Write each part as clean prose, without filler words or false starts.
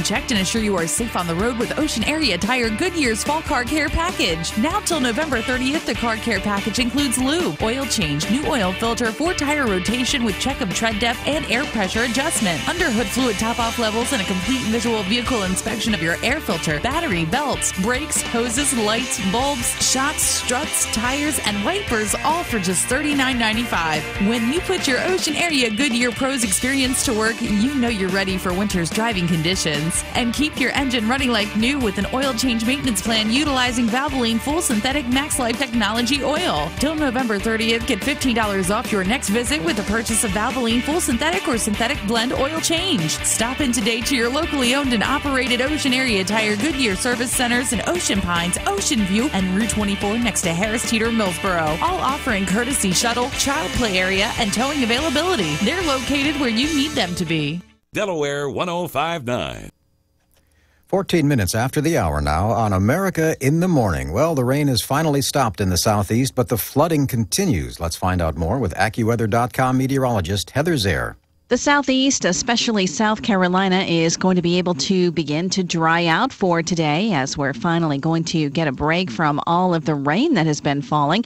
checked and ensure you are safe on the road with Ocean Area Tire Goodyear's Fall Car Care Package. Now till November 30th, the car care package includes lube, oil change, new oil filter, 4-tire rotation with check of tread depth and air pressure adjustment, underhood fluid top-off levels, and a complete visual vehicle inspection of your air filter, battery, belts, brakes, hoses, lights, bulbs, shocks, struts, tires, and wipers, all for just $39.95. When you put your Ocean Area Goodyear Pros experience to work, you know you're ready for winter's driving conditions. And keep your engine running like new with an oil change maintenance plan utilizing Valvoline Full Synthetic Max Life Technology Oil. Till November 30th, get $15 off your next visit with the purchase of Valvoline Full Synthetic or Synthetic Blend Oil Change. Stop in today to your locally owned and operated Ocean Area Tire Goodyear service centers in Ocean Pines, Ocean View, and Route 24 next to Harris Teeter Millsboro. All offering courtesy shuttle, child play area, and towing availability. They're located where you need them to be. Delaware 105.9. 14 minutes after the hour now on America in the Morning. Well, the rain has finally stopped in the southeast, but the flooding continues. Let's find out more with AccuWeather.com meteorologist Heather Zaire. The southeast, especially South Carolina, is going to be able to begin to dry out for today as we're finally going to get a break from all of the rain that has been falling.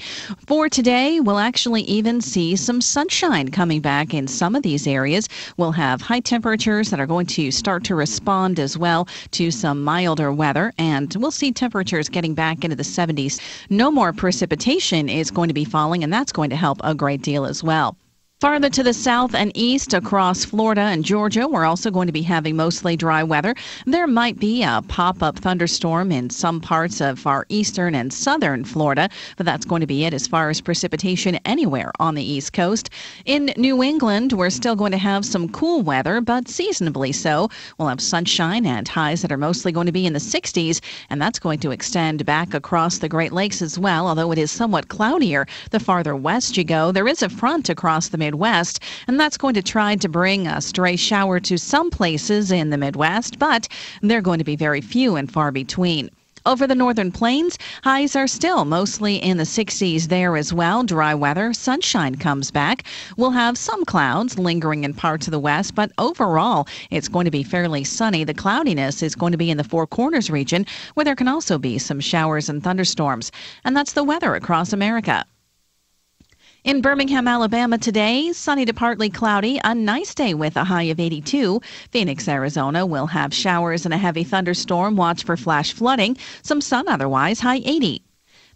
For today, we'll actually even see some sunshine coming back in some of these areas. We'll have high temperatures that are going to start to respond as well to some milder weather, and we'll see temperatures getting back into the 70s. No more precipitation is going to be falling, and that's going to help a great deal as well. Farther to the south and east across Florida and Georgia, we're also going to be having mostly dry weather. There might be a pop-up thunderstorm in some parts of our eastern and southern Florida, but that's going to be it as far as precipitation anywhere on the East Coast. In New England, we're still going to have some cool weather, but seasonably so. We'll have sunshine and highs that are mostly going to be in the 60s, and that's going to extend back across the Great Lakes as well, although it is somewhat cloudier the farther west you go. There is a front across the Midwest, and that's going to try to bring a stray shower to some places in the Midwest, but they're going to be very few and far between. Over the northern plains, highs are still mostly in the 60s there as well. Dry weather, sunshine comes back. We'll have some clouds lingering in parts of the west, but overall, it's going to be fairly sunny. The cloudiness is going to be in the Four Corners region, where there can also be some showers and thunderstorms. And that's the weather across America. In Birmingham, Alabama today, sunny to partly cloudy, a nice day with a high of 82. Phoenix, Arizona will have showers and a heavy thunderstorm. Watch for flash flooding. Some sun otherwise, high 80.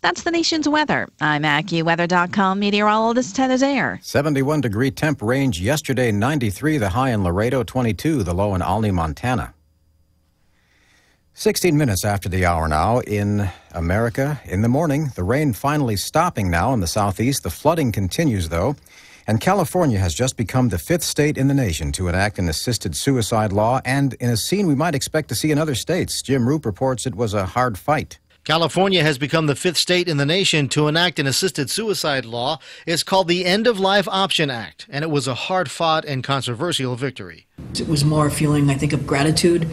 That's the nation's weather. I'm AccuWeather.com meteorologist Heather Zaire. 71-degree temp range yesterday, 93, the high in Laredo, 22, the low in Olney, Montana. 16 minutes after the hour now in America in the Morning. The rain finally stopping now in the southeast. The flooding continues, though. And California has just become the 5th state in the nation to enact an assisted suicide law. And in a scene we might expect to see in other states. Jim Roop reports it was a hard fight. California has become the 5th state in the nation to enact an assisted suicide law. It's called the End of Life Option Act, and it was a hard-fought and controversial victory. It was more a feeling, I think, of gratitude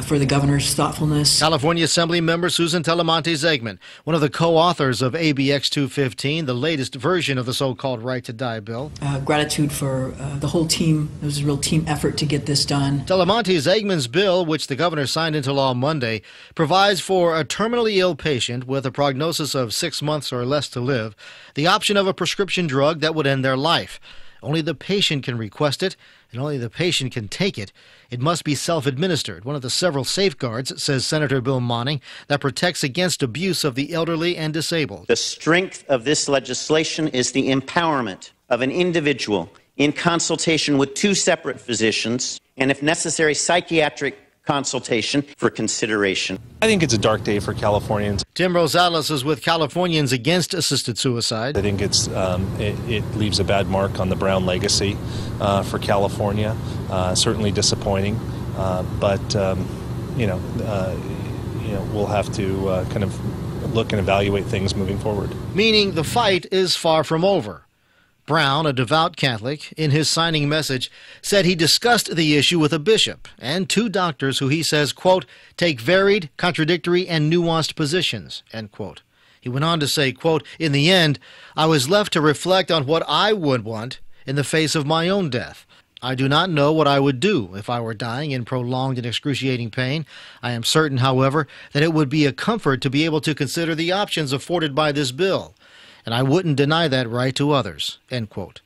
for the governor's thoughtfulness. California Assembly member Susan Telemonte-Zegman, one of the co-authors of ABX 215, the latest version of the so-called Right to Die bill. Gratitude for the whole team. It was a real team effort to get this done. Telemonte-Zegman's bill, which the governor signed into law Monday, provides for a terminally ill patient with a prognosis of 6 months or less to live the option of a prescription drug that would end their life. Only the patient can request it, and only the patient can take it. It must be self-administered, one of the several safeguards, says Senator Bill Monning, that protects against abuse of the elderly and disabled. The strength of this legislation is the empowerment of an individual in consultation with 2 separate physicians, and if necessary, psychiatric consultation for consideration. I think it's a dark day for Californians. Tim Rosales is with Californians Against Assisted Suicide. I think it leaves a bad mark on the Brown legacy for California. Certainly disappointing, but we'll have to kind of look and evaluate things moving forward. Meaning the fight is far from over. Brown, a devout Catholic, in his signing message, said he discussed the issue with a bishop and 2 doctors who he says, quote, take varied, contradictory, and nuanced positions, end quote. He went on to say, quote, in the end, I was left to reflect on what I would want in the face of my own death. I do not know what I would do if I were dying in prolonged and excruciating pain. I am certain, however, that it would be a comfort to be able to consider the options afforded by this bill, and I wouldn't deny that right to others." End quote.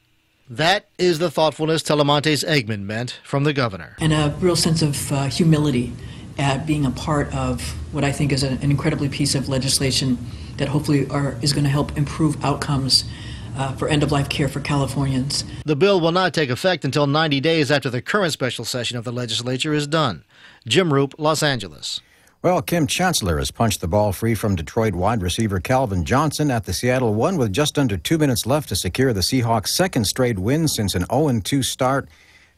That is the thoughtfulness Telemontes Eggman meant from the governor. And a real sense of humility at being a part of what I think is an incredibly piece of legislation that hopefully is going to help improve outcomes for end-of-life care for Californians. The bill will not take effect until 90 days after the current special session of the legislature is done. Jim Roop, Los Angeles. Well, Kim Chancellor has punched the ball free from Detroit wide receiver Calvin Johnson at the Seattle 1 with just under 2 minutes left to secure the Seahawks' second straight win since an 0-2 start,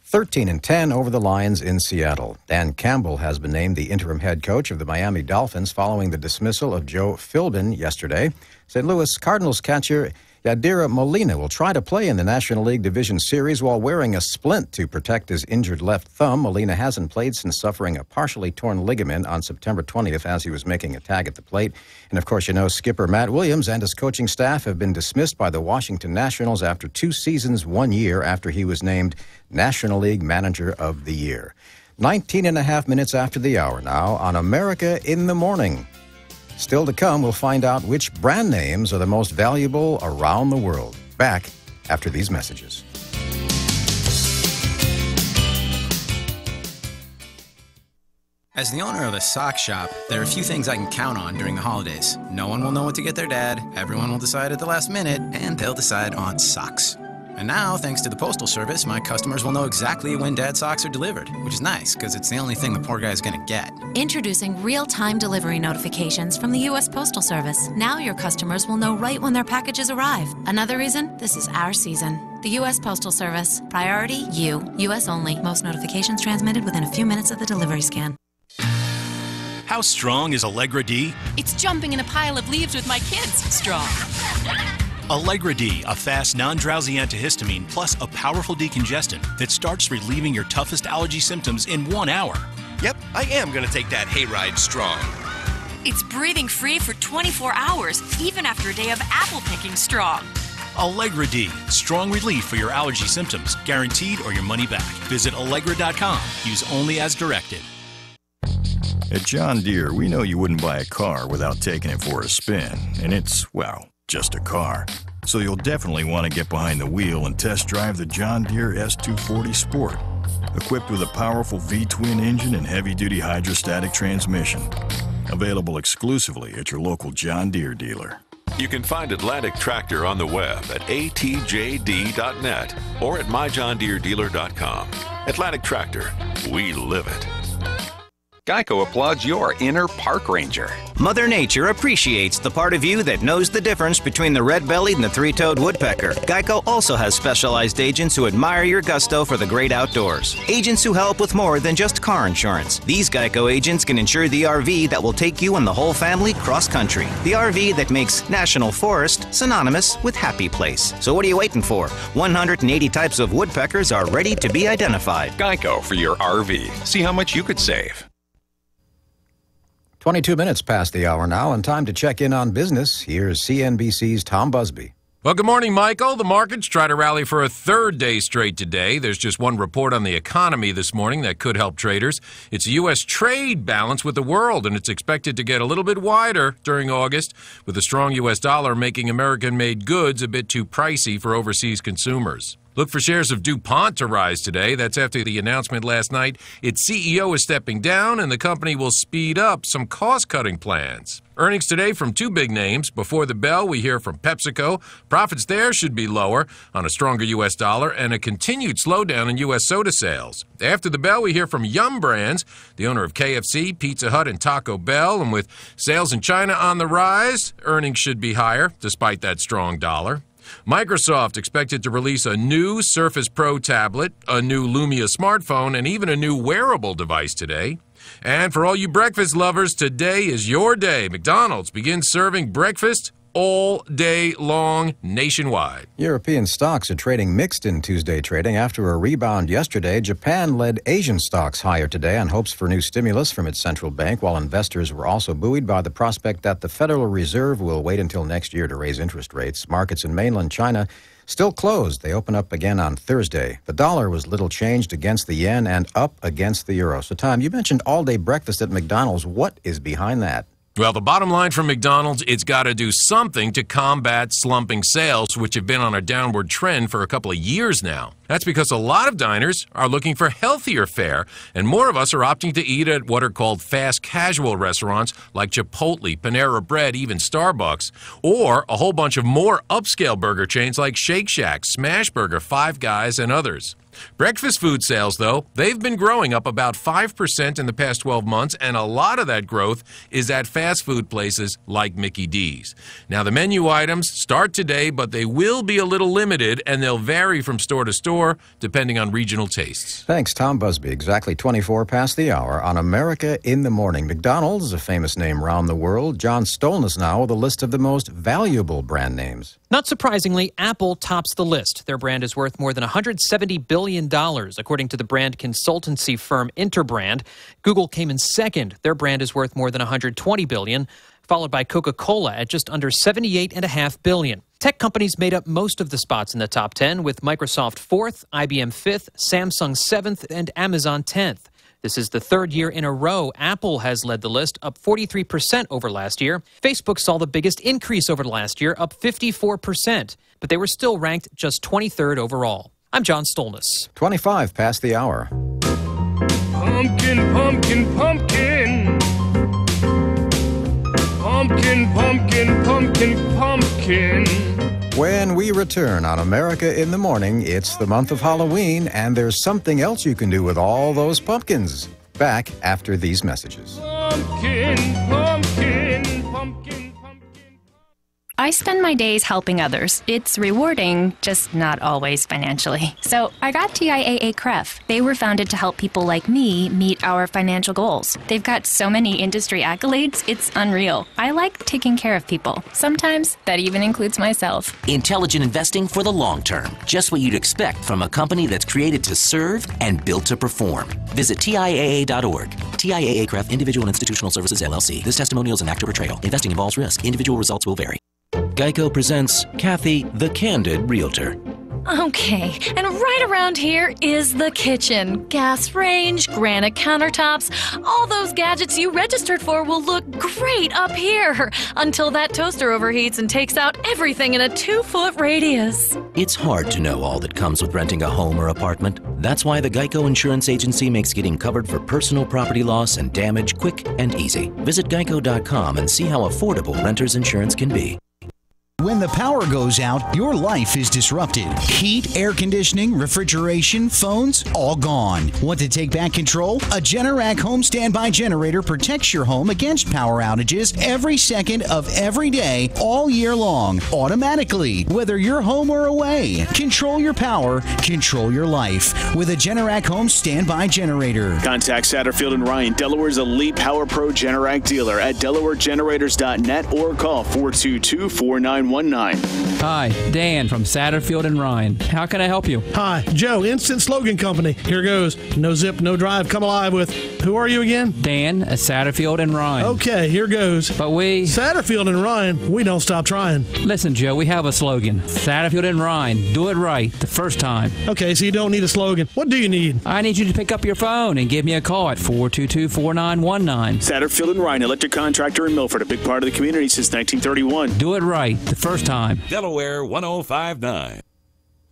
13-10 over the Lions in Seattle. Dan Campbell has been named the interim head coach of the Miami Dolphins following the dismissal of Joe Philbin yesterday. St. Louis Cardinals catcher Yadira Molina will try to play in the National League Division Series while wearing a splint to protect his injured left thumb. Molina hasn't played since suffering a partially torn ligament on September 20th as he was making a tag at the plate. And of course, you know, skipper Matt Williams and his coaching staff have been dismissed by the Washington Nationals after 2 seasons, 1 year after he was named National League Manager of the Year. 19.5 minutes after the hour now on America in the Morning. Still to come, we'll find out which brand names are the most valuable around the world. Back after these messages. As the owner of a sock shop, there are a few things I can count on during the holidays. No one will know what to get their dad, everyone will decide at the last minute, and they'll decide on socks. And now, thanks to the Postal Service, my customers will know exactly when Dad's socks are delivered, which is nice, because it's the only thing the poor guy's going to get. Introducing real-time delivery notifications from the U.S. Postal Service. Now your customers will know right when their packages arrive. Another reason, this is our season. The U.S. Postal Service. Priority, you. U.S. only. Most notifications transmitted within a few minutes of the delivery scan. How strong is Allegra D? It's jumping in a pile of leaves with my kids strong. Allegra D, a fast, non-drowsy antihistamine plus a powerful decongestant that starts relieving your toughest allergy symptoms in 1 hour. Yep, I am going to take that hayride strong. It's breathing free for 24 hours, even after a day of apple picking strong. Allegra D, strong relief for your allergy symptoms, guaranteed or your money back. Visit Allegra.com. Use only as directed. At John Deere, we know you wouldn't buy a car without taking it for a spin, and it's, well, just a car. So you'll definitely want to get behind the wheel and test drive the John Deere S240 Sport, equipped with a powerful V-twin engine and heavy-duty hydrostatic transmission. Available exclusively at your local John Deere dealer. You can find Atlantic Tractor on the web at atjd.net or at myjohndeeredealer.com. Atlantic Tractor, we live it. Geico applauds your inner park ranger. Mother Nature appreciates the part of you that knows the difference between the red-bellied and the three-toed woodpecker. Geico also has specialized agents who admire your gusto for the great outdoors. Agents who help with more than just car insurance. These Geico agents can insure the RV that will take you and the whole family cross-country. The RV that makes National Forest synonymous with happy place. So what are you waiting for? 180 types of woodpeckers are ready to be identified. Geico for your RV. See how much you could save. 22 minutes past the hour now, and time to check in on business. Here's CNBC's Tom Busby. Well, good morning, Michael. The markets try to rally for a third day straight today. There's just one report on the economy this morning that could help traders. It's a U.S. trade balance with the world, and it's expected to get a little bit wider during August, with the strong U.S. dollar making American-made goods a bit too pricey for overseas consumers. Look for shares of DuPont to rise today. That's after the announcement last night its CEO is stepping down and the company will speed up some cost-cutting plans. Earnings today from two big names. Before the bell, we hear from PepsiCo. Profits there should be lower on a stronger U.S. dollar and a continued slowdown in U.S. soda sales. After the bell, we hear from Yum Brands, the owner of KFC, Pizza Hut, and Taco Bell. And with sales in China on the rise, earnings should be higher despite that strong dollar. Microsoft expected to release a new Surface Pro tablet, a new Lumia smartphone, and even a new wearable device today. And for all you breakfast lovers, today is your day. McDonald's begins serving breakfast all day long nationwide. European stocks are trading mixed in Tuesday trading. After a rebound yesterday, Japan led Asian stocks higher today on hopes for new stimulus from its central bank, while investors were also buoyed by the prospect that the Federal Reserve will wait until next year to raise interest rates. Markets in mainland China Still closed. They open up again on Thursday. The dollar was little changed against the yen and up against the euro. So, Tom, you mentioned all-day breakfast at McDonald's. What is behind that? Well, the bottom line from McDonald's, it's got to do something to combat slumping sales, which have been on a downward trend for a couple of years now. That's because a lot of diners are looking for healthier fare, and more of us are opting to eat at what are called fast casual restaurants like Chipotle, Panera Bread, even Starbucks, or a whole bunch of more upscale burger chains like Shake Shack, Smash Burger, Five Guys, and others. Breakfast food sales, though, they've been growing up about 5% in the past 12 months, and a lot of that growth is at fast food places like Mickey D's. Now, the menu items start today, but they will be a little limited, and they'll vary from store to store, depending on regional tastes. Thanks, Tom Busby. Exactly 24 past the hour on America in the Morning. McDonald's is a famous name around the world. John Stolness now with a list of the most valuable brand names. Not surprisingly, Apple tops the list. Their brand is worth more than $170 billion, according to the brand consultancy firm Interbrand. Google came in second. Their brand is worth more than $120 billion, followed by Coca-Cola at just under $78.5 billion. Tech companies made up most of the spots in the top 10, with Microsoft 4th, IBM 5th, Samsung 7th, and Amazon 10th. This is the third year in a row Apple has led the list, up 43% over last year. Facebook saw the biggest increase over last year, up 54%, but they were still ranked just 23rd overall. I'm John Stolness. 25 past the hour. Pumpkin, pumpkin, pumpkin. Pumpkin, pumpkin, pumpkin, pumpkin. When we return on America in the Morning, it's the month of Halloween, and there's something else you can do with all those pumpkins. Back after these messages. Pumpkin, pumpkin, pumpkin. I spend my days helping others. It's rewarding, just not always financially. So I got TIAA CREF. They were founded to help people like me meet our financial goals. They've got so many industry accolades, it's unreal. I like taking care of people. Sometimes that even includes myself. Intelligent investing for the long term. Just what you'd expect from a company that's created to serve and built to perform. Visit TIAA.org. TIAA CREF Individual and Institutional Services, LLC. This testimonial is an act of betrayal. Investing involves risk. Individual results will vary. Geico presents Kathy, the Candid Realtor. Okay, and right around here is the kitchen. Gas range, granite countertops, all those gadgets you registered for will look great up here until that toaster overheats and takes out everything in a 2-foot radius. It's hard to know all that comes with renting a home or apartment. That's why the Geico Insurance Agency makes getting covered for personal property loss and damage quick and easy. Visit geico.com and see how affordable renter's insurance can be. When the power goes out, your life is disrupted. Heat, air conditioning, refrigeration, phones, all gone. Want to take back control? A Generac home standby generator protects your home against power outages every second of every day, all year long, automatically, whether you're home or away. Control your power, control your life with a Generac home standby generator. Contact Satterfield and Ryan, Delaware's elite Power Pro Generac dealer at DelawareGenerators.net or call 422-4919. Hi, Dan from Satterfield and Ryan. How can I help you? Hi, Joe, Instant Slogan Company. Here goes. No zip, no drive. Come alive with, who are you again? Dan at Satterfield and Ryan. Okay, here goes. But Satterfield and Ryan, we don't stop trying. Listen, Joe, we have a slogan. Satterfield and Ryan, do it right the first time. Okay, so you don't need a slogan. What do you need? I need you to pick up your phone and give me a call at 422-4919. Satterfield and Ryan, electric contractor in Milford, a big part of the community since 1931. Do it right the first time. Delaware 105.9.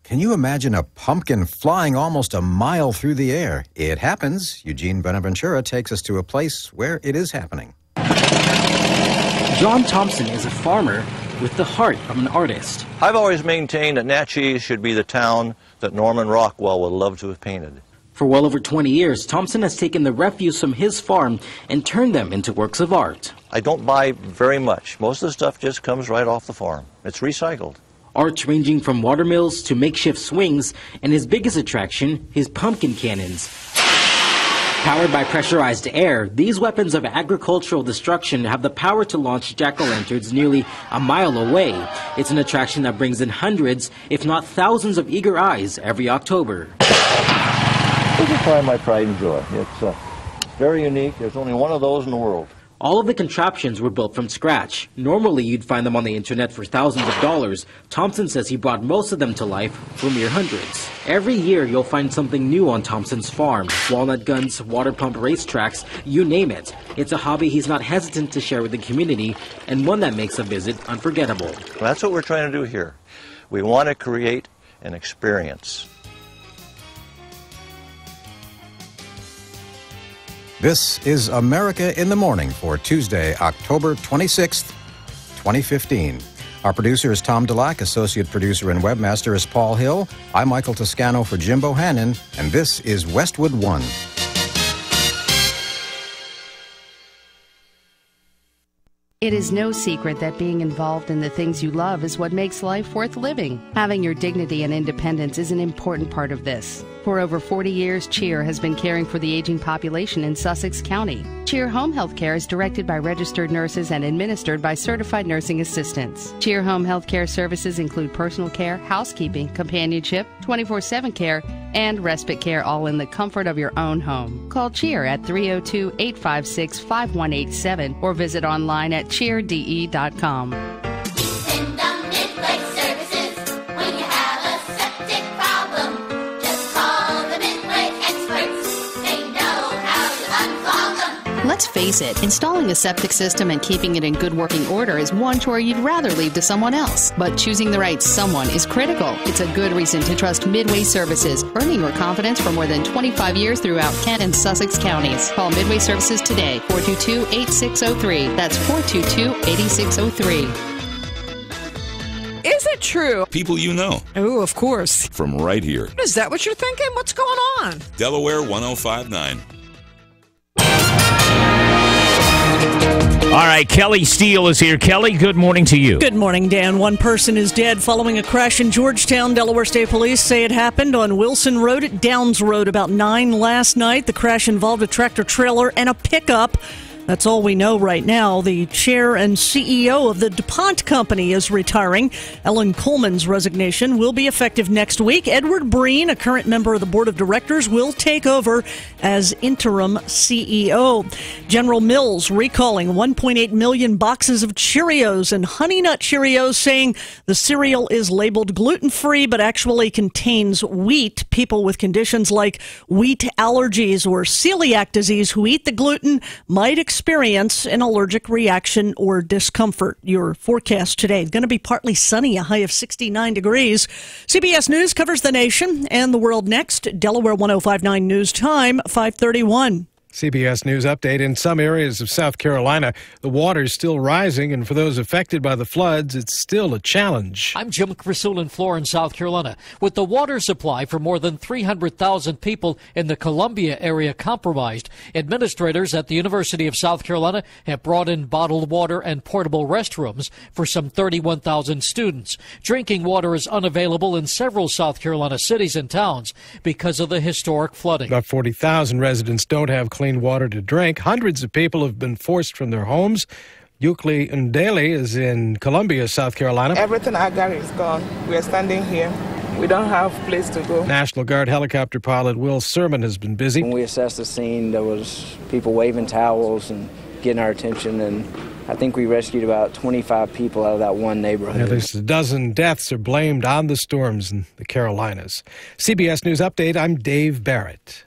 Can you imagine a pumpkin flying almost a mile through the air? It happens. Eugene Benaventura takes us to a place where it is happening. John Thompson is a farmer with the heart of an artist. I've always maintained that Natchez should be the town that Norman Rockwell would love to have painted. For well over 20 years, Thompson has taken the refuse from his farm and turned them into works of art. I don't buy very much. Most of the stuff just comes right off the farm. It's recycled. Art ranging from watermills to makeshift swings, and his biggest attraction, his pumpkin cannons. Powered by pressurized air, these weapons of agricultural destruction have the power to launch jack-o'-lanterns nearly a mile away. It's an attraction that brings in hundreds, if not thousands of eager eyes every October. This is probably my pride and joy. It's very unique. There's only one of those in the world. All of the contraptions were built from scratch. Normally, you'd find them on the internet for thousands of dollars. Thompson says he brought most of them to life for mere hundreds. Every year, you'll find something new on Thompson's farm. Walnut guns, water pump racetracks, you name it. It's a hobby he's not hesitant to share with the community, and one that makes a visit unforgettable. That's what we're trying to do here. We want to create an experience. This is America in the Morning for Tuesday, October 26th, 2015. Our producer is Tom Dulac, associate producer and webmaster is Paul Hill. I'm Michael Toscano for Jim Bohannon, and this is Westwood One. It is no secret that being involved in the things you love is what makes life worth living. Having your dignity and independence is an important part of this. For over 40 years, CHEER has been caring for the aging population in Sussex County. CHEER Home Health Care is directed by registered nurses and administered by certified nursing assistants. CHEER Home Health Care services include personal care, housekeeping, companionship, 24/7 care, and respite care, all in the comfort of your own home. Call CHEER at 302-856-5187 or visit online at cheerde.com. Let's face it, installing a septic system and keeping it in good working order is one chore you'd rather leave to someone else. But choosing the right someone is critical. It's a good reason to trust Midway Services, earning your confidence for more than 25 years throughout Kent and Sussex counties. Call Midway Services today, 422-8603. That's 422-8603. Is it true? People you know. Oh, of course. From right here. Is that what you're thinking? What's going on? Delaware 105.9. All right, Kelly Steele is here. Kelly, good morning to you. Good morning, Dan. One person is dead following a crash in Georgetown. Delaware State Police say it happened on Wilson Road at Downs Road about 9 last night. The crash involved a tractor trailer and a pickup. That's all we know right now. The chair and CEO of the DuPont Company is retiring. Ellen Coleman's resignation will be effective next week. Edward Breen, a current member of the board of directors, will take over as interim CEO. General Mills recalling 1.8 million boxes of Cheerios and Honey Nut Cheerios, saying the cereal is labeled gluten-free but actually contains wheat. People with conditions like wheat allergies or celiac disease who eat the gluten might experience an allergic reaction or discomfort. Your forecast today is going to be partly sunny, a high of 69 degrees. CBS News covers the nation and the world next. Delaware 105.9 News Time, 5:31. CBS News update. In some areas of South Carolina, the water is still rising, and for those affected by the floods, it's still a challenge. I'm Jim Crisul in Florence, South Carolina. With the water supply for more than 300,000 people in the Columbia area compromised, administrators at the University of South Carolina have brought in bottled water and portable restrooms for some 31,000 students. Drinking water is unavailable in several South Carolina cities and towns because of the historic flooding. About 40,000 residents don't have clean water to drink. Hundreds of people have been forced from their homes. Yukli Ndeli is in Columbia, South Carolina. Everything I got is gone. We are standing here. We don't have a place to go. National Guard helicopter pilot Will Sermon has been busy. When we assessed the scene, there was people waving towels and getting our attention, and I think we rescued about 25 people out of that one neighborhood. At least a dozen deaths are blamed on the storms in the Carolinas. CBS News Update, I'm Dave Barrett.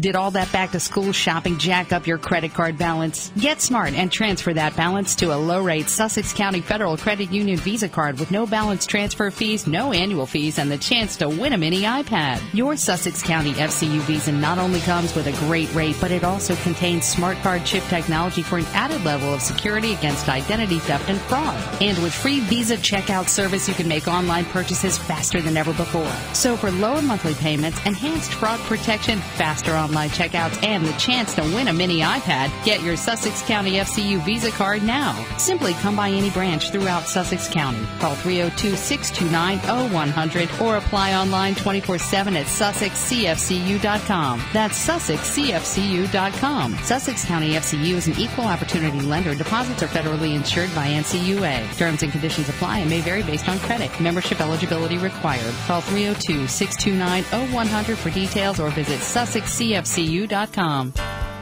Did all that back-to-school shopping jack up your credit card balance? Get smart and transfer that balance to a low-rate Sussex County Federal Credit Union Visa card with no balance transfer fees, no annual fees, and the chance to win a mini iPad. Your Sussex County FCU Visa not only comes with a great rate, but it also contains smart card chip technology for an added level of security against identity theft and fraud. And with free Visa checkout service, you can make online purchases faster than ever before. So for lower monthly payments, enhanced fraud protection, faster online checkouts, and the chance to win a mini iPad, get your Sussex County FCU Visa card now. Simply come by any branch throughout Sussex County. Call 302-629-0100 or apply online 24/7 at SussexCFCU.com. That's SussexCFCU.com. Sussex County FCU is an equal opportunity lender. Deposits are federally insured by NCUA. Terms and conditions apply and may vary based on credit. Membership eligibility required. Call 302-629-0100 for details or visit SussexCFCU.com.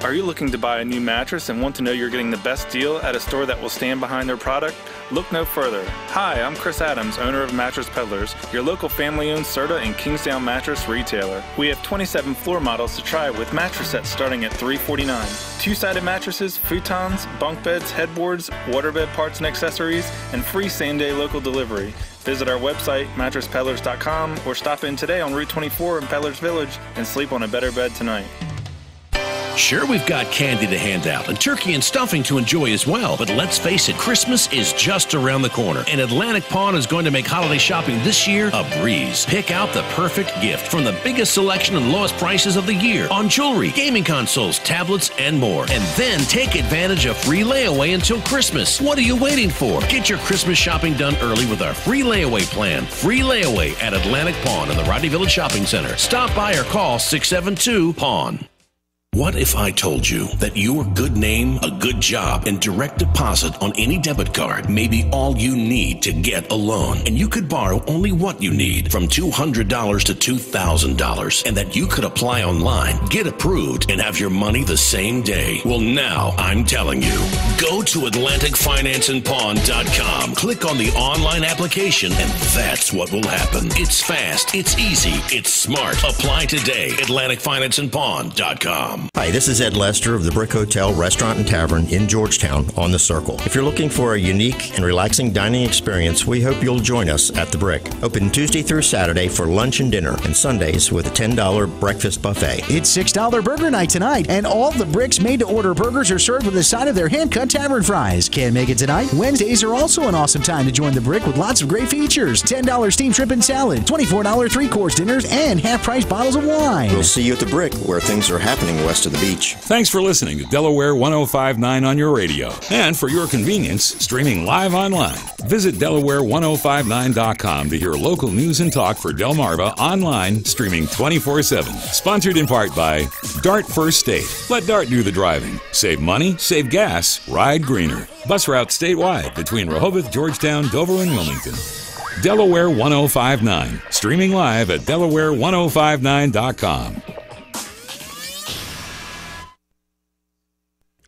Are you looking to buy a new mattress and want to know you're getting the best deal at a store that will stand behind their product? Look no further. Hi, I'm Chris Adams, owner of Mattress Peddlers, your local family-owned Serta and Kingsdown mattress retailer. We have 27 floor models to try with mattress sets starting at $349. Two-sided mattresses, futons, bunk beds, headboards, waterbed parts and accessories, and free same-day local delivery. Visit our website, mattresspeddlers.com, or stop in today on Route 24 in Peddlers Village and sleep on a better bed tonight. Sure, we've got candy to hand out and turkey and stuffing to enjoy as well. But let's face it, Christmas is just around the corner. And Atlantic Pawn is going to make holiday shopping this year a breeze. Pick out the perfect gift from the biggest selection and lowest prices of the year on jewelry, gaming consoles, tablets, and more. And then take advantage of free layaway until Christmas. What are you waiting for? Get your Christmas shopping done early with our free layaway plan. Free layaway at Atlantic Pawn in the Rodney Village Shopping Center. Stop by or call 672-PAWN. What if I told you that your good name, a good job, and direct deposit on any debit card may be all you need to get a loan, and you could borrow only what you need, from $200 to $2,000, and that you could apply online, get approved, and have your money the same day? Well, now I'm telling you, go to AtlanticFinanceandPawn.com, click on the online application, and that's what will happen. It's fast, it's easy, it's smart. Apply today. AtlanticFinanceandPawn.com. Hi, this is Ed Lester of the Brick Hotel, Restaurant and Tavern in Georgetown on the Circle. If you're looking for a unique and relaxing dining experience, we hope you'll join us at the Brick. Open Tuesday through Saturday for lunch and dinner, and Sundays with a $10 breakfast buffet. It's $6 burger night tonight, and all the Brick's made-to-order burgers are served with a side of their hand-cut tavern fries. Can't make it tonight? Wednesdays are also an awesome time to join the Brick with lots of great features. $10 steamed shrimp and salad, $24 three-course dinners, and half-price bottles of wine. We'll see you at the Brick, where things are happening west of the beach. Thanks for listening to Delaware 105.9 on your radio. And for your convenience, streaming live online. Visit Delaware1059.com to hear local news and talk for Delmarva online, streaming 24/7. Sponsored in part by Dart First State. Let Dart do the driving. Save money, save gas, ride greener. Bus routes statewide between Rehoboth, Georgetown, Dover, and Wilmington. Delaware 105.9. Streaming live at Delaware1059.com.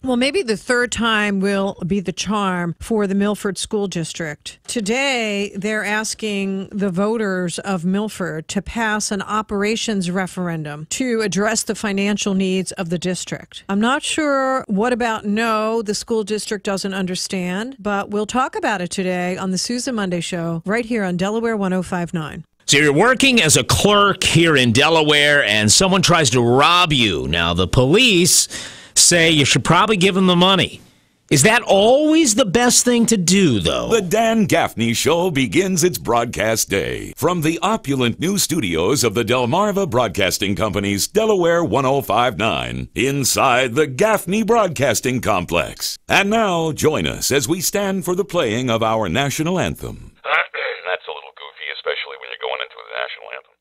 Well, maybe the third time will be the charm for the Milford School District. Today, they're asking the voters of Milford to pass an operations referendum to address the financial needs of the district. I'm not sure what about no, the school district doesn't understand, but we'll talk about it today on the Susan Monday Show right here on Delaware 105.9. So you're working as a clerk here in Delaware, and someone tries to rob you. Now, the police say you should probably give them the money. Is that always the best thing to do, though? The Dan Gaffney Show begins its broadcast day from the opulent new studios of the Delmarva Broadcasting Company's Delaware 105.9 inside the Gaffney Broadcasting Complex. And now, join us as we stand for the playing of our national anthem. That's a little goofy, especially when you're going into the national anthem.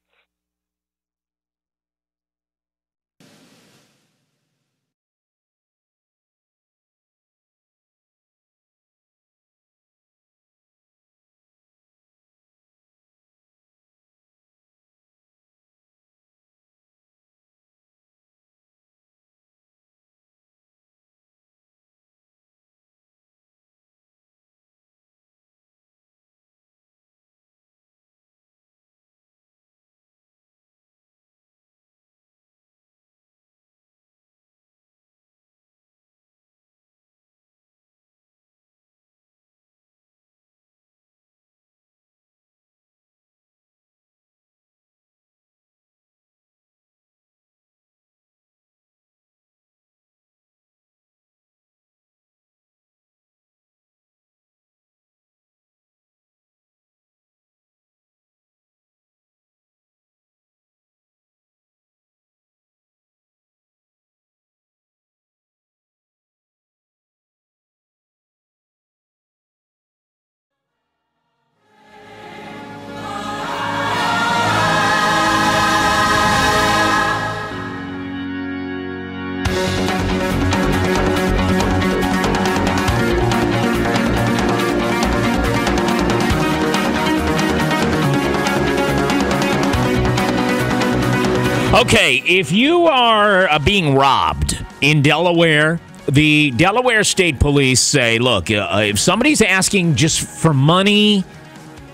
Okay, if you are being robbed in Delaware, the Delaware State Police say, look, if somebody's asking just for money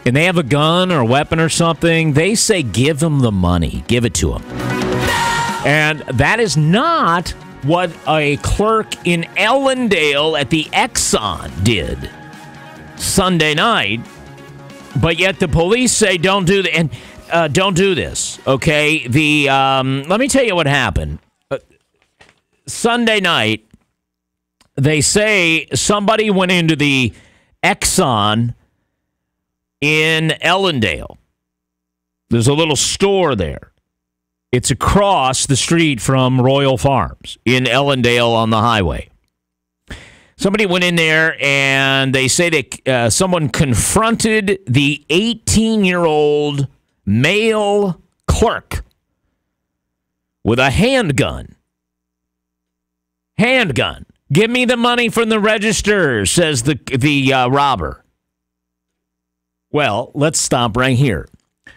and they have a gun or a weapon or something, they say give them the money. Give it to them. And that is not what a clerk in Ellendale at the Exxon did Sunday night. But yet the police say don't do that. And don't do this, okay? Let me tell you what happened. Sunday night, they say somebody went into the Exxon in Ellendale. There's a little store there. It's across the street from Royal Farms in Ellendale on the highway. Somebody went in there, and they say that someone confronted the 18-year-old male clerk with a handgun. Handgun. Give me the money from the register, says the robber. Well, let's stop right here.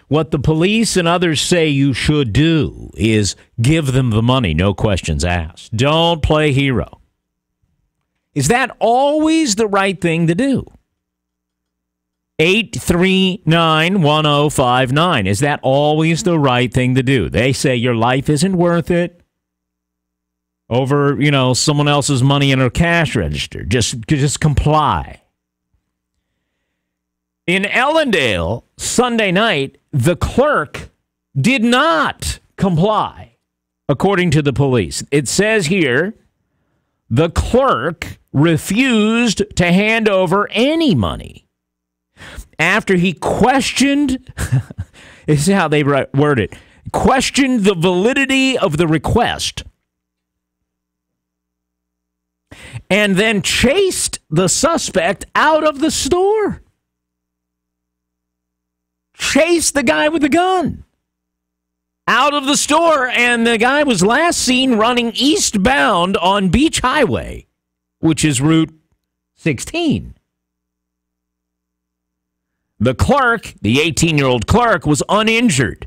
What the police and others say you should do is give them the money, no questions asked. Don't play hero. Is that always the right thing to do? 839-1059. Is that always the right thing to do? They say your life isn't worth it over, someone else's money in a cash register. Just comply. In Ellendale, Sunday night, the clerk did not comply, according to the police. It says here, the clerk refused to hand over any money. After he questioned, this is how they word it, questioned the validity of the request, and then chased the suspect out of the store. Chased the guy with the gun out of the store, and the guy was last seen running eastbound on Beach Highway, which is Route 16. The clerk, the 18-year-old clerk, was uninjured,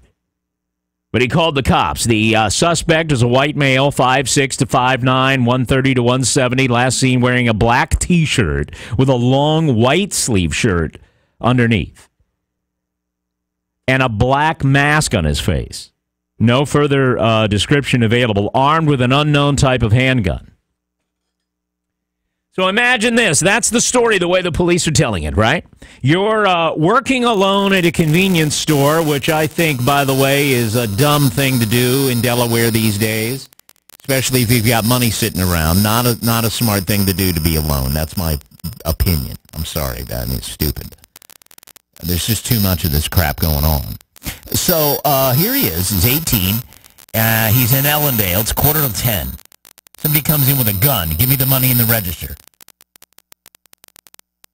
but he called the cops. The suspect is a white male, 5'6" to 5'9", 130 to 170, last seen wearing a black T-shirt with a long white sleeve shirt underneath and a black mask on his face. No further description available. Armed with an unknown type of handgun. So imagine this. That's the story, the way the police are telling it, right? You're working alone at a convenience store, which I think, by the way, is a dumb thing to do in Delaware these days, especially if you've got money sitting around. Not a smart thing to do to be alone. That's my opinion. I'm sorry, that is stupid. There's just too much of this crap going on. So here he is. He's 18. He's in Ellendale. It's 9:45. Somebody comes in with a gun. Give me the money in the register.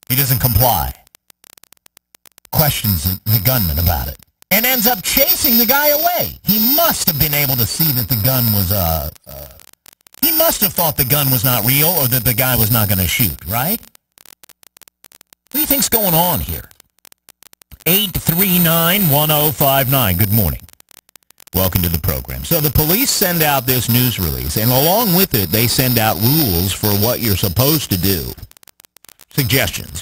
He doesn't comply. Questions the gunman about it. And ends up chasing the guy away. He must have been able to see that the gun was, he must have thought the gun was not real or that the guy was not going to shoot, right? What do you think's going on here? 839-1059. Good morning. Welcome to the program. So the police send out this news release, and along with it, they send out rules for what you're supposed to do. Suggestions,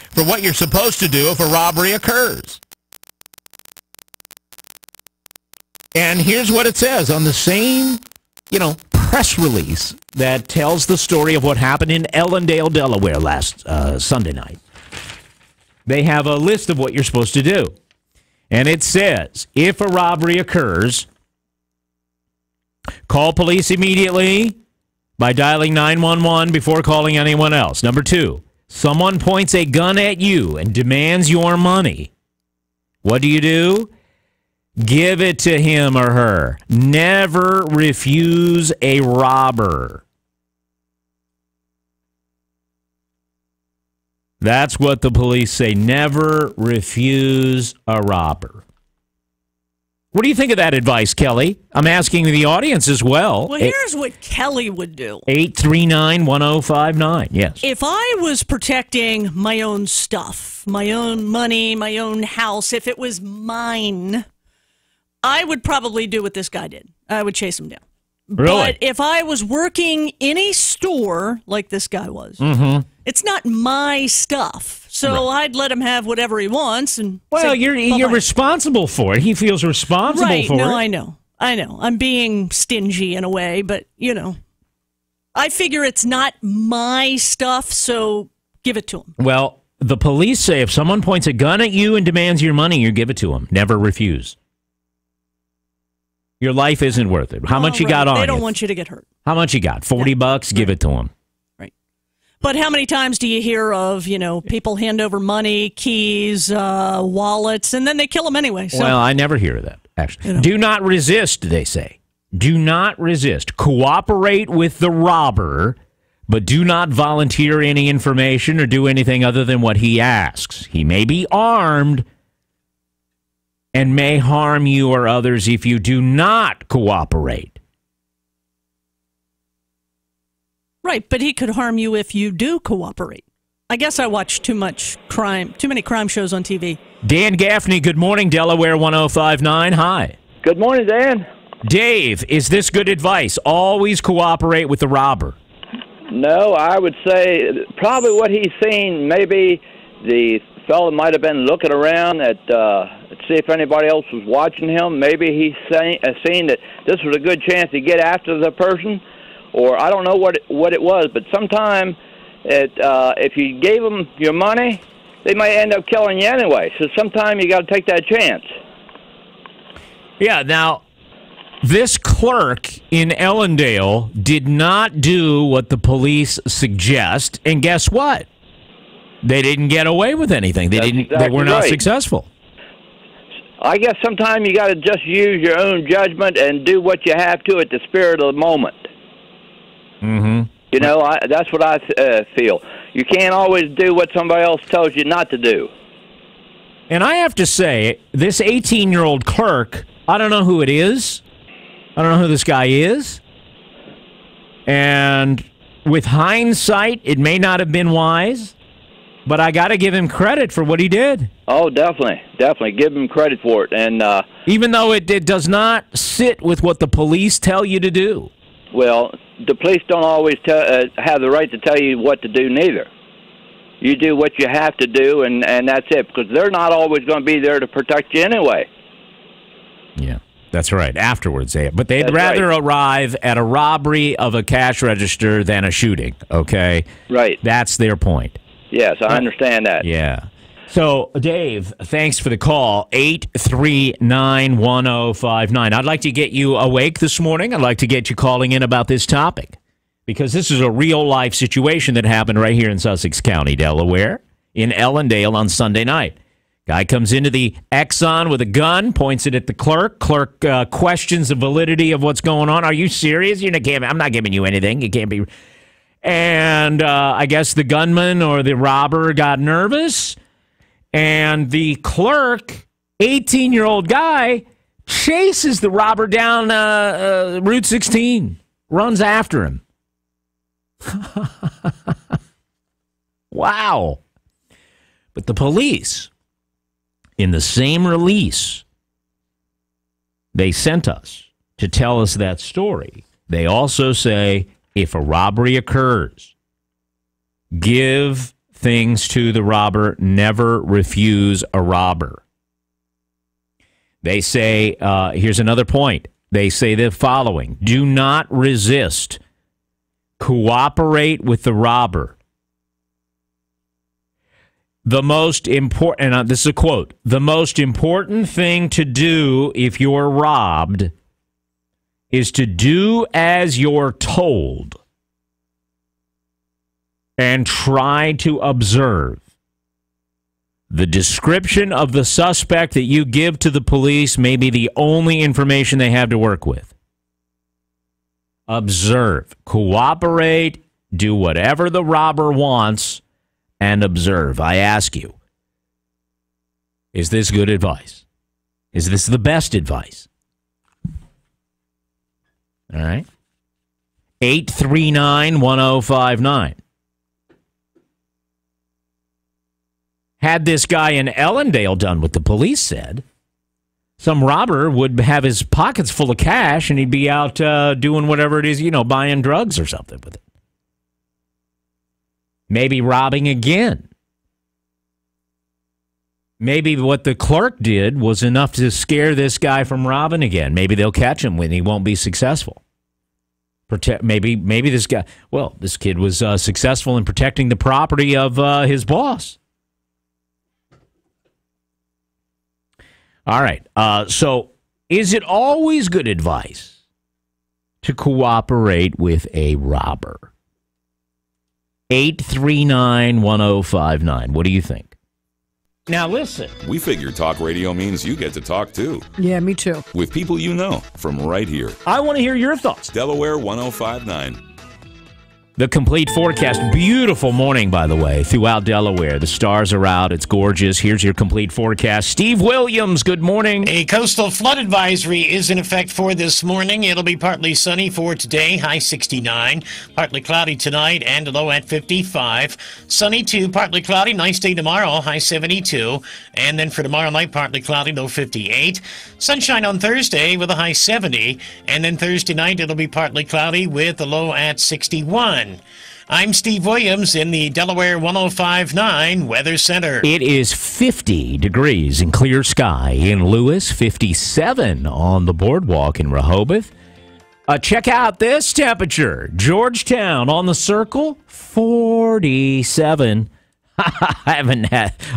for what you're supposed to do if a robbery occurs. And here's what it says on the same, press release that tells the story of what happened in Ellendale, Delaware last Sunday night. They have a list of what you're supposed to do. And it says, if a robbery occurs, call police immediately by dialing 911 before calling anyone else. Number 2, someone points a gun at you and demands your money. What do? Give it to him or her. Never refuse a robber. That's what the police say. Never refuse a robber. What do you think of that advice, Kelly? I'm asking the audience as well. Well, here's what Kelly would do. 839-1059, yes. If I was protecting my own stuff, my own money, my own house, if it was mine, I would probably do what this guy did. I would chase him down. Really? But if I was working in a store like this guy was, it's not my stuff. So I'd let him have whatever he wants. And well, say, you're responsible for it. He feels responsible for it. No, I know. I'm being stingy in a way, but, I figure it's not my stuff, so give it to him. Well, the police say if someone points a gun at you and demands your money, you give it to them. Never refuse. Your life isn't worth it. How much you got on you? They don't want you to get hurt. How much you got? $40? Give it to them. Right. But how many times do you hear of, people hand over money, keys, wallets, and then they kill them anyway? So. Well, I never hear of that, actually. Do not resist, they say. Do not resist. Cooperate with the robber, but do not volunteer any information or do anything other than what he asks. He may be armed and may harm you or others if you do not cooperate. Right, but he could harm you if you do cooperate. I guess I watch too many crime shows on TV. Dan Gaffney, good morning, Delaware 105.9. Hi. Good morning, Dan. Dave, is this good advice? Always cooperate with the robber. No, I would say probably what he's seen, maybe the fellow might have been looking around at see if anybody else was watching him. Maybe he's seen that this was a good chance to get after the person, or I don't know what it was, but sometime if you gave them your money, they might end up killing you anyway. So sometime you got to take that chance. Yeah, now, this clerk in Ellendale did not do what the police suggest, and guess what? They didn't get away with anything. They were not successful. I guess sometimes you got to just use your own judgment and do what you have to at the spirit of the moment. Mm-hmm. That's what I feel. You can't always do what somebody else tells you not to do. And I have to say, this 18-year-old clerk, I don't know who it is. I don't know who this guy is. And with hindsight, it may not have been wise, but I got to give him credit for what he did. Oh, definitely. Definitely. Give him credit for it. And even though it does not sit with what the police tell you to do. Well, the police don't always have the right to tell you what to do neither. You do what you have to do, and that's it, because they're not always going to be there to protect you anyway. Yeah. That's right. Afterwards, but they'd rather arrive at a robbery of a cash register than a shooting. Okay, right. That's their point. Yes, I understand that. Yeah. So, Dave, thanks for the call. 839-1059. I'd like to get you awake this morning. I'd like to get you calling in about this topic because this is a real life situation that happened right here in Sussex County, Delaware, in Ellendale on Sunday night. Guy comes into the Exxon with a gun, points it at the clerk. Clerk questions the validity of what's going on. Are you serious? I'm not giving you anything. You can't be. And I guess the gunman or the robber got nervous. And the clerk, 18-year-old guy, chases the robber down Route 16, runs after him. Wow. But the police, in the same release they sent us to tell us that story, they also say if a robbery occurs, give things to the robber, never refuse a robber. They say, here's another point. They say the following: do not resist. Cooperate with the robber. The most important, and this is a quote, the most important thing to do if you're robbed is to do as you're told and try to observe. The description of the suspect that you give to the police may be the only information they have to work with. Observe, cooperate, do whatever the robber wants, and observe. I ask you, is this good advice? Is this the best advice? All right. 839-1059. Had this guy in Ellendale done what the police said, Some robber would have his pockets full of cash and he'd be out doing whatever it is, buying drugs or something with it. Maybe robbing again. Maybe what the clerk did was enough to scare this guy from robbing again. Maybe they'll catch him when he won't be successful. Maybe this guy, this kid was successful in protecting the property of his boss. All right. So is it always good advice to cooperate with a robber? 839-1059. What do you think? Now listen. We figure talk radio means you get to talk too. Yeah, me too. With people you know from right here. I want to hear your thoughts. Delaware 105.9. The complete forecast. Beautiful morning, by the way, throughout Delaware. The stars are out. It's gorgeous. Here's your complete forecast. Steve Williams, good morning. A coastal flood advisory is in effect for this morning. It'll be partly sunny for today, high 69. Partly cloudy tonight and a low at 55. Sunny to partly cloudy, nice day tomorrow, high 72. And then for tomorrow night, partly cloudy, low 58. Sunshine on Thursday with a high 70. And then Thursday night, it'll be partly cloudy with a low at 61. I'm Steve Williams in the Delaware 105.9 Weather Center. It is 50 degrees and clear sky in Lewis, 57 on the boardwalk in Rehoboth. Check out this temperature. Georgetown on the Circle, 47. I haven't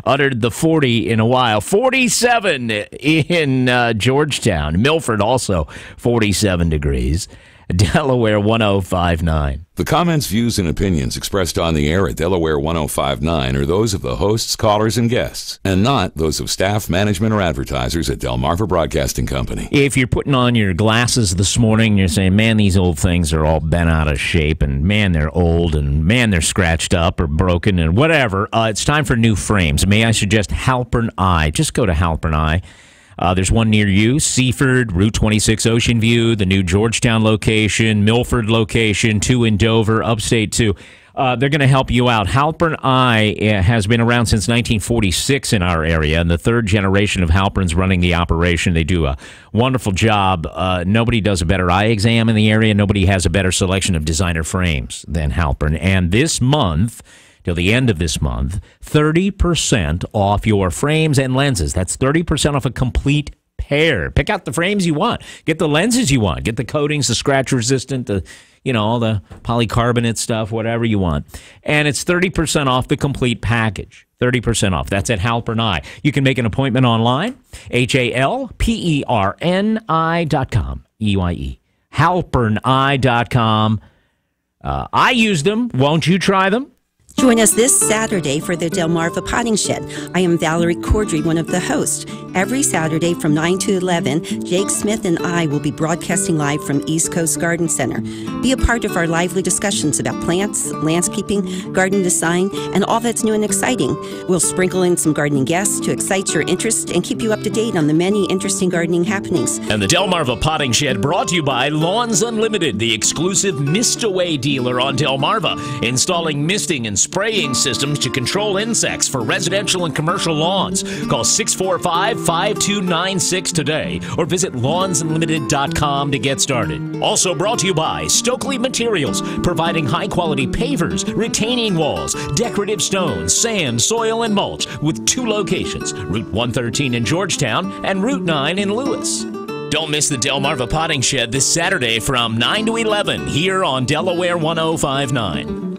uttered the 40 in a while. 47 in Georgetown. Milford also 47 degrees. Delaware 105.9. The comments, views, and opinions expressed on the air at Delaware 105.9 are those of the hosts, callers, and guests, and not those of staff, management, or advertisers at Delmarva Broadcasting Company. If you're putting on your glasses this morning and you're saying, man, these old things are all bent out of shape, and man, they're old, and man, they're scratched up or broken, and whatever, it's time for new frames. May I suggest Halpern Eye? Just go to Halpern Eye. There's one near you, Seaford, Route 26 Ocean View, the new Georgetown location, Milford location, 2 in Dover, upstate 2. They're going to help you out. Halpern Eye has been around since 1946 in our area, and the third generation of Halpern's running the operation. They do a wonderful job. Nobody does a better eye exam in the area. Nobody has a better selection of designer frames than Halpern. And this month, till the end of this month, 30% off your frames and lenses. That's 30% off a complete pair. Pick out the frames you want. Get the lenses you want. Get the coatings, the scratch resistant, all the polycarbonate stuff, whatever you want. And it's 30% off the complete package. 30% off. That's at Halpern Eye. You can make an appointment online. HALPERNI.com. EYE. HalpernEye.com. I use them. Won't you try them? Join us this Saturday for the Delmarva Potting Shed. I am Valerie Cordry, one of the hosts. Every Saturday from 9 to 11, Jake Smith and I will be broadcasting live from East Coast Garden Center. Be a part of our lively discussions about plants, landscaping, garden design, and all that's new and exciting. We'll sprinkle in some gardening guests to excite your interest and keep you up to date on the many interesting gardening happenings. And the Delmarva Potting Shed brought to you by Lawns Unlimited, the exclusive mist-away dealer on Delmarva, installing misting and spraying systems to control insects for residential and commercial lawns. Call 645-5296 today or visit lawnsunlimited.com to get started. Also brought to you by Stokely Materials, providing high-quality pavers, retaining walls, decorative stones, sand, soil, and mulch with 2 locations, Route 113 in Georgetown and Route 9 in Lewis. Don't miss the Delmarva Potting Shed this Saturday from 9 to 11 here on Delaware 105.9.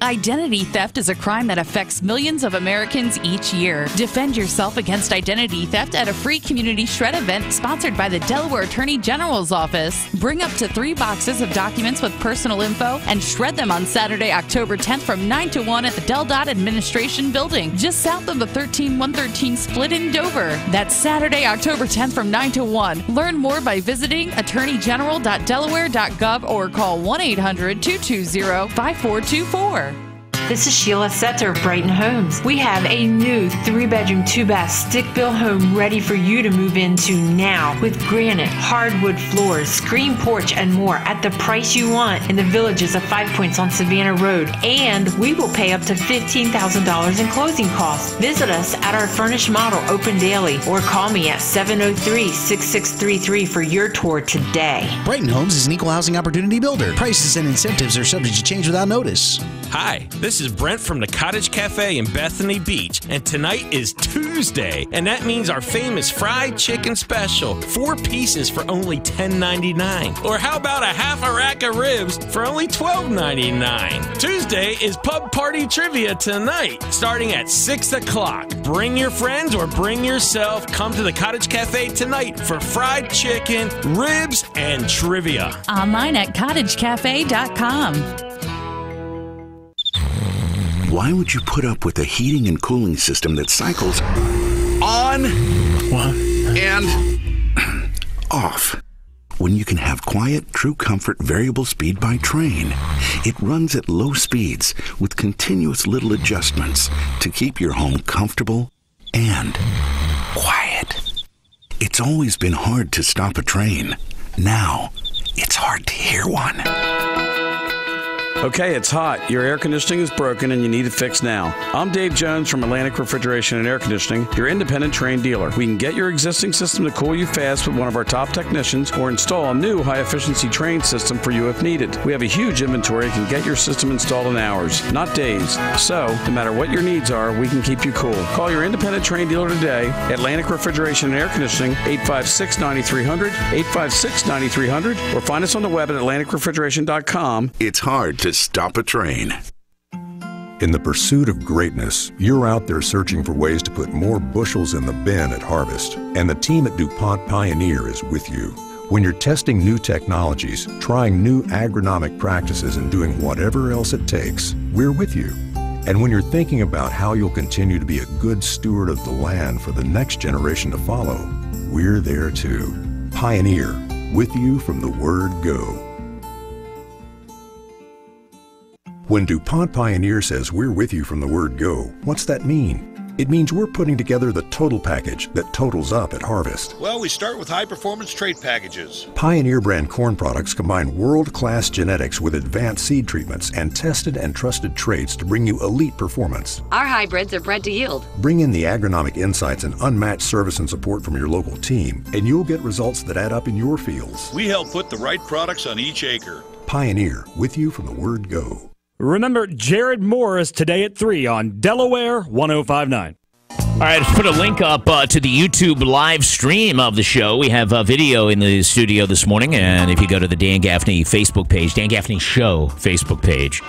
Identity theft is a crime that affects millions of Americans each year. Defend yourself against identity theft at a free community shred event sponsored by the Delaware Attorney General's Office. Bring up to 3 boxes of documents with personal info and shred them on Saturday, October 10th from 9 to 1 at the Del Dot Administration Building, just south of the 13113 split in Dover. That's Saturday, October 10th from 9 to 1. Learn more by visiting attorneygeneral.delaware.gov or call 1-800-220-5424. This is Sheila Setter of Brighton Homes. We have a new 3-bedroom, 2-bath stick-built home ready for you to move into now with granite, hardwood floors, screen porch, and more at the price you want in the Villages of 5 Points on Savannah Road. And we will pay up to $15,000 in closing costs. Visit us at our furnished model open daily or call me at 703-6633 for your tour today. Brighton Homes is an equal housing opportunity builder. Prices and incentives are subject to change without notice. Hi, this is Brent from the Cottage Cafe in Bethany Beach, and tonight is Tuesday, and that means our famous fried chicken special, 4 pieces for only $10.99. Or how about a half a rack of ribs for only $12.99? Tuesday is pub party trivia tonight, starting at 6 o'clock. Bring your friends or bring yourself. Come to the Cottage Cafe tonight for fried chicken, ribs, and trivia. Online at cottagecafe.com. Why would you put up with a heating and cooling system that cycles on and off when you can have quiet, true comfort, variable speed by Train? It runs at low speeds with continuous little adjustments to keep your home comfortable and quiet. It's always been hard to stop a train. Now, it's hard to hear one. Okay, it's hot. Your air conditioning is broken and you need it fixed now. I'm Dave Jones from Atlantic Refrigeration and Air Conditioning, your independent Train dealer. We can get your existing system to cool you fast with one of our top technicians or install a new high-efficiency Train system for you if needed. We have a huge inventory and can get your system installed in hours, not days. So, no matter what your needs are, we can keep you cool. Call your independent Train dealer today, Atlantic Refrigeration and Air Conditioning, 856-9300, 856-9300, or find us on the web at atlanticrefrigeration.com. It's hard to stop a train. In the pursuit of greatness, you're out there searching for ways to put more bushels in the bin at harvest, and the team at DuPont Pioneer is with you. When you're testing new technologies, trying new agronomic practices, and doing whatever else it takes, we're with you. And when you're thinking about how you'll continue to be a good steward of the land for the next generation to follow, we're there too. Pioneer, with you from the word go. When DuPont Pioneer says we're with you from the word go, what's that mean? It means we're putting together the total package that totals up at harvest. Well, we start with high-performance trait packages. Pioneer brand corn products combine world-class genetics with advanced seed treatments and tested and trusted traits to bring you elite performance. Our hybrids are bred to yield. Bring in the agronomic insights and unmatched service and support from your local team, and you'll get results that add up in your fields. We help put the right products on each acre. Pioneer, with you from the word go. Remember Jared Morris today at 3 on Delaware 105.9. All right, let's put a link up to the YouTube live stream of the show. We have a video in the studio this morning, and if you go to the Dan Gaffney Facebook page, Dan Gaffney Show Facebook page,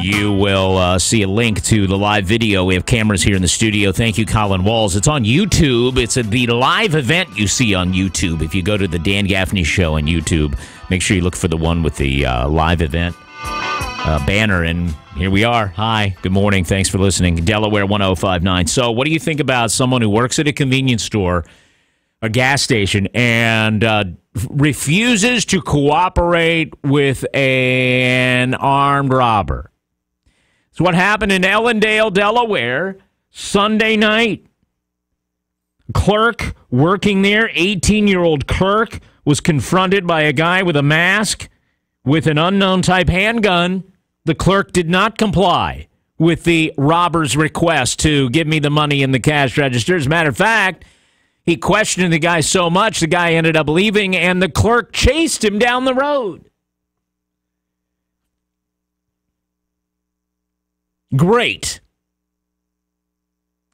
you will see a link to the live video. We have cameras here in the studio. Thank you, Colin Walls. It's on YouTube. It's the live event you see on YouTube. If you go to the Dan Gaffney Show on YouTube, make sure you look for the one with the live event banner, and here we are. Hi, good morning. Thanks for listening. Delaware 105.9. So what do you think about someone who works at a convenience store, a gas station, and refuses to cooperate with an armed robber? It's what happened in Ellendale, Delaware, Sunday night. Clerk working there, 18-year-old clerk, was confronted by a guy with a mask with an unknown type handgun. The clerk did not comply with the robber's request to give me the money in the cash register. As a matter of fact, he questioned the guy so much, the guy ended up leaving, and the clerk chased him down the road. Great.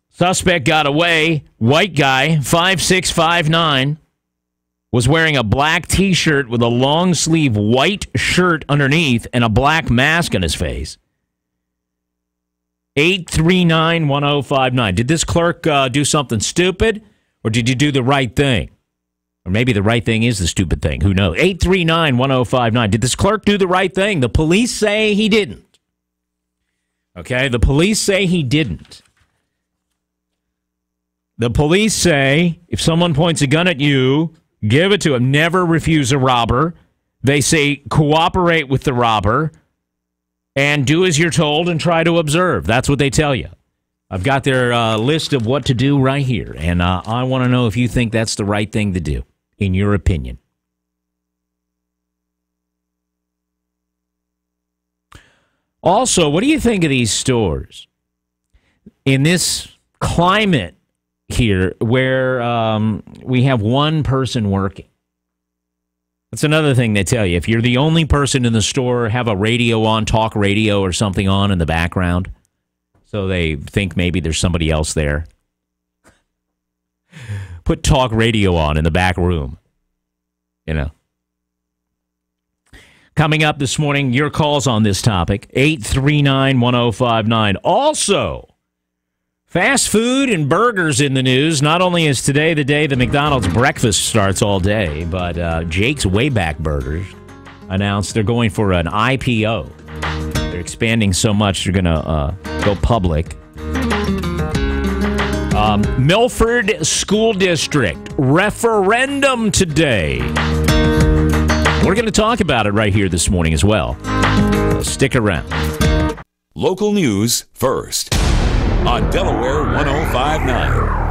Suspect got away. White guy, 5'6", 5'9", was wearing a black T-shirt with a long-sleeve white shirt underneath and a black mask on his face. 839-1059. Did this clerk do something stupid, or did you do the right thing? Or maybe the right thing is the stupid thing. Who knows? 839-1059. Did this clerk do the right thing? The police say he didn't. Okay, the police say he didn't. The police say if someone points a gun at you, give it to him. Never refuse a robber. They say cooperate with the robber. and do as you're told and try to observe. That's what they tell you. I've got their list of what to do right here, and I want to know if you think that's the right thing to do, in your opinion. Also, what do you think of these stores? In this climate here where we have one person working. That's another thing they tell you. If you're the only person in the store, have a radio on, talk radio or something on in the background. So they think maybe there's somebody else there. Put talk radio on in the back room. You know. Coming up this morning, your calls on this topic, 839-1059. Also, fast food and burgers in the news. Not only is today the day that McDonald's breakfast starts all day, but Jake's Wayback Burgers announced they're going for an IPO. They're expanding so much, they're going to go public. Milford School District referendum today. We're going to talk about it right here this morning as well. So stick around. Local news first on Delaware 105.9.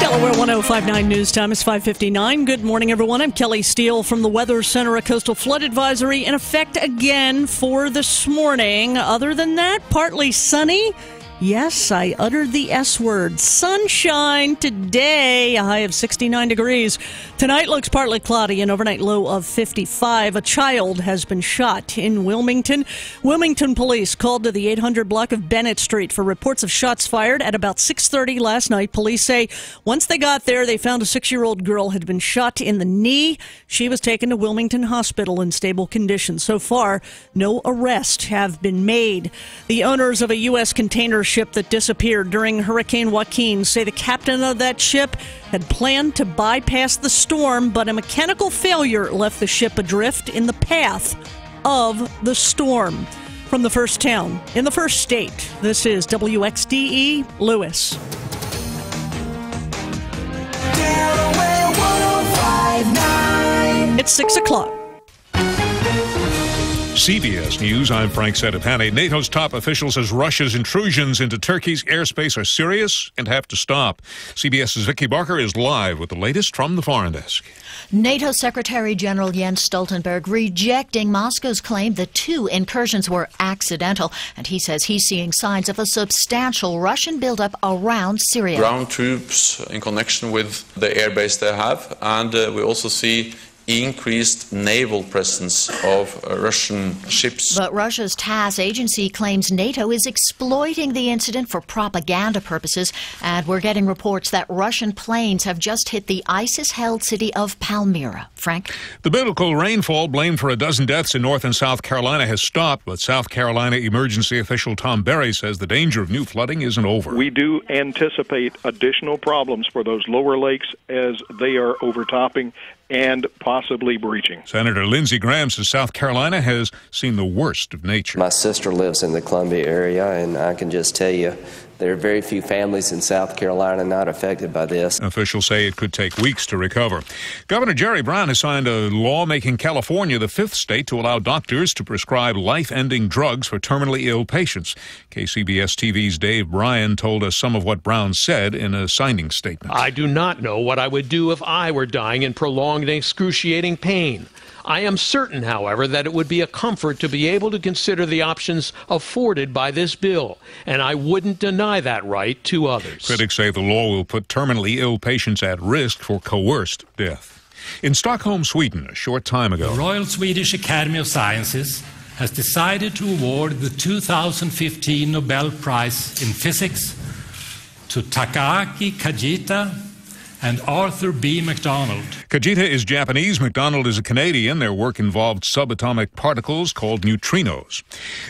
Delaware 105.9 news time is 5:59. Good morning, everyone. I'm Kelly Steele from the Weather Center. A coastal flood advisory in effect again for this morning. Other than that, partly sunny. Yes, I uttered the S word. Sunshine today, a high of 69 degrees. Tonight looks partly cloudy, an overnight low of 55. A child has been shot in Wilmington. Wilmington police called to the 800 block of Bennett Street for reports of shots fired at about 6:30 last night. Police say once they got there, they found a 6-year-old girl had been shot in the knee. She was taken to Wilmington Hospital in stable condition. So far, no arrests have been made. The owners of a U.S. container ship that disappeared during Hurricane Joaquin say the captain of that ship had planned to bypass the storm, but a mechanical failure left the ship adrift in the path of the storm. From the first town in the first state, this is WXDE Lewis. Delaware 105.9. It's 6 o'clock. CBS News, I'm Frank Sedapani. NATO's top official says Russia's intrusions into Turkey's airspace are serious and have to stop. CBS's Vicky Barker is live with the latest from the Foreign Desk. NATO Secretary General Jens Stoltenberg rejecting Moscow's claim the 2 incursions were accidental, and he says he's seeing signs of a substantial Russian buildup around Syria. Ground troops in connection with the airbase they have, and we also see increased naval presence of Russian ships. But Russia's TASS agency claims NATO is exploiting the incident for propaganda purposes, and we're getting reports that Russian planes have just hit the ISIS-held city of Palmyra. Frank? The biblical rainfall blamed for a dozen deaths in North and South Carolina has stopped, but South Carolina emergency official Tom Berry says the danger of new flooding isn't over. We do anticipate additional problems for those lower lakes as they are overtopping and possibly breaching. Senator Lindsey Graham says South Carolina has seen the worst of nature. My sister lives in the Columbia area, and I can just tell you there are very few families in South Carolina not affected by this. Officials say it could take weeks to recover. Governor Jerry Brown has signed a law making California the 5th state to allow doctors to prescribe life-ending drugs for terminally ill patients. KCBS TV's Dave Bryan told us some of what Brown said in a signing statement. I do not know what I would do if I were dying in prolonged and excruciating pain. I am certain, however, that it would be a comfort to be able to consider the options afforded by this bill, and I wouldn't deny that right to others. Critics say the law will put terminally ill patients at risk for coerced death. In Stockholm, Sweden, a short time ago, the Royal Swedish Academy of Sciences has decided to award the 2015 Nobel Prize in Physics to Takaaki Kajita and Arthur B. MacDonald. Kajita is Japanese, MacDonald is a Canadian. Their work involved subatomic particles called neutrinos.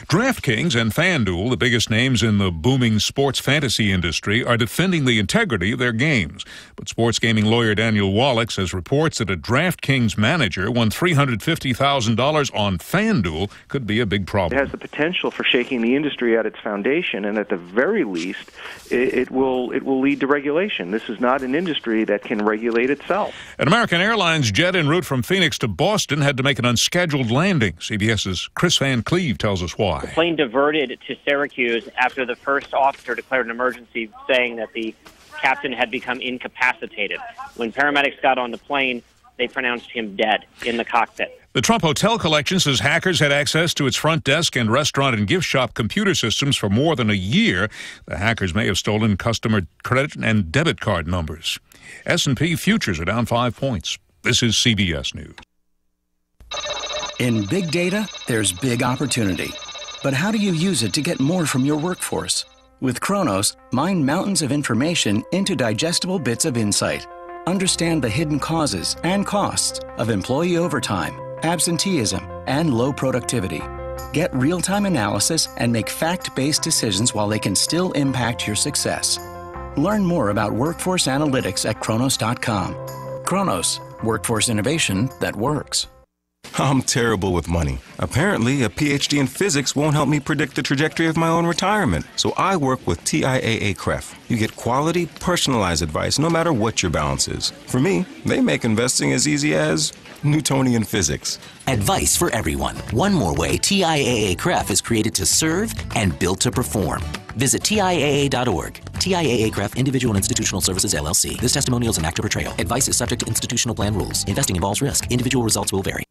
DraftKings and FanDuel, the biggest names in the booming sports fantasy industry, are defending the integrity of their games. But sports gaming lawyer Daniel Wallach says reports that a DraftKings manager won $350,000 on FanDuel could be a big problem. It has the potential for shaking the industry at its foundation, and at the very least, it will lead to regulation. This is not an industry entity that can regulate itself. An American Airlines jet en route from Phoenix to Boston had to make an unscheduled landing. CBS's Chris Van Cleve tells us why. The plane diverted to Syracuse after the first officer declared an emergency, saying that the captain had become incapacitated. When paramedics got on the plane, they pronounced him dead in the cockpit. The Trump Hotel collection says hackers had access to its front desk and restaurant and gift shop computer systems for more than a year. The hackers may have stolen customer credit and debit card numbers. S&P futures are down 5 points. This is CBS News. In big data, there's big opportunity. But how do you use it to get more from your workforce? With Kronos, mine mountains of information into digestible bits of insight. Understand the hidden causes and costs of employee overtime, absenteeism, and low productivity. Get real-time analysis and make fact-based decisions while they can still impact your success. Learn more about workforce analytics at Kronos.com. Kronos, workforce innovation that works. I'm terrible with money. Apparently, a PhD in physics won't help me predict the trajectory of my own retirement. So I work with TIAA-CREF. You get quality, personalized advice no matter what your balance is. For me, they make investing as easy as Newtonian physics. Advice for everyone. One more way TIAA-CREF is created to serve and built to perform. Visit TIAA.org. TIAA-CREF Individual and Institutional Services, LLC. This testimonial is an actor portrayal. Advice is subject to institutional plan rules. Investing involves risk. Individual results will vary.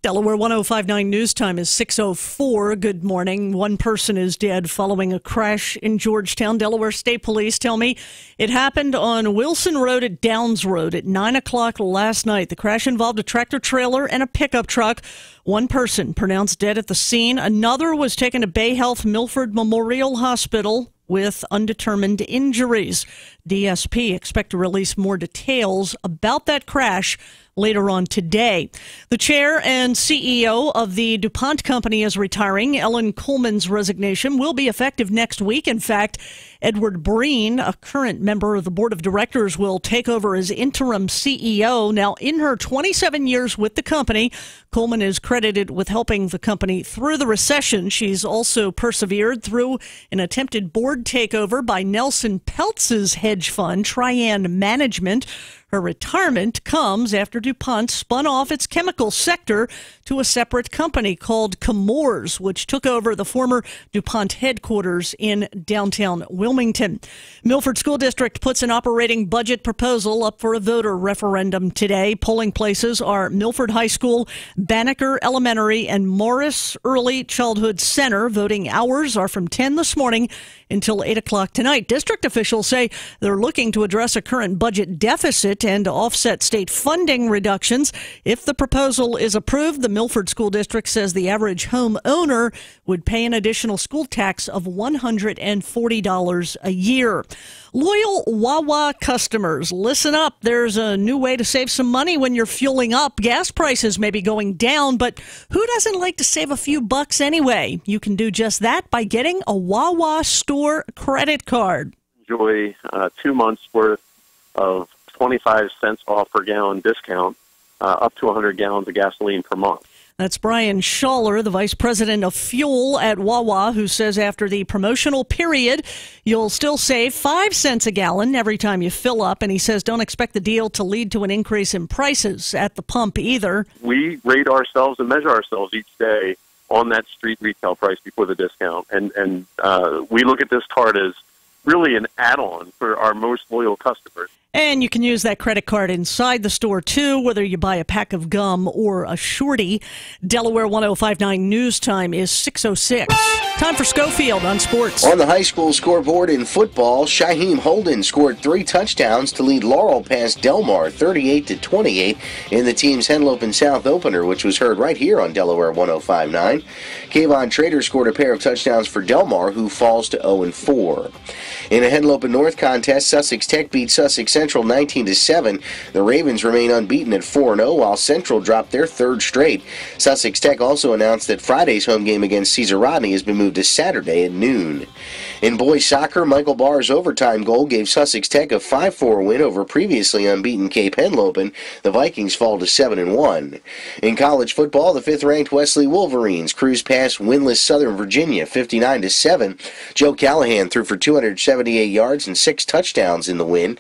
Delaware 105.9 news time is 6:04. Good morning. One person is dead following a crash in Georgetown. Delaware State Police tell me it happened on Wilson Road at Downs Road at 9 o'clock last night. The crash involved a tractor trailer and a pickup truck. One person pronounced dead at the scene. Another was taken to Bay Health Milford Memorial Hospital with undetermined injuries. DSP expect to release more details about that crash later on today. The chair and CEO of the DuPont company is retiring. Ellen Coleman's resignation will be effective next week. In fact, Edward Breen, a current member of the board of directors, will take over as interim CEO. Now, in her 27 years with the company, Coleman is credited with helping the company through the recession. She's also persevered through an attempted board takeover by Nelson Peltz's hedge fund, Trian Management. Her retirement comes after DuPont spun off its chemical sector to a separate company called Chemours, which took over the former DuPont headquarters in downtown Wilmington. Milford School District puts an operating budget proposal up for a voter referendum today. Polling places are Milford High School, Banneker Elementary, and Morris Early Childhood Center. Voting hours are from 10 this morning until 8 o'clock tonight. District officials say they're looking to address a current budget deficit and to offset state funding reductions. If the proposal is approved, the Milford School District says the average home owner would pay an additional school tax of $140 a year. Loyal Wawa customers, listen up. There's a new way to save some money when you're fueling up. Gas prices may be going down, but who doesn't like to save a few bucks anyway? You can do just that by getting a Wawa store credit card. Enjoy 2 months worth of 25 cents off per gallon discount, up to 100 gallons of gasoline per month. That's Brian Schaller, the vice president of fuel at Wawa, who says after the promotional period, you'll still save 5 cents a gallon every time you fill up. And he says don't expect the deal to lead to an increase in prices at the pump either. We rate ourselves and measure ourselves each day on that street retail price before the discount. And we look at this card as really an add-on for our most loyal customers. And you can use that credit card inside the store, too, whether you buy a pack of gum or a shorty. Delaware 105.9 news time is 6:06. Time for Schofield on sports. On the high school scoreboard in football, Shaheem Holden scored 3 touchdowns to lead Laurel past Delmar 38-28 in the team's Henlopen South opener, which was heard right here on Delaware 105.9. Kayvon Trader scored a pair of touchdowns for Delmar, who falls to 0-4. In a Henlopen North contest, Sussex Tech beat Sussex Central 19-7. The Ravens remain unbeaten at 4-0, while Central dropped their 3rd straight. Sussex Tech also announced that Friday's home game against Caesar Rodney has been moved to Saturday at noon. In boys soccer, Michael Barr's overtime goal gave Sussex Tech a 5-4 win over previously unbeaten Cape Henlopen. The Vikings fall to 7-1. In college football, the 5th-ranked Wesley Wolverines cruised past winless Southern Virginia 59-7. Joe Callahan threw for 278 yards and 6 touchdowns in the win.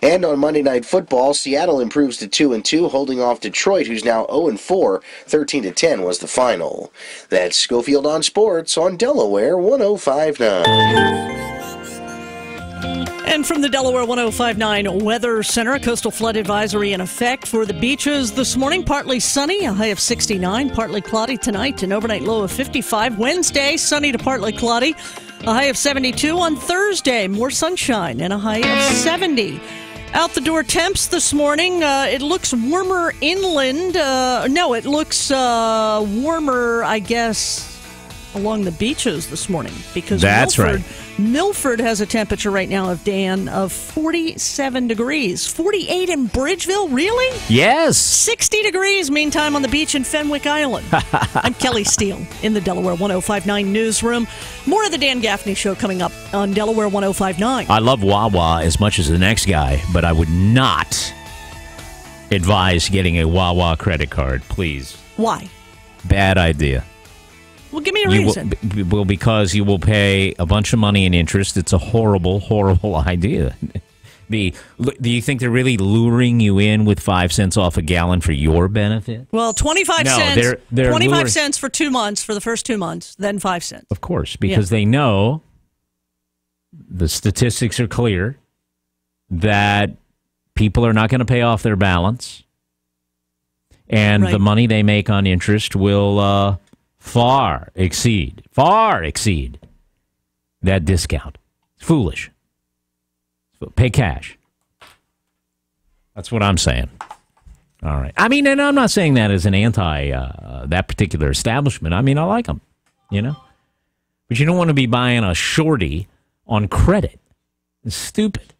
And on Monday Night Football, Seattle improves to 2-2, holding off Detroit, who's now 0-4. 13-10 was the final. That's Schofield on Sports on Delaware 105.9. And from the Delaware 105.9 Weather Center, a coastal flood advisory in effect for the beaches this morning. Partly sunny, a high of 69. Partly cloudy tonight, an overnight low of 55. Wednesday, sunny to partly cloudy, a high of 72. On Thursday, more sunshine and a high of 70. Out the door temps this morning, it looks warmer inland. It looks warmer, I guess, along the beaches this morning. Because Milford has a temperature right now of 47 degrees. 48 in Bridgeville? Really? Yes. 60 degrees, meantime, on the beach in Fenwick Island. I'm Kelly Steele in the Delaware 105.9 newsroom. More of the Dan Gaffney Show coming up on Delaware 105.9. I love Wawa as much as the next guy, but I would not advise getting a Wawa credit card, please. Why? Bad idea. Well, give me a reason. Well, because you will pay a bunch of money in interest. It's a horrible, horrible idea. Do you think they're really luring you in with 5 cents off a gallon for your benefit? Well, 25 cents. They're 25 cents for 2 months, for the first 2 months, then 5 cents. Of course, because they know the statistics are clear that people are not going to pay off their balance, and the money they make on interest will far exceed that discount. It's foolish. Pay cash. That's what I'm saying. All right. I mean, and I'm not saying that as an anti that particular establishment. I mean, I like them, But you don't want to be buying a shorty on credit. It's stupid.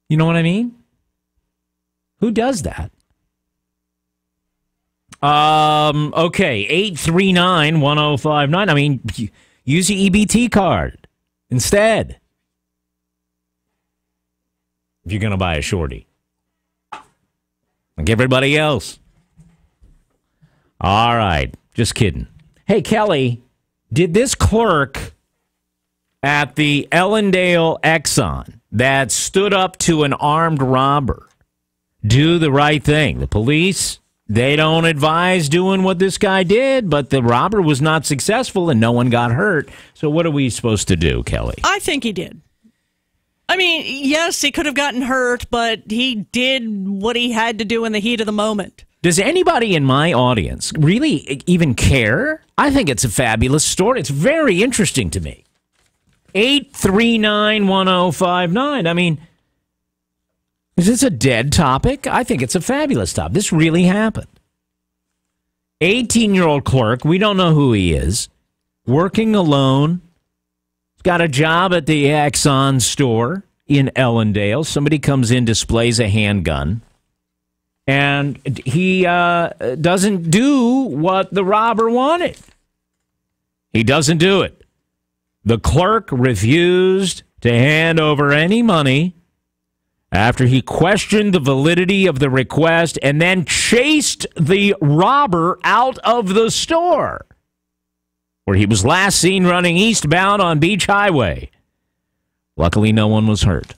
You know what I mean? Who does that? Okay, 839-1059. I mean, use your EBT card instead if you're going to buy a shorty. Like everybody else. All right, just kidding. Hey, Kelly, did this clerk at the Ellendale Exxon that stood up to an armed robber do the right thing? The police, they don't advise doing what this guy did, but the robber was not successful and no one got hurt. So what are we supposed to do, Kelly? I think he did. I mean, yes, he could have gotten hurt, but he did what he had to do in the heat of the moment. Does anybody in my audience really even care? I think it's a fabulous story. It's very interesting to me. 839-1059. I mean, is this a dead topic? I think it's a fabulous topic. This really happened. 18-year-old clerk, we don't know who he is, working alone. He's got a job at the Exxon store in Ellendale. Somebody comes in, displays a handgun, and he doesn't do what the robber wanted. He doesn't do it. The clerk refused to hand over any money after he questioned the validity of the request and then chased the robber out of the store, where he was last seen running eastbound on Beach Highway. Luckily, no one was hurt.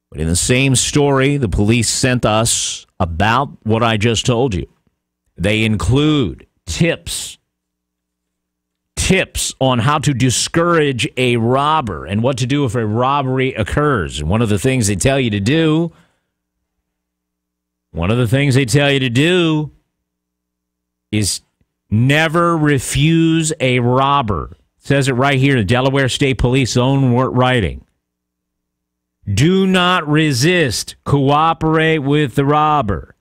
But in the same story the police sent us about what I just told you, they include tips on how to discourage a robber and what to do if a robbery occurs. And one of the things they tell you to do is never refuse a robber. It says it right here in Delaware State Police own writing. Do not resist. Cooperate with the robber.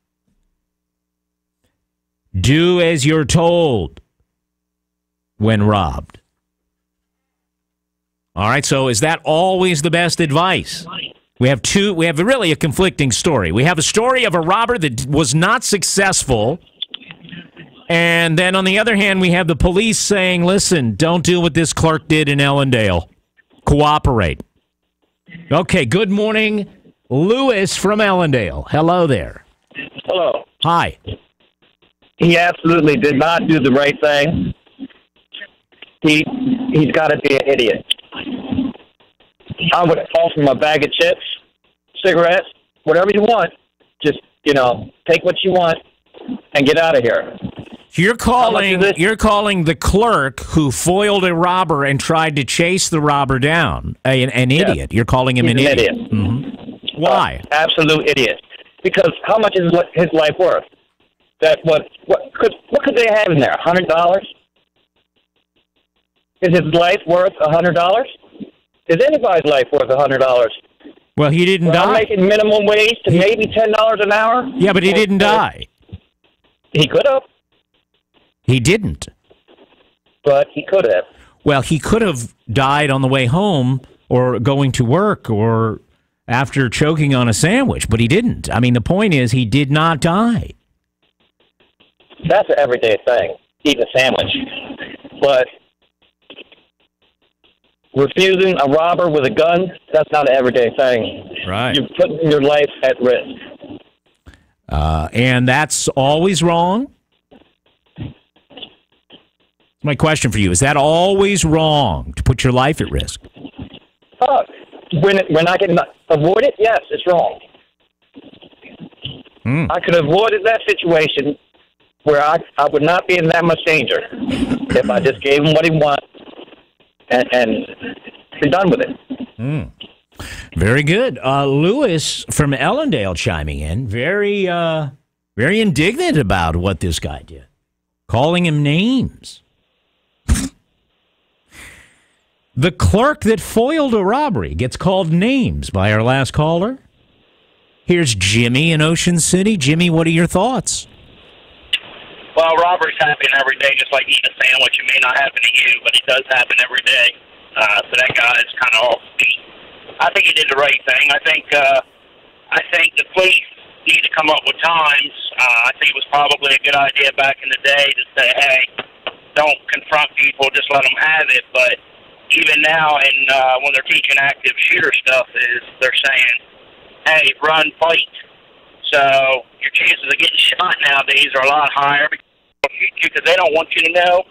Do as you're told when robbed. All right, so is that always the best advice? We have really a conflicting story. We have a story of a robber that was not successful, and then on the other hand, we have the police saying, listen, don't do what this clerk did in Ellendale. Cooperate. Okay, good morning, Lewis from Ellendale. Hello there. Hello. Hi. He absolutely did not do the right thing. He's got to be an idiot. I would offer him a bag of chips, cigarettes, whatever you want. Just, take what you want and get out of here. You're calling the clerk who foiled a robber and tried to chase the robber down an idiot. You're calling him an idiot. Mm-hmm. Why? Absolute idiot. Because how much is his life worth? What could they have in there? $100? Is his life worth $100? Is anybody's life worth $100? Well, he didn't die. I'm making minimum wage to maybe $10 an hour. Yeah, but he didn't die. He could have. He didn't. But he could have. Well, he could have died on the way home or going to work or after choking on a sandwich, but he didn't. I mean, the point is he did not die. That's an everyday thing, eat a sandwich. But refusing a robber with a gun, that's not an everyday thing. Right. You're putting your life at risk. And that's always wrong? My question for you, is that always wrong to put your life at risk? When I can avoid it, yes, it's wrong. I could have avoided that situation where I would not be in that much danger if I just gave him what he wants and be done with it. Very good. Lewis from Ellendale chiming in, very indignant about what this guy did, calling him names. The clerk that foiled a robbery gets called names by our last caller. Here's Jimmy in Ocean City. Jimmy, what are your thoughts? Well, robberies happen every day, just like eating a sandwich. It may not happen to you, but it does happen every day. So that guy is kind of off beat. I think he did the right thing. I think the police need to come up with times. I think it was probably a good idea back in the day to say, hey, don't confront people, just let them have it. But even now, and when they're teaching active shooter stuff, they're saying, hey, run, fight. So your chances of getting shot nowadays are a lot higher because they don't want you to know.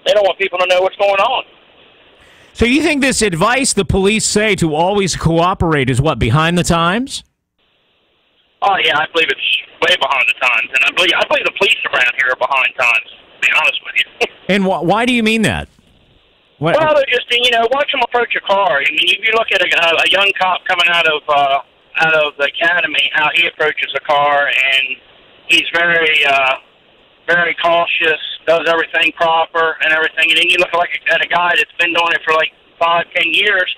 They don't want people to know what's going on. So you think this advice the police say to always cooperate is what, behind the times? Oh, yeah, I believe it's way behind the times. And I believe the police around here are behind times, to be honest with you. And why do you mean that? Well, they're just, watch them approach a car. I mean, if you look at a young cop coming out of the academy, how he approaches a car, and he's very cautious, does everything proper and everything. And then you look at a guy that's been doing it for like 5-10 years.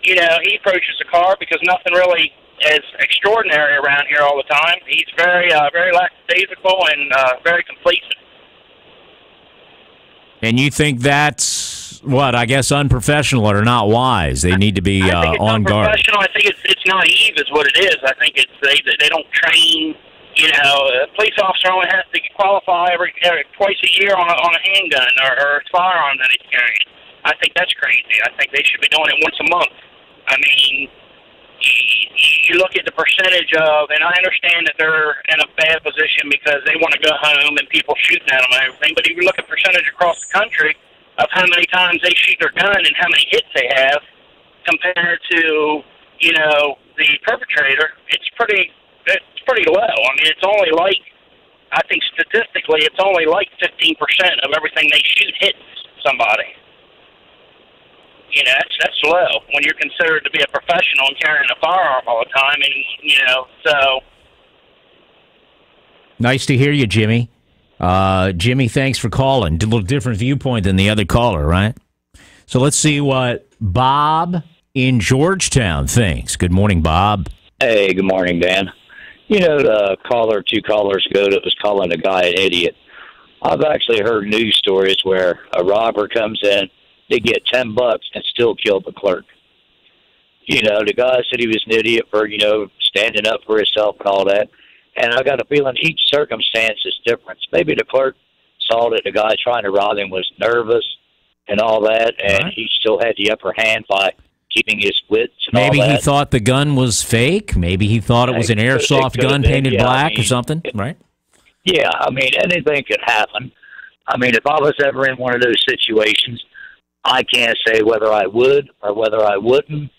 He approaches a car because nothing really is extraordinary around here all the time. He's very lackadaisical and very complacent. And you think that's what, I guess, unprofessional or not wise? They need to be on guard. Unprofessional. I think it's naive is what it is. I think it's they don't train. A police officer only has to qualify twice a year on a handgun or a firearm that he's carrying. I think that's crazy. I think they should be doing it once a month. I mean, you look at the percentage of, and I understand that they're in a bad position because they want to go home and people shooting at them and everything, but if you look at percentage across the country of how many times they shoot their gun and how many hits they have compared to, the perpetrator, it's pretty low. I mean, it's only I think statistically, it's only 15% of everything they shoot hits somebody. That's low when you're considered to be a professional and carrying a firearm all the time. And, so. Nice to hear you, Jimmy. Jimmy, thanks for calling. A little different viewpoint than the other caller, right? So let's see what Bob in Georgetown thinks. Good morning, Bob. Hey, good morning, Dan. The caller 2 callers ago that was calling a guy an idiot. I've actually heard news stories where a robber comes in, they get $10 and still kill the clerk. The guy said he was an idiot for, standing up for himself and all that. And I got a feeling each circumstance is different. Maybe the clerk saw that the guy trying to rob him was nervous and all that, and he still had the upper hand by keeping his wits and Maybe all that. He thought the gun was fake. Maybe he thought it was an airsoft gun painted black or something, right? Yeah, I mean, anything could happen. I mean, if I was ever in one of those situations, I can't say whether I would or whether I wouldn't,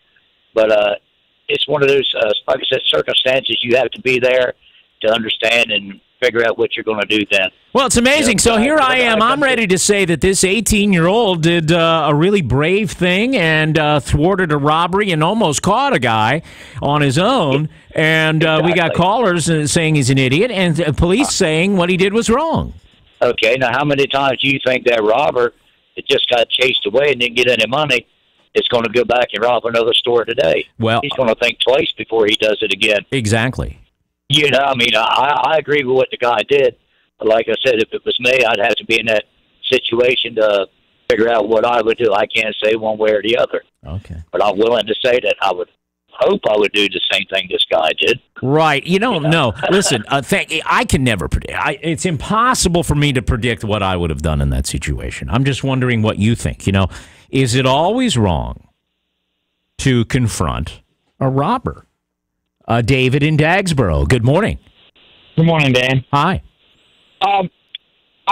but it's one of those, like I said, circumstances you have to be there to understand and figure out what you're going to do then. Well, it's amazing. So here I am. I'm ready to say that this 18-year-old did a really brave thing and thwarted a robbery and almost caught a guy on his own. And we got callers saying he's an idiot and police saying what he did was wrong. Okay, now how many times do you think that robber that just got chased away and didn't get any money is going to go back and rob another store today? Well, he's going to think twice before he does it again. Exactly. You know, I mean, I agree with what the guy did. But like I said, if it was me, I'd have to be in that situation to figure out what I would do. I can't say one way or the other. Okay. But I'm willing to say that I would hope I would do the same thing this guy did. Right. You don't know. Listen, I can never predict. It's impossible for me to predict what I would have done in that situation. I'm just wondering what you think. You know, is it always wrong to confront a robber? David in Dagsboro. Good morning. Good morning, Dan. Hi. I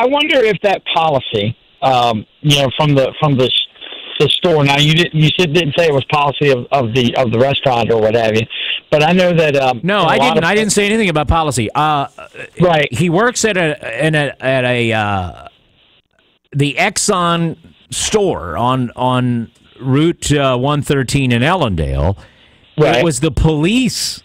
wonder if that policy, from the store. Now didn't say it was policy of the restaurant or what have you, but I know that. No, I didn't. I didn't say anything about policy. Right. He works at the Exxon store on Route 113 in Ellendale. Right. It was the police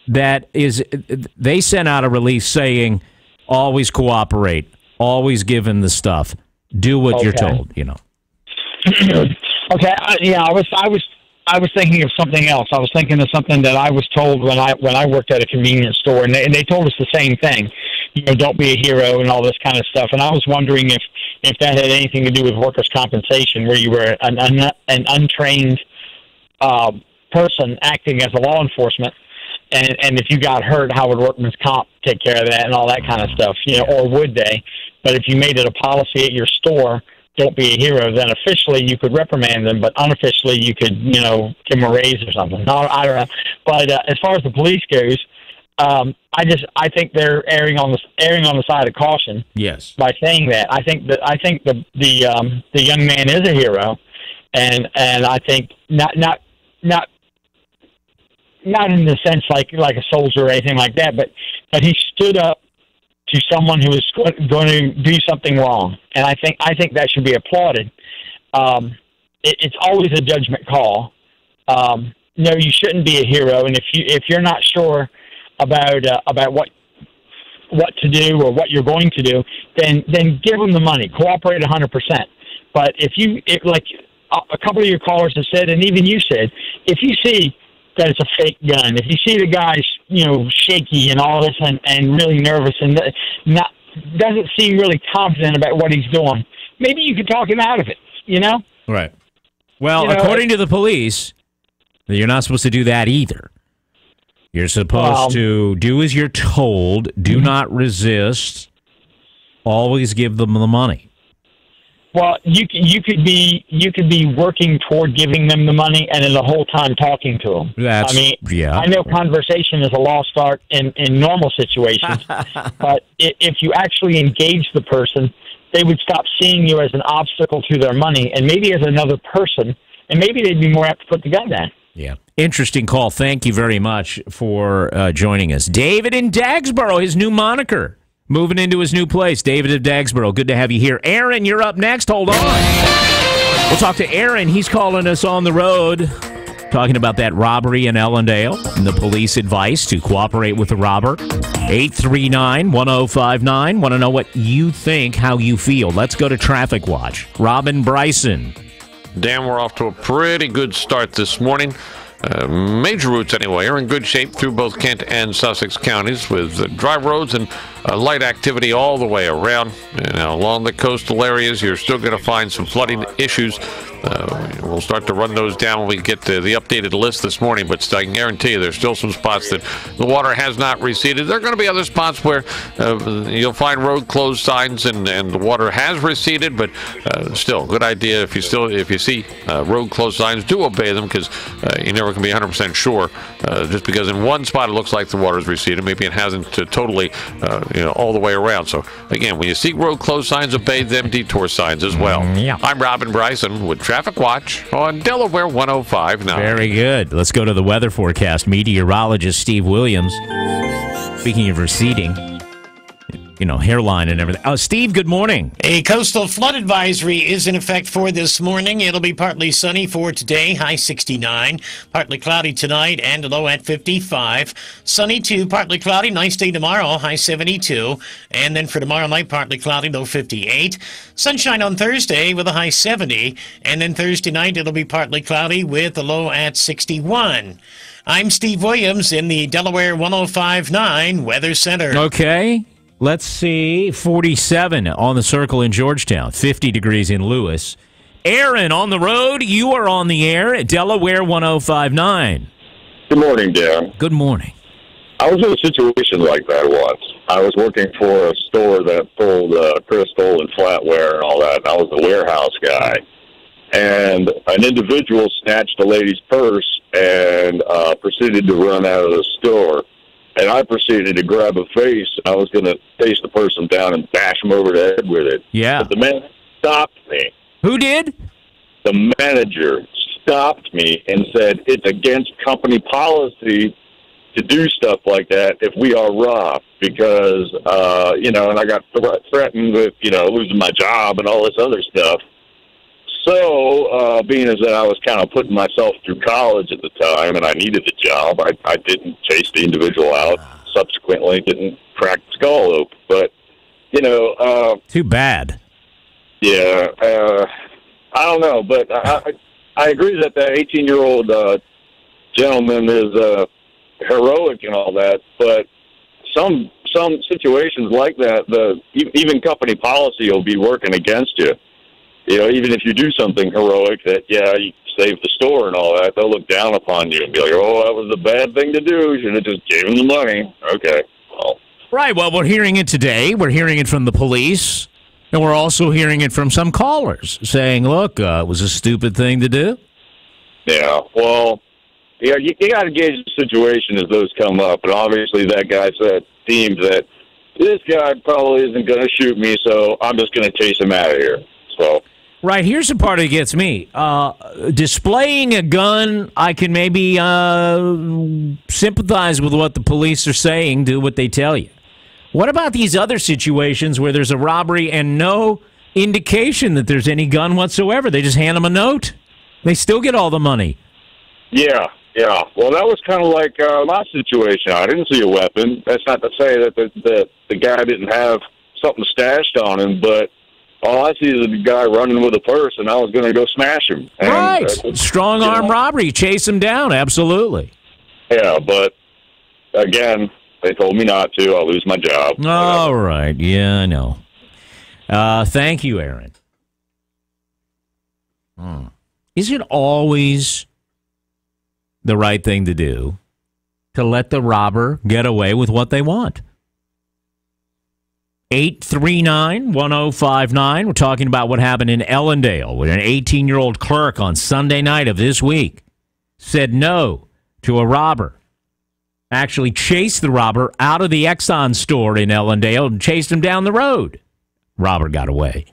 they sent out a release saying, always cooperate, always give in the stuff, do what you're told, you know. Okay, I was thinking of something else. I was thinking of something that I was told when I worked at a convenience store, and they told us the same thing. You know, don't be a hero and all this kind of stuff. And I was wondering if that had anything to do with workers' compensation, where you were an untrained person acting as a law enforcement, and if you got hurt, how would workman's comp take care of that and all that kind of stuff, you know, or would they? But if you made it a policy at your store, don't be a hero, then officially you could reprimand them, but unofficially you could, you know, give them a raise or something. No, I don't know. But as far as the police goes, I think they're erring on the side of caution. Yes. By saying that, I think the young man is a hero, and I think not in the sense like a soldier or anything like that, but he stood up to someone who was going to do something wrong, and I think that should be applauded. It's always a judgment call. No, you shouldn't be a hero, and if you're not sure about what to do or what you're going to do, then give them the money. Cooperate 100%. But if like a couple of your callers have said, and even you said, if you see that it's a fake gun, if you see the guy's, you know, shaky and all this and really nervous and doesn't seem really confident about what he's doing, maybe you could talk him out of it, you know? Right. Well, according to the police, you're not supposed to do that either. You're supposed to do as you're told, do not resist, always give them the money. Well, you could be working toward giving them the money, and then the whole time talking to them. I know conversation is a lost art in normal situations, but if you actually engage the person, they would stop seeing you as an obstacle to their money, and maybe as another person, and maybe they'd be more apt to put the gun down. Yeah. Interesting call. Thank you very much for joining us. David in Dagsboro, his new moniker. Moving into his new place. David of Dagsboro, good to have you here. Aaron, you're up next. Hold on. We'll talk to Aaron. He's calling us on the road, talking about that robbery in Ellendale and the police advice to cooperate with the robber. 839-1059. Want to know what you think, how you feel. Let's go to Traffic Watch. Robin Bryson. Dan, we're off to a pretty good start this morning. Major routes, anyway, are in good shape through both Kent and Sussex counties with dry roads and light activity all the way around. Now, along the coastal areas, you're still going to find some flooding issues. We'll start to run those down when we get to the updated list this morning, but I can guarantee you there's still some spots that the water has not receded. There are going to be other spots where you'll find road closed signs and the water has receded, but still, good idea if you see road closed signs, do obey them, because you never can be 100% sure. Just because in one spot it looks like the water's receded, maybe it hasn't totally, all the way around. So again, when you see road closed signs, obey them, detour signs as well. Yeah. I'm Robin Bryson with Traffic Watch on Delaware 105.9. Very good. Let's go to the weather forecast. Meteorologist Steve Williams. Speaking of receding, hairline and everything. Oh, Steve, good morning. A coastal flood advisory is in effect for this morning. It'll be partly sunny for today, high 69. Partly cloudy tonight and a low at 55. Sunny to partly cloudy, nice day tomorrow, high 72. And then for tomorrow night, partly cloudy, low 58. Sunshine on Thursday with a high 70. And then Thursday night, it'll be partly cloudy with a low at 61. I'm Steve Williams in the Delaware 105.9 Weather Center. Okay. Let's see. 47 on the Circle in Georgetown. 50 degrees in Lewis. Aaron on the road. You are on the air at Delaware 105.9. Good morning, Dan. Good morning. I was in a situation like that once. I was working for a store that sold crystal and flatware and all that. I was the warehouse guy. And an individual snatched a lady's purse and proceeded to run out of the store. And I proceeded to grab a face. I was going to face the person down and bash him over the head with it. Yeah. But the man stopped me. Who did? The manager stopped me and said, it's against company policy to do stuff like that if we are robbed. Because, and I got threatened with, losing my job and all this other stuff. So, being as that I was kind of putting myself through college at the time and I needed the job, I didn't chase the individual out. Subsequently, didn't crack the skull open. But, too bad. Yeah, I don't know. But I agree that 18-year-old gentleman is heroic and all that. But some situations like that, even company policy will be working against you. Even if you do something heroic that, you saved the store and all that, they'll look down upon you and be like, oh, that was the bad thing to do. You should have just gave them the money. Okay, well. Right, well, we're hearing it today. We're hearing it from the police, and we're also hearing it from some callers saying, look, it was a stupid thing to do. Yeah, well, you got to gauge the situation as those come up. And obviously that guy seems that this guy probably isn't going to shoot me, so I'm just going to chase him out of here. So. Right, here's the part that gets me. Displaying a gun, I can maybe sympathize with what the police are saying, do what they tell you. What about these other situations where there's a robbery and no indication that there's any gun whatsoever? They just hand them a note. They still get all the money. Yeah. Well, that was kind of like my situation. I didn't see a weapon. That's not to say that the guy didn't have something stashed on him, but all I see is a guy running with a purse, and I was going to go smash him. And, right. Strong arm robbery. Chase him down. Absolutely. Yeah, but, again, they told me not to. I'll lose my job. All right. Yeah, I know. Thank you, Aaron. Is it always the right thing to do to let the robber get away with what they want? 839-1059. We're talking about what happened in Ellendale with an 18-year-old clerk on Sunday night of this week. Said no to a robber. Actually chased the robber out of the Exxon store in Ellendale and chased him down the road. Robber got away.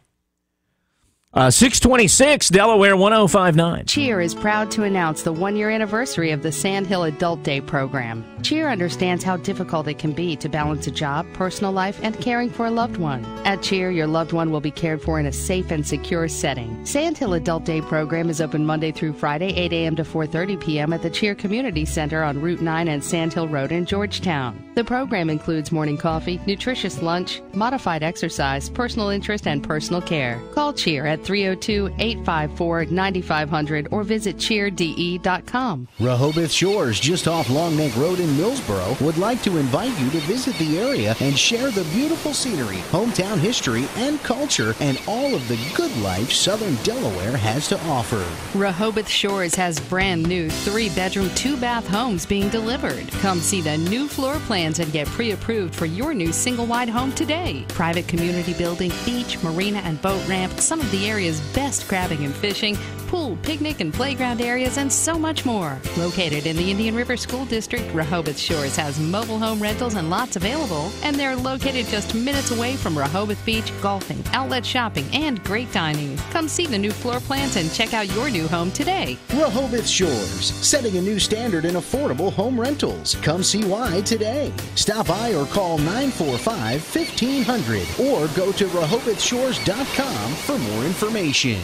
626, Delaware 105.9. Cheer is proud to announce the one-year anniversary of the Sandhill Adult Day program. Cheer understands how difficult it can be to balance a job, personal life, and caring for a loved one. At Cheer, your loved one will be cared for in a safe and secure setting. Sandhill Adult Day program is open Monday through Friday, 8 a.m. to 4:30 p.m. at the Cheer Community Center on Route 9 and Sandhill Road in Georgetown. The program includes morning coffee, nutritious lunch, modified exercise, personal interest, and personal care. Call Cheer at 302-854-9500 or visit cheerde.com. Rehoboth Shores, just off Long Neck Road in Millsboro, would like to invite you to visit the area and share the beautiful scenery, hometown history, and culture, and all of the good life Southern Delaware has to offer. Rehoboth Shores has brand new 3-bedroom, 2-bath homes being delivered. Come see the new floor plans and get pre-approved for your new single-wide home today. Private community building, beach, marina, and boat ramp, some of the area's best crabbing and fishing, pool, picnic, and playground areas, and so much more. Located in the Indian River School District, Rehoboth Shores has mobile home rentals and lots available, and they're located just minutes away from Rehoboth Beach, golfing, outlet shopping, and great dining. Come see the new floor plans and check out your new home today. Rehoboth Shores, setting a new standard in affordable home rentals. Come see why today. Stop by or call 945-1500 or go to RehobothShores.com for more information.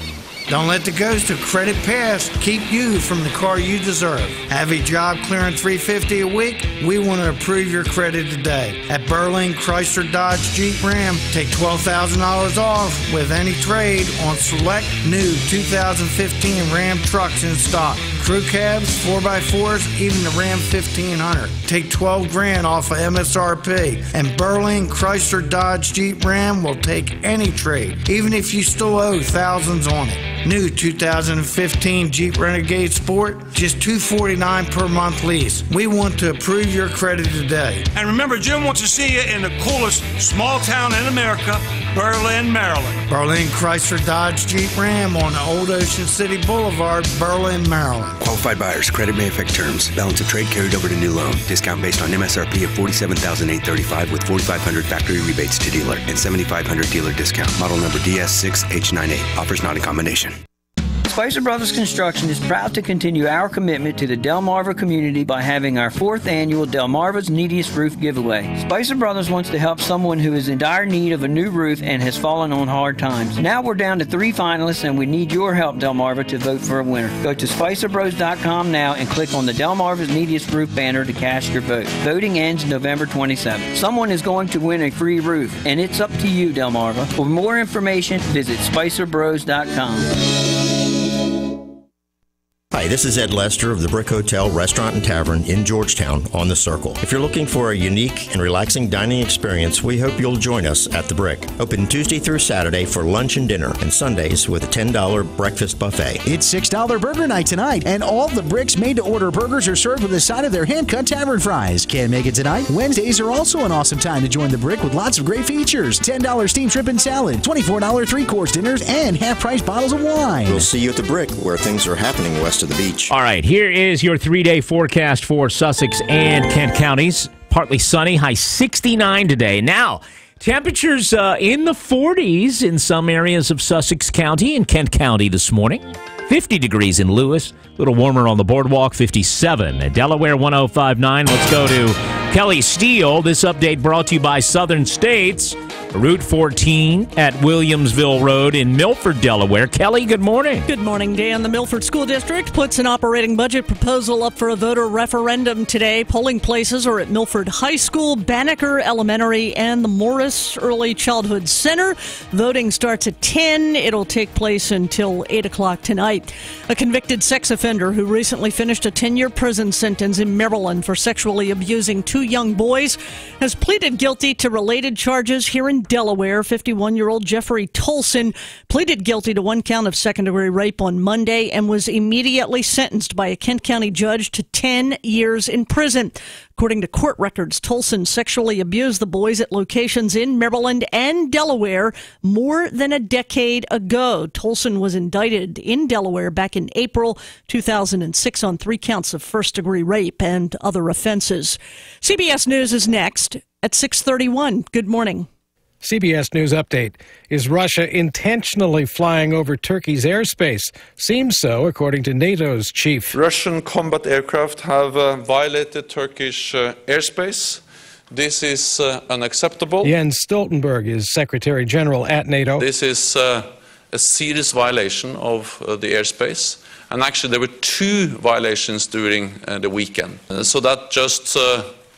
Don't let the ghost of credit past keep you from the car you deserve. Have a job clearing $350 a week? We want to approve your credit today. At Berlin Chrysler Dodge Jeep Ram, take $12,000 off with any trade on select new 2015 Ram trucks in stock. Crew cabs, 4x4s, even the Ram 1500. Take $12,000 off of MSRP. And Berlin Chrysler Dodge Jeep Ram will take any trade, even if you still owe thousands on it. New 2015 Jeep Renegade Sport, just $249 per month lease. We want to approve your credit today. And remember, Jim wants to see you in the coolest small town in America, Berlin, Maryland. Berlin Chrysler Dodge Jeep Ram on Old Ocean City Boulevard, Berlin, Maryland. Qualified buyers. Credit may affect terms. Balance of trade carried over to new loan. Discount based on MSRP of $47,835 with $4,500 factory rebates to dealer and $7,500 dealer discount. Model number DS6H98. Offers not in combination. Spicer Brothers Construction is proud to continue our commitment to the Delmarva community by having our 4th annual Delmarva's Neediest Roof Giveaway. Spicer Brothers wants to help someone who is in dire need of a new roof and has fallen on hard times. Now we're down to 3 finalists and we need your help, Delmarva, to vote for a winner. Go to SpicerBros.com now and click on the Delmarva's Neediest Roof banner to cast your vote. Voting ends November 27th. Someone is going to win a free roof, and it's up to you, Delmarva. For more information, visit SpicerBros.com. Hi, this is Ed Lester of the Brick Hotel, Restaurant and Tavern in Georgetown on the Circle. If you're looking for a unique and relaxing dining experience, we hope you'll join us at the Brick. Open Tuesday through Saturday for lunch and dinner, and Sundays with a $10 breakfast buffet. It's $6 burger night tonight, and all the Brick's made-to-order burgers are served with a side of their hand-cut tavern fries. Can't make it tonight? Wednesdays are also an awesome time to join the Brick with lots of great features. $10 steamed shrimp and salad, $24 three-course dinners, and half-price bottles of wine. We'll see you at the Brick, where things are happening west of the beach. All right, here is your 3-day forecast for Sussex and Kent counties. Partly sunny, high 69 today. Now, temperatures in the 40s in some areas of Sussex County and Kent County this morning. 50 degrees in Lewis, a little warmer on the boardwalk, 57. At Delaware 105.9, let's go to Kelly Steele. This update brought to you by Southern States. Route 14 at Williamsville Road in Milford, Delaware. Kelly, good morning. Good morning, Dan. The Milford School District puts an operating budget proposal up for a voter referendum today. Polling places are at Milford High School, Banneker Elementary, and the Morris Early Childhood Center. Voting starts at 10. It'll take place until 8 o'clock tonight. A convicted sex offender who recently finished a 10-year prison sentence in Maryland for sexually abusing 2 young boys has pleaded guilty to related charges here in Delaware. 51-year-old Jeffrey Tolson pleaded guilty to 1 count of second-degree rape on Monday and was immediately sentenced by a Kent County judge to 10 years in prison. According to court records, Tolson sexually abused the boys at locations in Maryland and Delaware more than a decade ago. Tolson was indicted in Delaware back in April 2006 on 3 counts of first-degree rape and other offenses. CBS News is next at 6:31. Good morning. CBS News update. Is Russia intentionally flying over Turkey's airspace? Seems so, according to NATO's chief. Russian combat aircraft have violated Turkish airspace. This is unacceptable. Jens Stoltenberg is Secretary General at NATO. This is a serious violation of the airspace. And actually, there were 2 violations during the weekend. So that just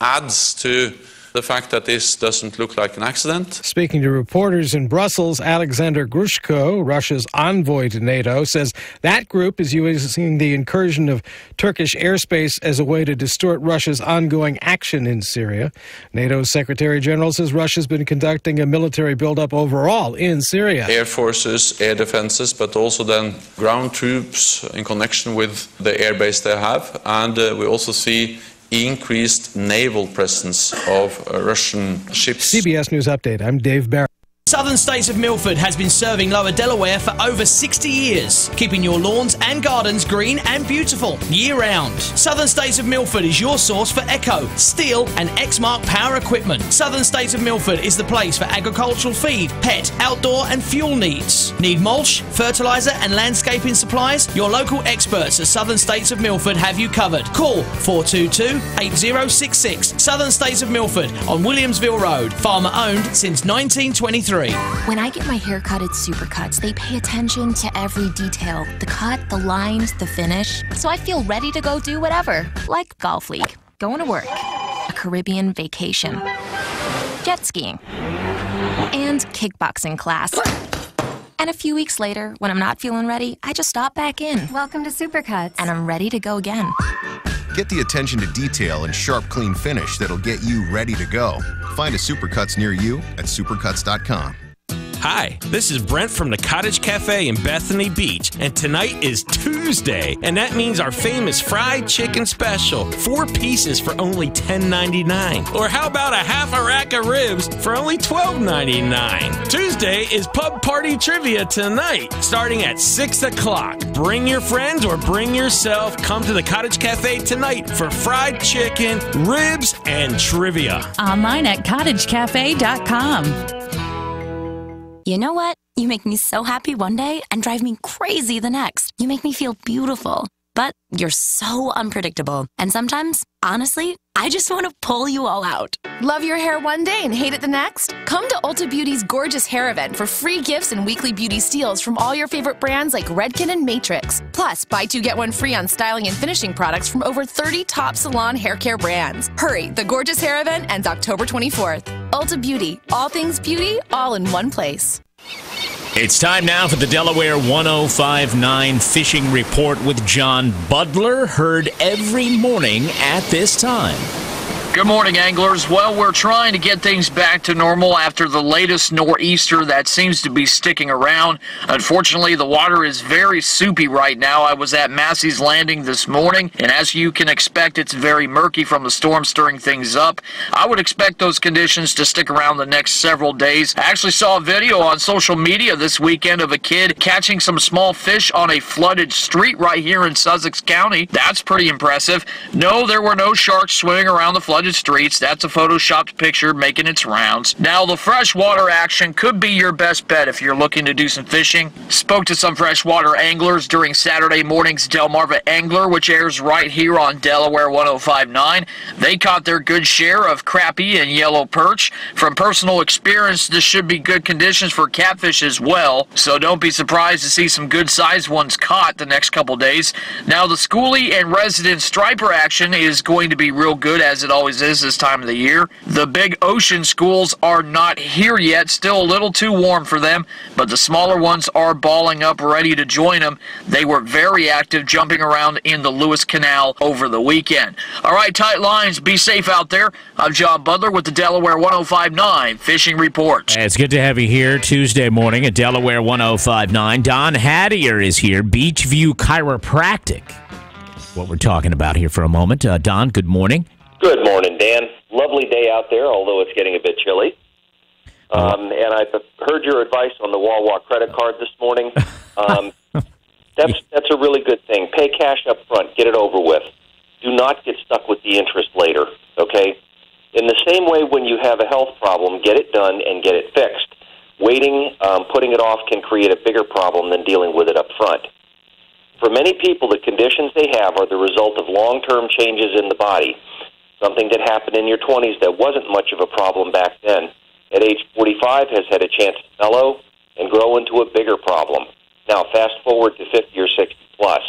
adds to the fact that this doesn't look like an accident. Speaking to reporters in Brussels, Alexander Grushko, Russia's envoy to NATO, says that group is using the incursion of Turkish airspace as a way to distort Russia's ongoing action in Syria. NATO's Secretary General says Russia's been conducting a military buildup overall in Syria. Air forces, air defenses, but also then ground troops in connection with the air base they have. And we also see increased naval presence of Russian ships. CBS News Update. I'm Dave Barrett. Southern States of Milford has been serving Lower Delaware for over 60 years, keeping your lawns and gardens green and beautiful year-round. Southern States of Milford is your source for Echo, Steel, and Exmark power equipment. Southern States of Milford is the place for agricultural feed, pet, outdoor, and fuel needs. Need mulch, fertilizer, and landscaping supplies? Your local experts at Southern States of Milford have you covered. Call 422-8066. Southern States of Milford on Williamsville Road. Farmer-owned since 1923. When I get my hair cut at Supercuts, they pay attention to every detail. The cut, the lines, the finish. So I feel ready to go do whatever. Like golf league, going to work, a Caribbean vacation, jet skiing, and kickboxing class. And a few weeks later, when I'm not feeling ready, I just stop back in. Welcome to Supercuts. And I'm ready to go again. Get the attention to detail and sharp, clean finish that'll get you ready to go. Find a Supercuts near you at supercuts.com. Hi, this is Brent from the Cottage Cafe in Bethany Beach, and tonight is Tuesday, and that means our famous fried chicken special, 4 pieces for only $10.99. Or how about a half a rack of ribs for only $12.99? Tuesday is pub party trivia tonight, starting at 6 o'clock. Bring your friends or bring yourself. Come to the Cottage Cafe tonight for fried chicken, ribs, and trivia. Online at cottagecafe.com. You know what? You make me so happy one day and drive me crazy the next. You make me feel beautiful. But you're so unpredictable. And sometimes, honestly, I just want to pull you all out. Love your hair one day and hate it the next? Come to Ulta Beauty's Gorgeous Hair Event for free gifts and weekly beauty steals from all your favorite brands like Redken and Matrix. Plus, buy 2 get 1 free on styling and finishing products from over 30 top salon hair care brands. Hurry, the Gorgeous Hair Event ends October 24th. Ulta Beauty, all things beauty, all in one place. It's time now for the Delaware 105.9 Fishing Report with John Butler, heard every morning at this time. Good morning, anglers. Well, we're trying to get things back to normal after the latest nor'easter that seems to be sticking around. Unfortunately, the water is very soupy right now. I was at Massey's Landing this morning, and as you can expect, it's very murky from the storm stirring things up. I would expect those conditions to stick around the next several days. I actually saw a video on social media this weekend of a kid catching some small fish on a flooded street right here in Sussex County. That's pretty impressive. No, there were no sharks swimming around the flooded streets. That's a photoshopped picture making its rounds. Now, the freshwater action could be your best bet if you're looking to do some fishing. Spoke to some freshwater anglers during Saturday morning's Delmarva Angler, which airs right here on Delaware 105.9. They caught their good share of crappie and yellow perch. From personal experience, this should be good conditions for catfish as well, so don't be surprised to see some good-sized ones caught the next couple days. Now, the schoolie and resident striper action is going to be real good, as it always is this time of the year. The big ocean schools are not here yet, still a little too warm for them, but the smaller ones are balling up, ready to join them. They were very active jumping around in the Lewis Canal over the weekend. All right, tight lines, be safe out there. I'm John Butler with the Delaware 105.9 Fishing Report. It's good to have you here Tuesday morning at Delaware 105.9. Don Hattier is here, Beachview Chiropractic. What we're talking about here for a moment. Don, good morning. Good morning, Dan. Lovely day out there, although it's getting a bit chilly. And I've heard your advice on the Wawa credit card this morning. That's a really good thing. Pay cash up front. Get it over with. Do not get stuck with the interest later, okay? In the same way, when you have a health problem, get it done and get it fixed. Waiting, putting it off can create a bigger problem than dealing with it up front. For many people, the conditions they have are the result of long-term changes in the body. Something that happened in your 20s that wasn't much of a problem back then, at age 45 has had a chance to mellow and grow into a bigger problem. Now, fast forward to 50 or 60 plus.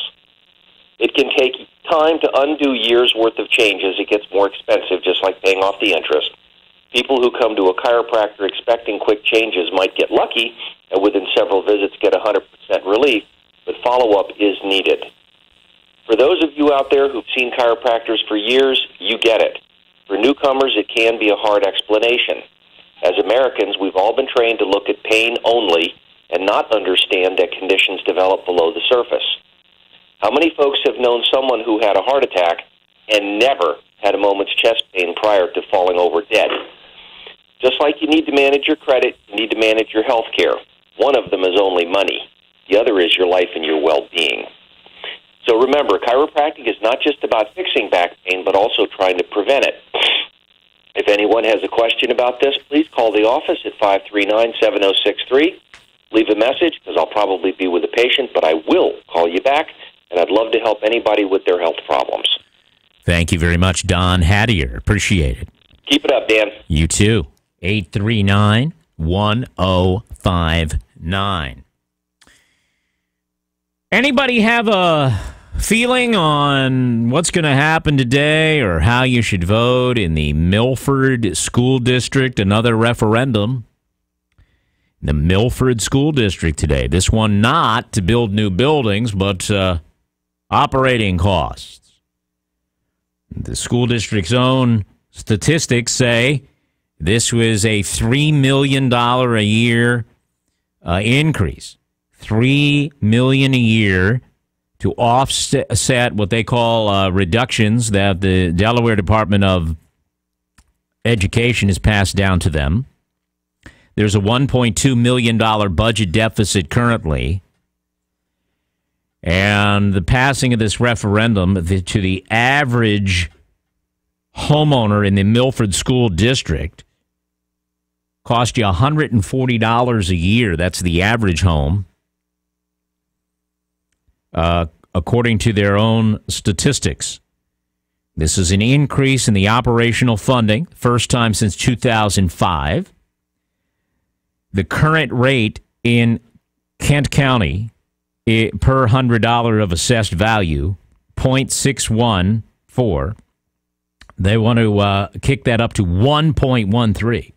It can take time to undo years' worth of changes. It gets more expensive, just like paying off the interest. People who come to a chiropractor expecting quick changes might get lucky and within several visits get 100% relief, but follow-up is needed. For those of you out there who've seen chiropractors for years, you get it. For newcomers, it can be a hard explanation. As Americans, we've all been trained to look at pain only and not understand that conditions develop below the surface. How many folks have known someone who had a heart attack and never had a moment's chest pain prior to falling over dead? Just like you need to manage your credit, you need to manage your health care. One of them is only money. The other is your life and your well-being. So remember, chiropractic is not just about fixing back pain, but also trying to prevent it. If anyone has a question about this, please call the office at 539-7063. Leave a message, because I'll probably be with a patient, but I will call you back, and I'd love to help anybody with their health problems. Thank you very much, Don Hattier. Appreciate it. Keep it up, Dan. You too. 839-1059. Anybody have a feeling on what's going to happen today or how you should vote in the Milford School District? Another referendum. The Milford School District today. This one not to build new buildings, but operating costs. The school district's own statistics say this was a $3 million a year increase. $3 million a year to offset what they call reductions that the Delaware Department of Education has passed down to them. There's a $1.2 million budget deficit currently. And the passing of this referendum to the average homeowner in the Milford School District cost you $140 a year. That's the average home, according to their own statistics. This is an increase in the operational funding, first time since 2005. The current rate in Kent County per $100 of assessed value, 0.614. They want to kick that up to 1.13.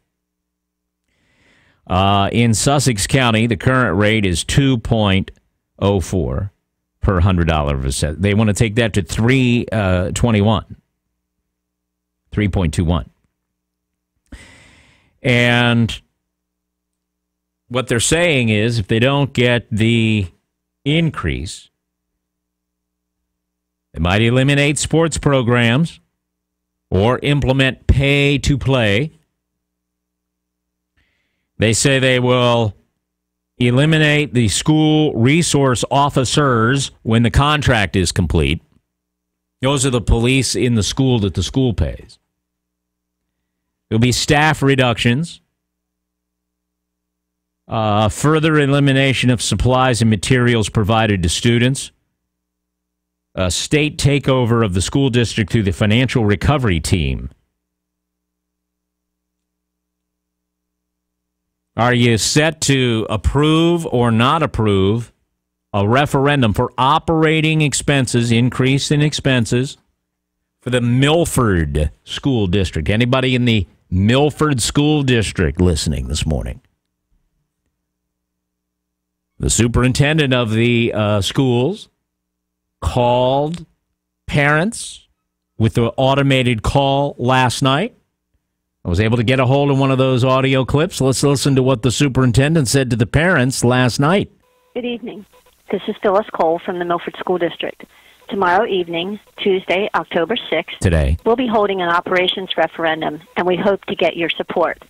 In Sussex County, the current rate is 2.04 per $100 of assessed. They want to take that to 3.21. And what they're saying is if they don't get the increase, they might eliminate sports programs or implement pay to play. They say they will eliminate the school resource officers when the contract is complete. Those are the police in the school that the school pays. There'll be staff reductions. Further elimination of supplies and materials provided to students. A state takeover of the school district through the financial recovery team. Are you set to approve or not approve a referendum for operating expenses, increase in expenses for the Milford School District? Anybody in the Milford School District listening this morning? The superintendent of the schools called parents with the automated call last night. I was able to get a hold of one of those audio clips. Let's listen to what the superintendent said to the parents last night. Good evening. This is Phyllis Cole from the Milford School District. Tomorrow evening, Tuesday, October 6th, today, we'll be holding an operations referendum, and we hope to get your support.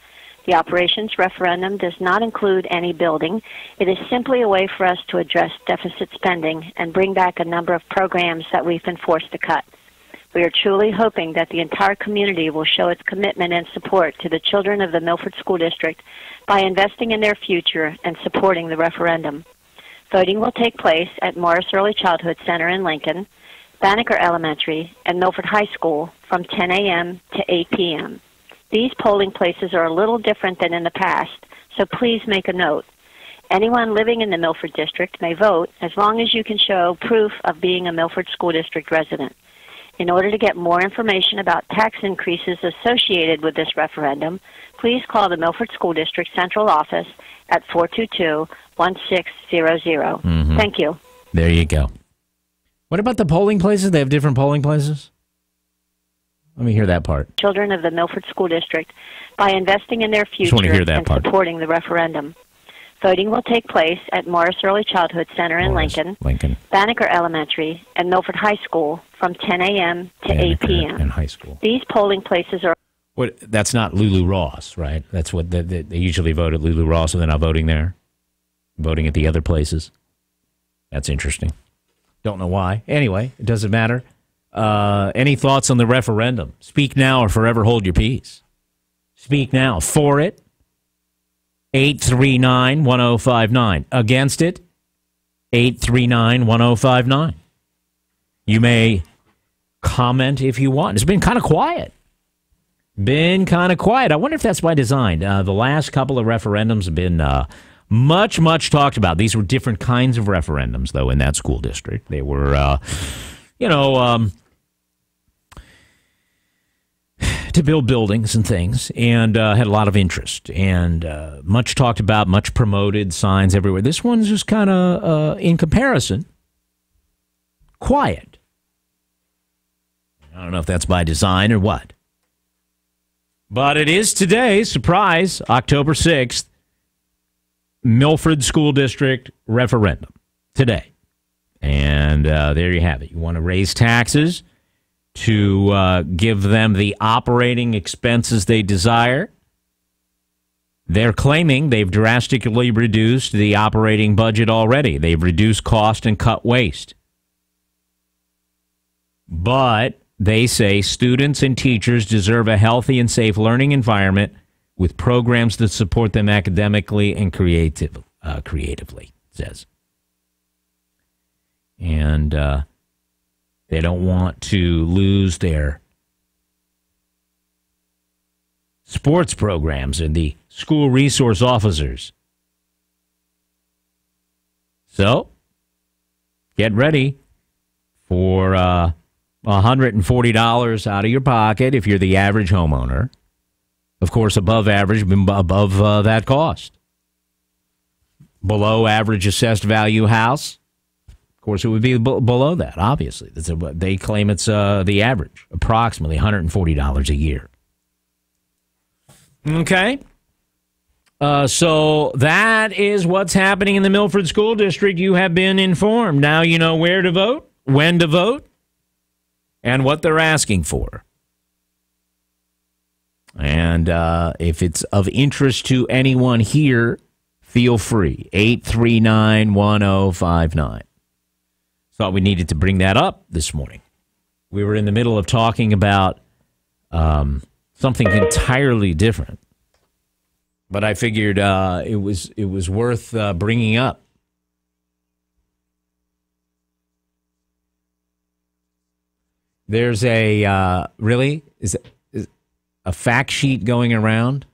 The operations referendum does not include any building. It is simply a way for us to address deficit spending and bring back a number of programs that we've been forced to cut. We are truly hoping that the entire community will show its commitment and support to the children of the Milford School District by investing in their future and supporting the referendum. Voting will take place at Morris Early Childhood Center in Lincoln, Banneker Elementary, and Milford High School from 10 a.m. to 8 p.m. These polling places are a little different than in the past, so please make a note. Anyone living in the Milford District may vote as long as you can show proof of being a Milford School District resident. In order to get more information about tax increases associated with this referendum, please call the Milford School District Central Office at 422-1600. Thank you. There you go. What about the polling places? They have different polling places? Let me hear that part. Children of the Milford School District by investing in their future and supporting the referendum. Voting will take place at Morris Early Childhood Center in Lincoln, Banneker Elementary, and Milford High School from 10 a.m. to 8 p.m. And high school. These polling places are... What? That's not Lulu Ross, right? That's what they usually vote at Lulu Ross, and they're not voting there. Voting at the other places. That's interesting. Don't know why. Anyway, it doesn't matter. Any thoughts on the referendum? Speak now or forever hold your peace. Speak now. For it, 839-1059. Against it, 839-1059. You may comment if you want. It's been kind of quiet. I wonder if that's by design. The last couple of referendums have been much talked about. These were different kinds of referendums, though, in that school district. They were, to build buildings and things, and had a lot of interest, and much talked about, much promoted, signs everywhere. This one's just kind of, in comparison, quiet. I don't know if that's by design or what. But it is today, surprise, October 6th, Milford School District referendum today. And there you have it. You want to raise taxes to give them the operating expenses they desire. They're claiming they've drastically reduced the operating budget already. They've reduced cost and cut waste. But they say students and teachers deserve a healthy and safe learning environment with programs that support them academically and creatively, it says. And they don't want to lose their sports programs and the school resource officers. So, get ready for $140 out of your pocket if you're the average homeowner. Of course, above average, above that cost. Below average assessed value house, of course, it would be below that, obviously. They claim it's the average, approximately $140 a year. Okay. So that is what's happening in the Milford School District. You have been informed. Now you know where to vote, when to vote, and what they're asking for. And if it's of interest to anyone here, feel free. 839-1059. Thought we needed to bring that up this morning. We were in the middle of talking about something entirely different. But I figured it was worth bringing up. There's a really is a fact sheet going around.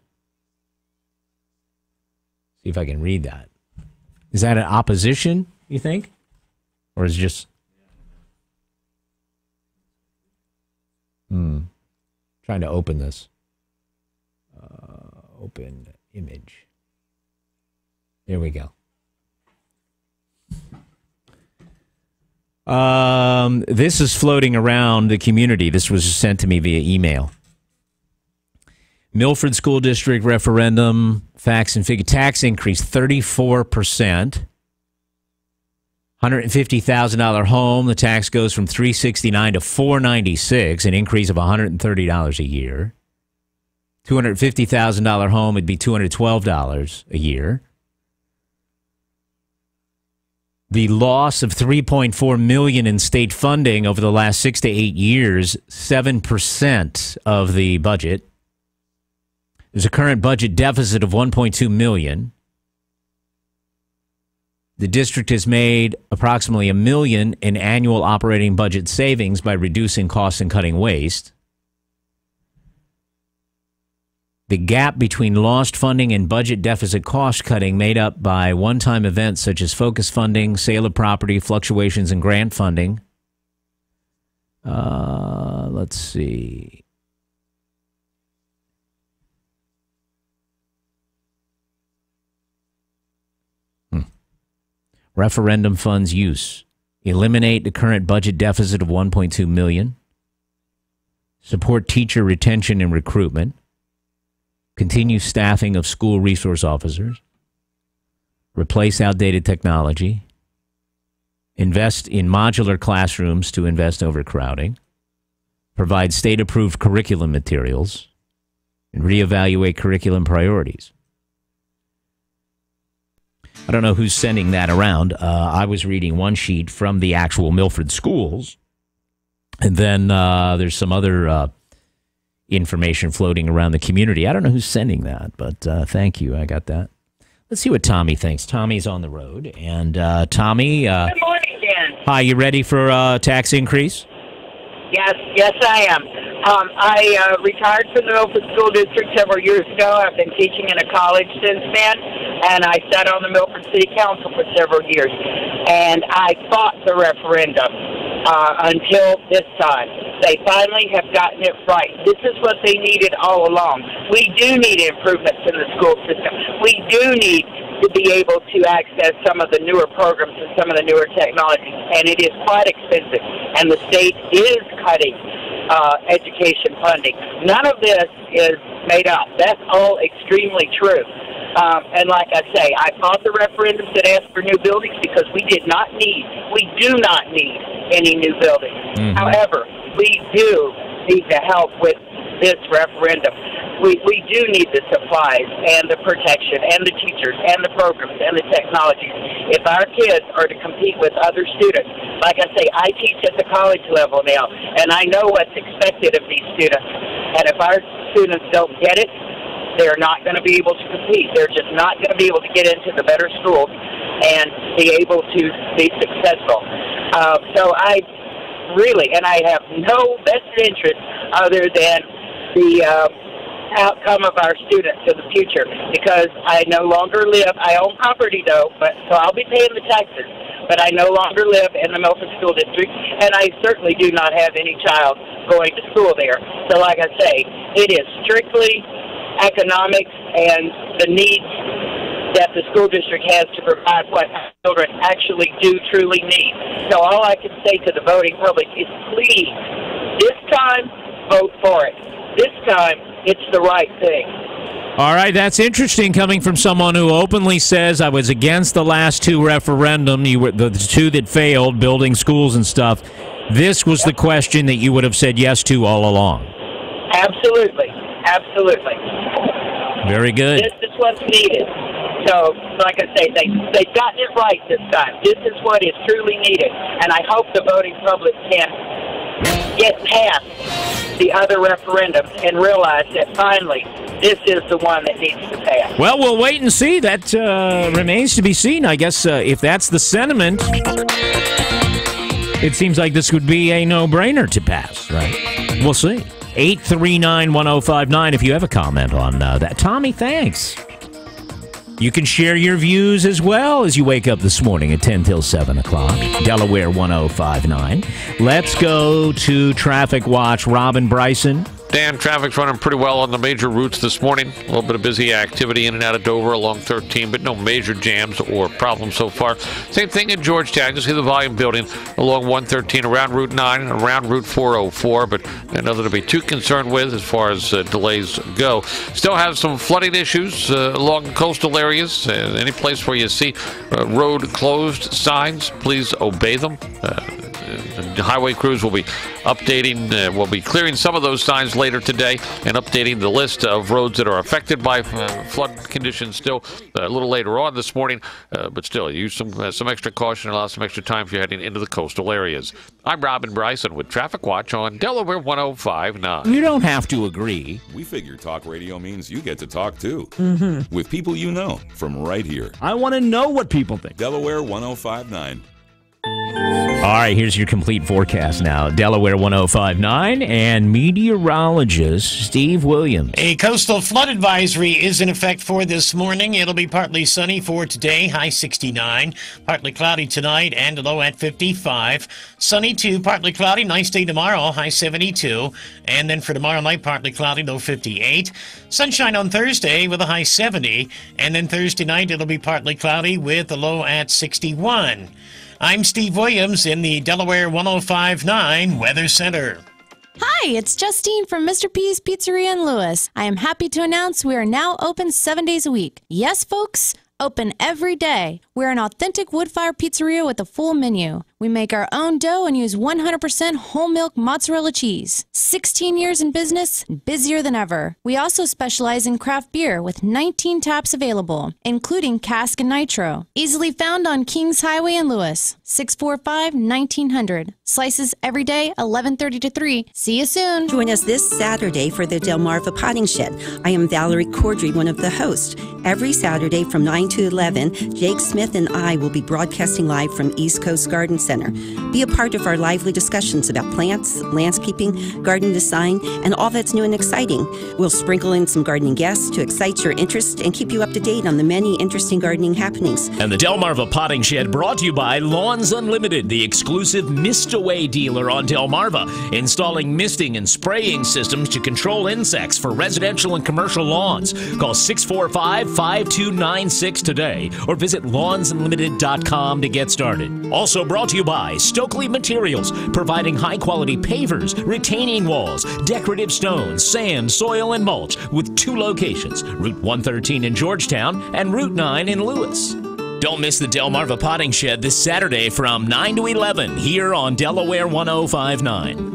See if I can read that. Is that an opposition, you think? Or is it just trying to open this. Open image. There we go. This is floating around the community. This was sent to me via email. Milford School District referendum, facts and figure. Tax increase 34%. $150,000 home, the tax goes from $369 to $496, an increase of $130 a year. $250,000 home, it'd be $212 a year. The loss of $3.4 million in state funding over the last 6 to 8 years, 7% of the budget. There's a current budget deficit of $1.2 million. The district has made approximately $1 million in annual operating budget savings by reducing costs and cutting waste. The gap between lost funding and budget deficit cost cutting made up by one-time events such as focus funding, sale of property, fluctuations in grant funding. Let's see. Referendum funds use. Eliminate the current budget deficit of $1.2 million. Support teacher retention and recruitment. Continue staffing of school resource officers. Replace outdated technology. Invest in modular classrooms to invest overcrowding. Provide state-approved curriculum materials. and reevaluate curriculum priorities. I don't know who's sending that around. I was reading one sheet from the actual Milford schools, and then there's some other information floating around the community. I don't know who's sending that, but thank you. I got that. Let's see what Tommy thinks. Tommy's on the road, and Tommy. Good morning, Dan. Hi, you ready for a tax increase? Yes, I am. I retired from the Milford School District several years ago. I've been teaching in a college since then, and I sat on the Milford City Council for several years. And I fought the referendum until this time. They finally have gotten it right. This is what they needed all along. We do need improvements in the school system. We do need to be able to access some of the newer programs and some of the newer technologies, and it is quite expensive. And the state is cutting education funding. None of this is made up. That's all extremely true. And like I say, I fought the referendums that asked for new buildings because we do not need any new buildings. Mm-hmm. However, we do need to help with this referendum. We do need the supplies and the protection and the teachers and the programs and the technologies. If our kids are to compete with other students, like I say, I teach at the college level now, and I know what's expected of these students. And if our students don't get it, they're not going to be able to compete. They're just not going to be able to get into the better schools and be able to be successful. So I really, and I have no vested interest other than the outcome of our students in the future, because I no longer live, I own property though, so I'll be paying the taxes, but I no longer live in the Milford School District, and I certainly do not have any child going to school there. So like I say, it is strictly economics and the needs that the school district has to provide what children actually do truly need. So all I can say to the voting public is please, this time, vote for it. This time, it's the right thing. All right, that's interesting coming from someone who openly says I was against the last two referendum, you were the two that failed, building schools and stuff. This was the question that you would have said yes to all along. Absolutely. Very good. This is what's needed. So, like I say, they've gotten it right this time. This is what is truly needed. And I hope the voting public can get past the other referendums and realize that finally this is the one that needs to pass. Well, we'll wait and see. That remains to be seen. I guess if that's the sentiment, it seems like this would be a no-brainer to pass, right? We'll see. 839-1059 if you have a comment on that. Tommy, thanks. You can share your views as well as you wake up this morning at 10 till 7 o'clock. Delaware 105.9. Let's go to Traffic Watch. Robin Bryson. Dan, traffic's running pretty well on the major routes this morning. A little bit of busy activity in and out of Dover along 13, but no major jams or problems so far. Same thing in Georgetown. You see the volume building along 113 around Route 9 and around Route 404, but nothing to be too concerned with as far as delays go. Still have some flooding issues along coastal areas. Any place where you see road closed signs, please obey them. The highway crews will be updating, will be clearing some of those signs later today and updating the list of roads that are affected by flood conditions still a little later on this morning. But still, use some extra caution and allow some extra time if you're heading into the coastal areas. I'm Robin Bryson with Traffic Watch on Delaware 105.9. You don't have to agree. We figure talk radio means you get to talk too. With people you know from right here. I want to know what people think. Delaware 105.9. All right, here's your complete forecast now. Delaware 105.9 and meteorologist Steve Williams. A coastal flood advisory is in effect for this morning. It'll be partly sunny for today, high 69. Partly cloudy tonight and a low at 55. Sunny to partly cloudy, nice day tomorrow, high 72. And then for tomorrow night, partly cloudy, low 58. Sunshine on Thursday with a high 70. And then Thursday night, it'll be partly cloudy with a low at 61. I'm Steve Williams in the Delaware 105.9 Weather Center. Hi, it's Justine from Mr. P's Pizzeria in Lewis. I am happy to announce we are now open 7 days a week. Yes, folks, Open every day. We're an authentic wood-fired pizzeria with a full menu. We make our own dough and use 100% whole milk mozzarella cheese. 16 years in business, busier than ever. We also specialize in craft beer with 19 taps available, including cask and nitro. Easily found on Kings Highway in Lewis. 645-1900. Slices every day, 11:30 to 3. See you soon. Join us this Saturday for the Delmarva Potting Shed. I am Valerie Cordry, one of the hosts. Every Saturday from 9 to 11, Jake Smith and I will be broadcasting live from East Coast Garden Center. Be a part of our lively discussions about plants, landscaping, garden design, and all that's new and exciting. We'll sprinkle in some gardening guests to excite your interest and keep you up to date on the many interesting gardening happenings. And the Delmarva Potting Shed brought to you by Lawns Unlimited, the exclusive mist-away dealer on Delmarva, installing misting and spraying systems to control insects for residential and commercial lawns. Call 645-5296 today or visit lawnsunlimited.com to get started. Also brought to you by Stokely Materials, providing high-quality pavers, retaining walls, decorative stones, sand, soil, and mulch with 2 locations, Route 113 in Georgetown and Route 9 in Lewis. Don't miss the Delmarva Potting Shed this Saturday from 9 to 11 here on Delaware 105.9.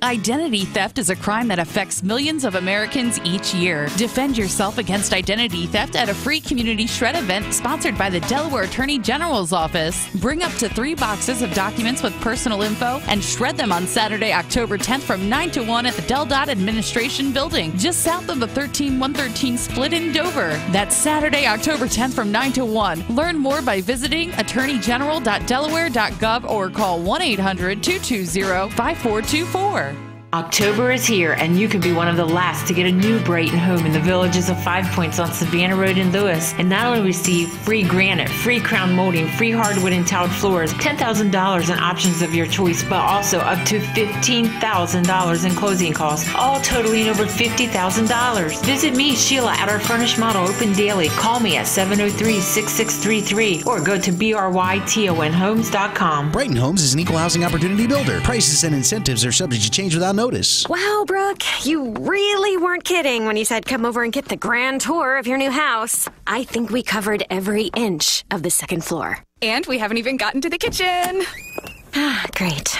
Identity theft is a crime that affects millions of Americans each year. Defend yourself against identity theft at a free community shred event sponsored by the Delaware Attorney General's Office. Bring up to 3 boxes of documents with personal info and shred them on Saturday, October 10th from 9 to 1 at the Del Dot Administration Building, just south of the 13113 split in Dover. That's Saturday, October 10th from 9 to 1. Learn more by visiting attorneygeneral.delaware.gov or call 1-800-220-5424. October is here, and you could be one of the last to get a new Brighton home in the Villages of 5 Points on Savannah Road in Lewis, and not only receive free granite, free crown molding, free hardwood and tiled floors, $10,000 in options of your choice, but also up to $15,000 in closing costs, all totaling over $50,000. Visit me, Sheila, at our furnished model open daily. Call me at 703-6633 or go to brytonhomes.com. Brighton Homes is an equal housing opportunity builder. Prices and incentives are subject to change without notice. Wow, Brooke, you really weren't kidding when you said come over and get the grand tour of your new house. I think we covered every inch of the second floor. And we haven't even gotten to the kitchen. Great.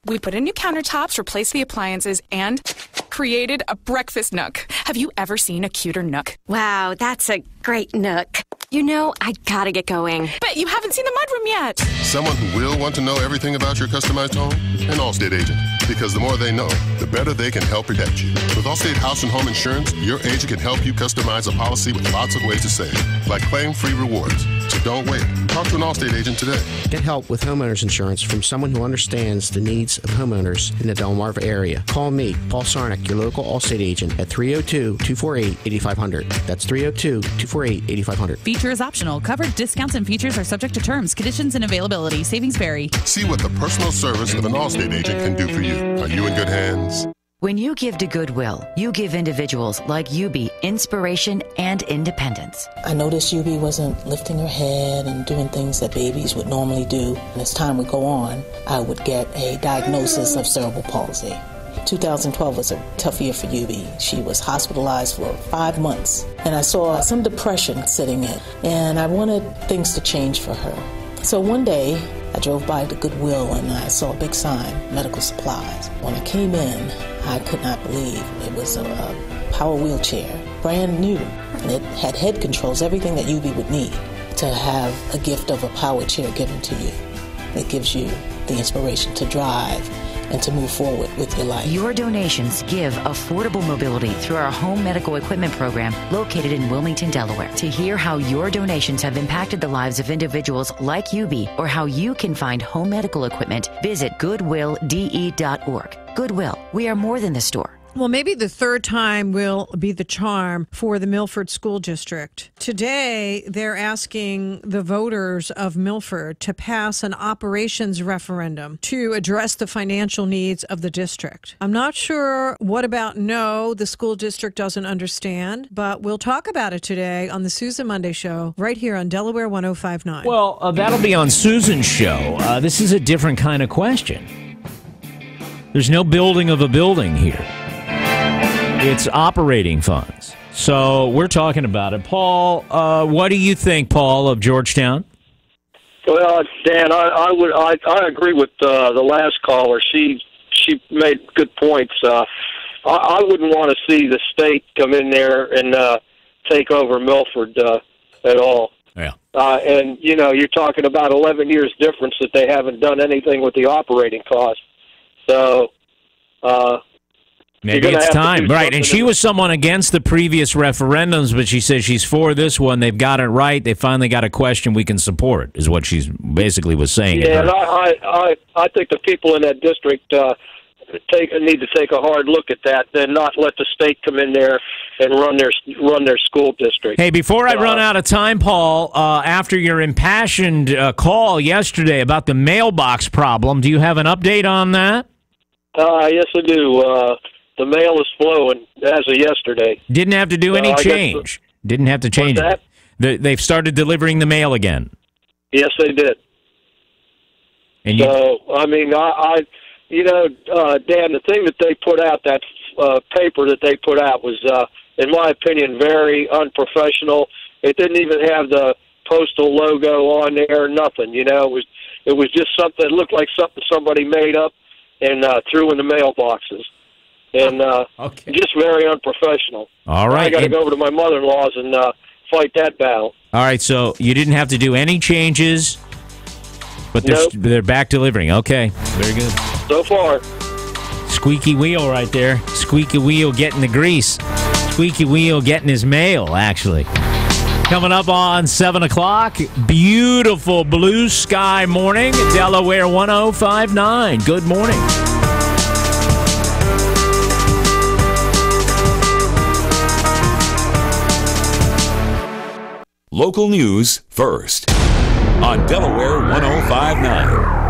We put in new countertops, replaced the appliances, and created a breakfast nook. Have you ever seen a cuter nook? Wow, that's a great nook. You know, I gotta get going. But you haven't seen the mudroom yet. Someone who will want to know everything about your customized home? An Allstate agent. Because the more they know, the better they can help protect you. With Allstate House and Home Insurance, your agent can help you customize a policy with lots of ways to save, like claim-free rewards. So don't wait. Talk to an Allstate agent today. Get help with homeowners insurance from someone who understands the needs of homeowners in the Delmarva area. Call me, Paul Sarnick, your local Allstate agent, at 302-248-8500. That's 302-248-8500. Feature is optional. Covered discounts and features are subject to terms, conditions, and availability. Savings vary. See what the personal service of an Allstate agent can do for you. Are you in good hands? When you give to Goodwill, you give individuals like Yubi inspiration and independence. I noticed Yubi wasn't lifting her head and doing things that babies would normally do. And as time would go on, I would get a diagnosis of cerebral palsy. 2012 was a tough year for Yubi. She was hospitalized for 5 months. And I saw some depression setting in. And I wanted things to change for her. So one day, I drove by the Goodwill and I saw a big sign, medical supplies. When I came in, I could not believe it was a power wheelchair, brand new. And it had head controls, everything that Yubi would need to have a gift of a power chair given to you. It gives you the inspiration to drive and to move forward with your life. Your donations give affordable mobility through our home medical equipment program located in Wilmington, Delaware. To hear how your donations have impacted the lives of individuals like Yubi or how you can find home medical equipment, visit goodwillde.org. Goodwill, we are more than the store. Well, maybe the third time will be the charm for the Milford School District. Today, they're asking the voters of Milford to pass an operations referendum to address the financial needs of the district. I'm not sure what about no, the school district doesn't understand, but we'll talk about it today on the Susan Monday Show right here on Delaware 105.9. Well, that'll be on Susan's show. This is a different kind of question. There's no building of a building here. It's operating funds. So we're talking about it. Paul, what do you think, Paul, of Georgetown? Well, Dan, I agree with the last caller. She made good points. I wouldn't want to see the state come in there and take over Milford at all. Yeah. And, you're talking about 11 years difference that they haven't done anything with the operating cost. So maybe it's time. Right. And she was someone against the previous referendums, but she says she's for this one. They've got it right. They finally got a question we can support, is what she's basically was saying. Yeah, and I think the people in that district need to take a hard look at that, and not let the state come in there and run their school district. Hey, before I run out of time, Paul, after your impassioned call yesterday about the mailbox problem, do you have an update on that? Yes, I do. The mail is flowing as of yesterday. Didn't have to do any change. Didn't have to change it. They've started delivering the mail again. Yes, they did. And I mean, Dan, the thing that they put out, that paper that they put out was, in my opinion, very unprofessional. It didn't even have the postal logo on there, nothing. It was just something that looked like something somebody made up and threw in the mailboxes. And just very unprofessional. All right. I got to go over to my mother-in-law's and fight that battle. All right, so you didn't have to do any changes, but they're back delivering. Okay, very good. So far. Squeaky wheel right there. Squeaky wheel getting the grease. Squeaky wheel getting his mail, actually. Coming up on 7 o'clock, beautiful blue sky morning at Delaware 105.9. Good morning. Local news first on Delaware 105.9.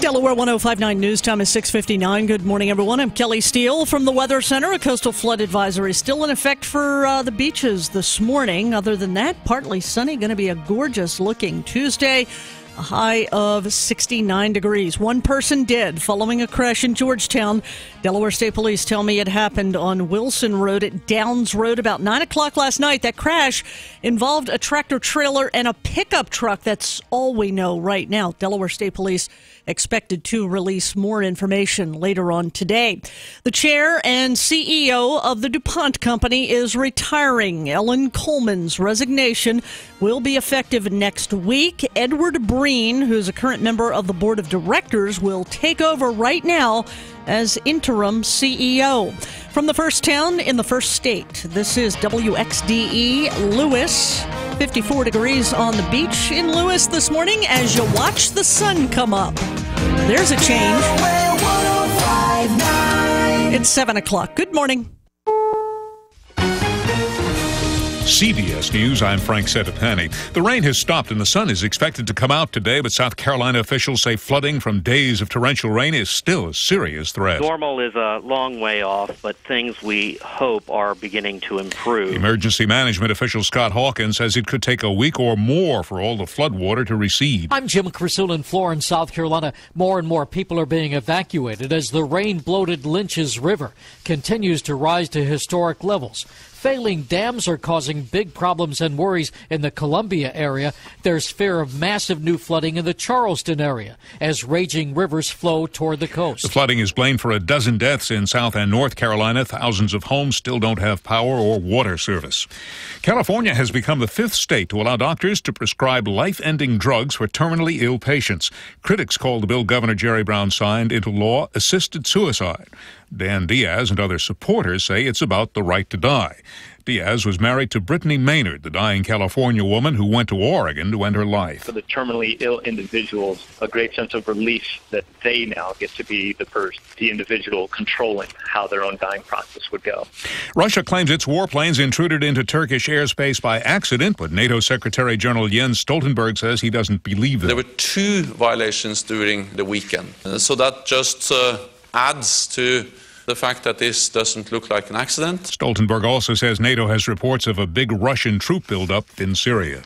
Delaware 105.9 news time is 6:59. Good morning, everyone. I'm Kelly Steele from the Weather Center. A coastal flood advisory is still in effect for the beaches this morning. Other than that, partly sunny. Going to be a gorgeous-looking Tuesday. A high of 69 degrees. One person dead following a crash in Georgetown. Delaware State Police tell me it happened on Wilson Road at Downs Road about 9 o'clock last night. That crash involved a tractor-trailer and a pickup truck. That's all we know right now. Delaware State Police expected to release more information later on today. The chair and CEO of the DuPont Company is retiring. Ellen Coleman's resignation will be effective next week. Edward Breen, who's a current member of the board of directors, will take over right now as interim CEO. From the first town in the first state, this is WXDE Lewis. 54 degrees on the beach in Lewis this morning as you watch the sun come up. There's a change. It's 7 o'clock. Good morning. CBS News, I'm Frank Settapani. The rain has stopped and the sun is expected to come out today, but South Carolina officials say flooding from days of torrential rain is still a serious threat. Normal is a long way off, but things we hope are beginning to improve. Emergency management official Scott Hawkins says it could take a week or more for all the floodwater to recede. I'm Jim Crusoe in Florence, South Carolina. More and more people are being evacuated as the rain-bloated Lynch's River continues to rise to historic levels. Failing dams are causing big problems and worries in the Columbia area. There's fear of massive new flooding in the Charleston area as raging rivers flow toward the coast. The flooding is blamed for a dozen deaths in South and North Carolina. Thousands of homes still don't have power or water service. California has become the fifth state to allow doctors to prescribe life-ending drugs for terminally ill patients. Critics call the bill Governor Jerry Brown signed into law assisted suicide. Dan Diaz and other supporters say it's about the right to die. Diaz was married to Brittany Maynard, the dying California woman who went to Oregon to end her life. For the terminally ill individuals, a great sense of relief that they now get to be the individual controlling how their own dying process would go. Russia claims its warplanes intruded into Turkish airspace by accident, but NATO Secretary General Jens Stoltenberg says he doesn't believe that. There were 2 violations during the weekend, so that just adds to the fact that this doesn't look like an accident. Stoltenberg also says NATO has reports of a big Russian troop buildup in Syria.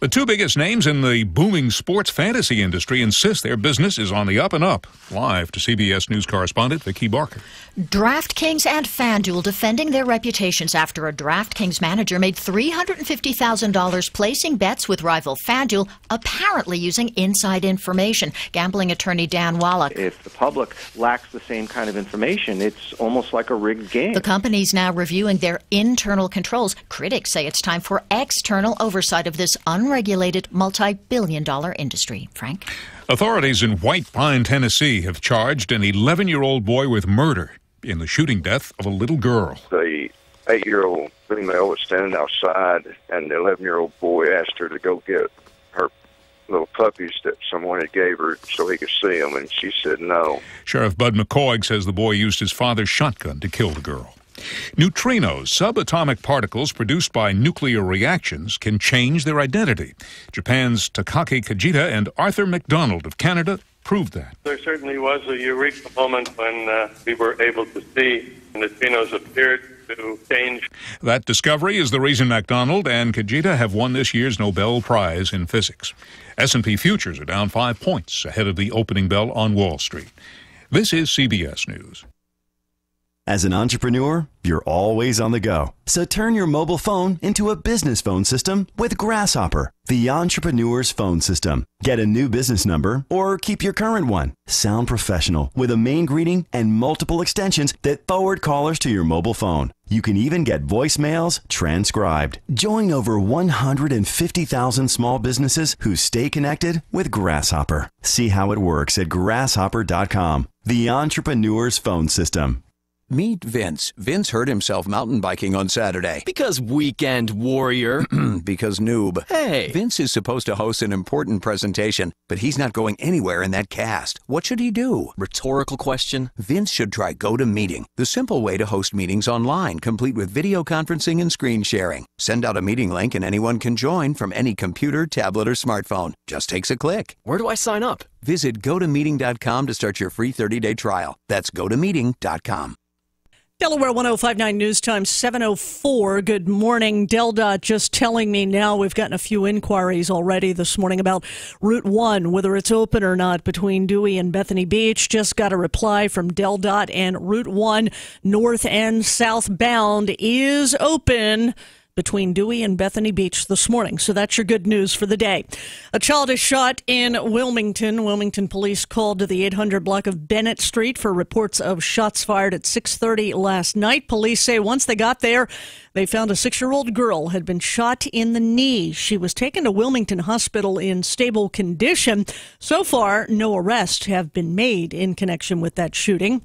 The two biggest names in the booming sports fantasy industry insist their business is on the up and up. Live to CBS News correspondent Vicki Barker. DraftKings and FanDuel defending their reputations after a DraftKings manager made $350,000 placing bets with rival FanDuel, apparently using inside information. Gambling attorney Dan Wallach. If the public lacks the same kind of information, it's almost like a rigged game. The company's now reviewing their internal controls. Critics say it's time for external oversight of this unregulated multi-billion-dollar industry. Frank? Authorities in White Pine, Tennessee have charged an 11-year-old boy with murder in the shooting death of a little girl. The 8-year-old female was standing outside, and the 11-year-old boy asked her to go get her little puppies that someone had gave her so he could see them, and she said no. Sheriff Bud McCoy says the boy used his father's shotgun to kill the girl. Neutrinos, subatomic particles produced by nuclear reactions, can change their identity. Japan's Takaki Kajita and Arthur MacDonald of Canada proved that. There certainly was a eureka moment when we were able to see neutrinos appeared to change. That discovery is the reason MacDonald and Kajita have won this year's Nobel Prize in Physics. S&P futures are down 5 points ahead of the opening bell on Wall Street. This is CBS News. As an entrepreneur, you're always on the go. So turn your mobile phone into a business phone system with Grasshopper, the entrepreneur's phone system. Get a new business number or keep your current one. Sound professional with a main greeting and multiple extensions that forward callers to your mobile phone. You can even get voicemails transcribed. Join over 150,000 small businesses who stay connected with Grasshopper. See how it works at grasshopper.com. The entrepreneur's phone system. Meet Vince. Vince hurt himself mountain biking on Saturday. Because weekend warrior. Because noob. Hey. Vince is supposed to host an important presentation, but he's not going anywhere in that cast. What should he do? Rhetorical question. Vince should try GoToMeeting, the simple way to host meetings online, complete with video conferencing and screen sharing. Send out a meeting link and anyone can join from any computer, tablet, or smartphone. Just takes a click. Where do I sign up? Visit GoToMeeting.com to start your free 30-day trial. That's GoToMeeting.com. Delaware 105.9 News Time, 7:04. Good morning. DelDOT just telling me now we've gotten a few inquiries already this morning about Route 1, whether it's open or not between Dewey and Bethany Beach. Just got a reply from DelDOT, and Route 1 north and southbound is open between Dewey and Bethany Beach this morning. So that's your good news for the day. A child is shot in Wilmington. Wilmington police called to the 800 block of Bennett Street for reports of shots fired at 6:30 last night. Police say once they got there, they found a 6-year-old girl had been shot in the knee. She was taken to Wilmington Hospital in stable condition. So far, no arrests have been made in connection with that shooting.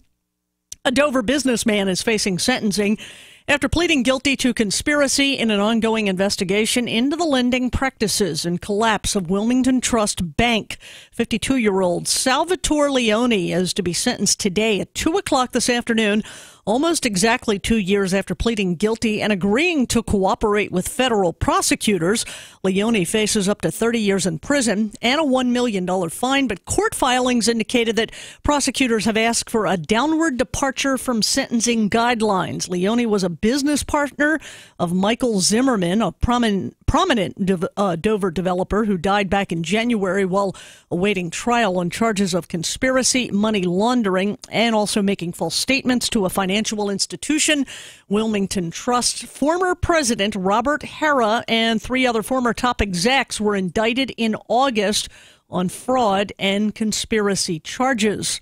A Dover businessman is facing sentencing after pleading guilty to conspiracy in an ongoing investigation into the lending practices and collapse of Wilmington Trust Bank. 52-year-old Salvatore Leone is to be sentenced today at 2 o'clock this afternoon, almost exactly 2 years after pleading guilty and agreeing to cooperate with federal prosecutors. Leone faces up to 30 years in prison and a $1 million fine, but court filings indicated that prosecutors have asked for a downward departure from sentencing guidelines. Leone was a business partner of Michael Zimmerman, a prominent Dover developer who died back in January while awaiting trial on charges of conspiracy, money laundering, and also making false statements to a financial institution. Wilmington Trust former president Robert Harrah and 3 other former top execs were indicted in August on fraud and conspiracy charges.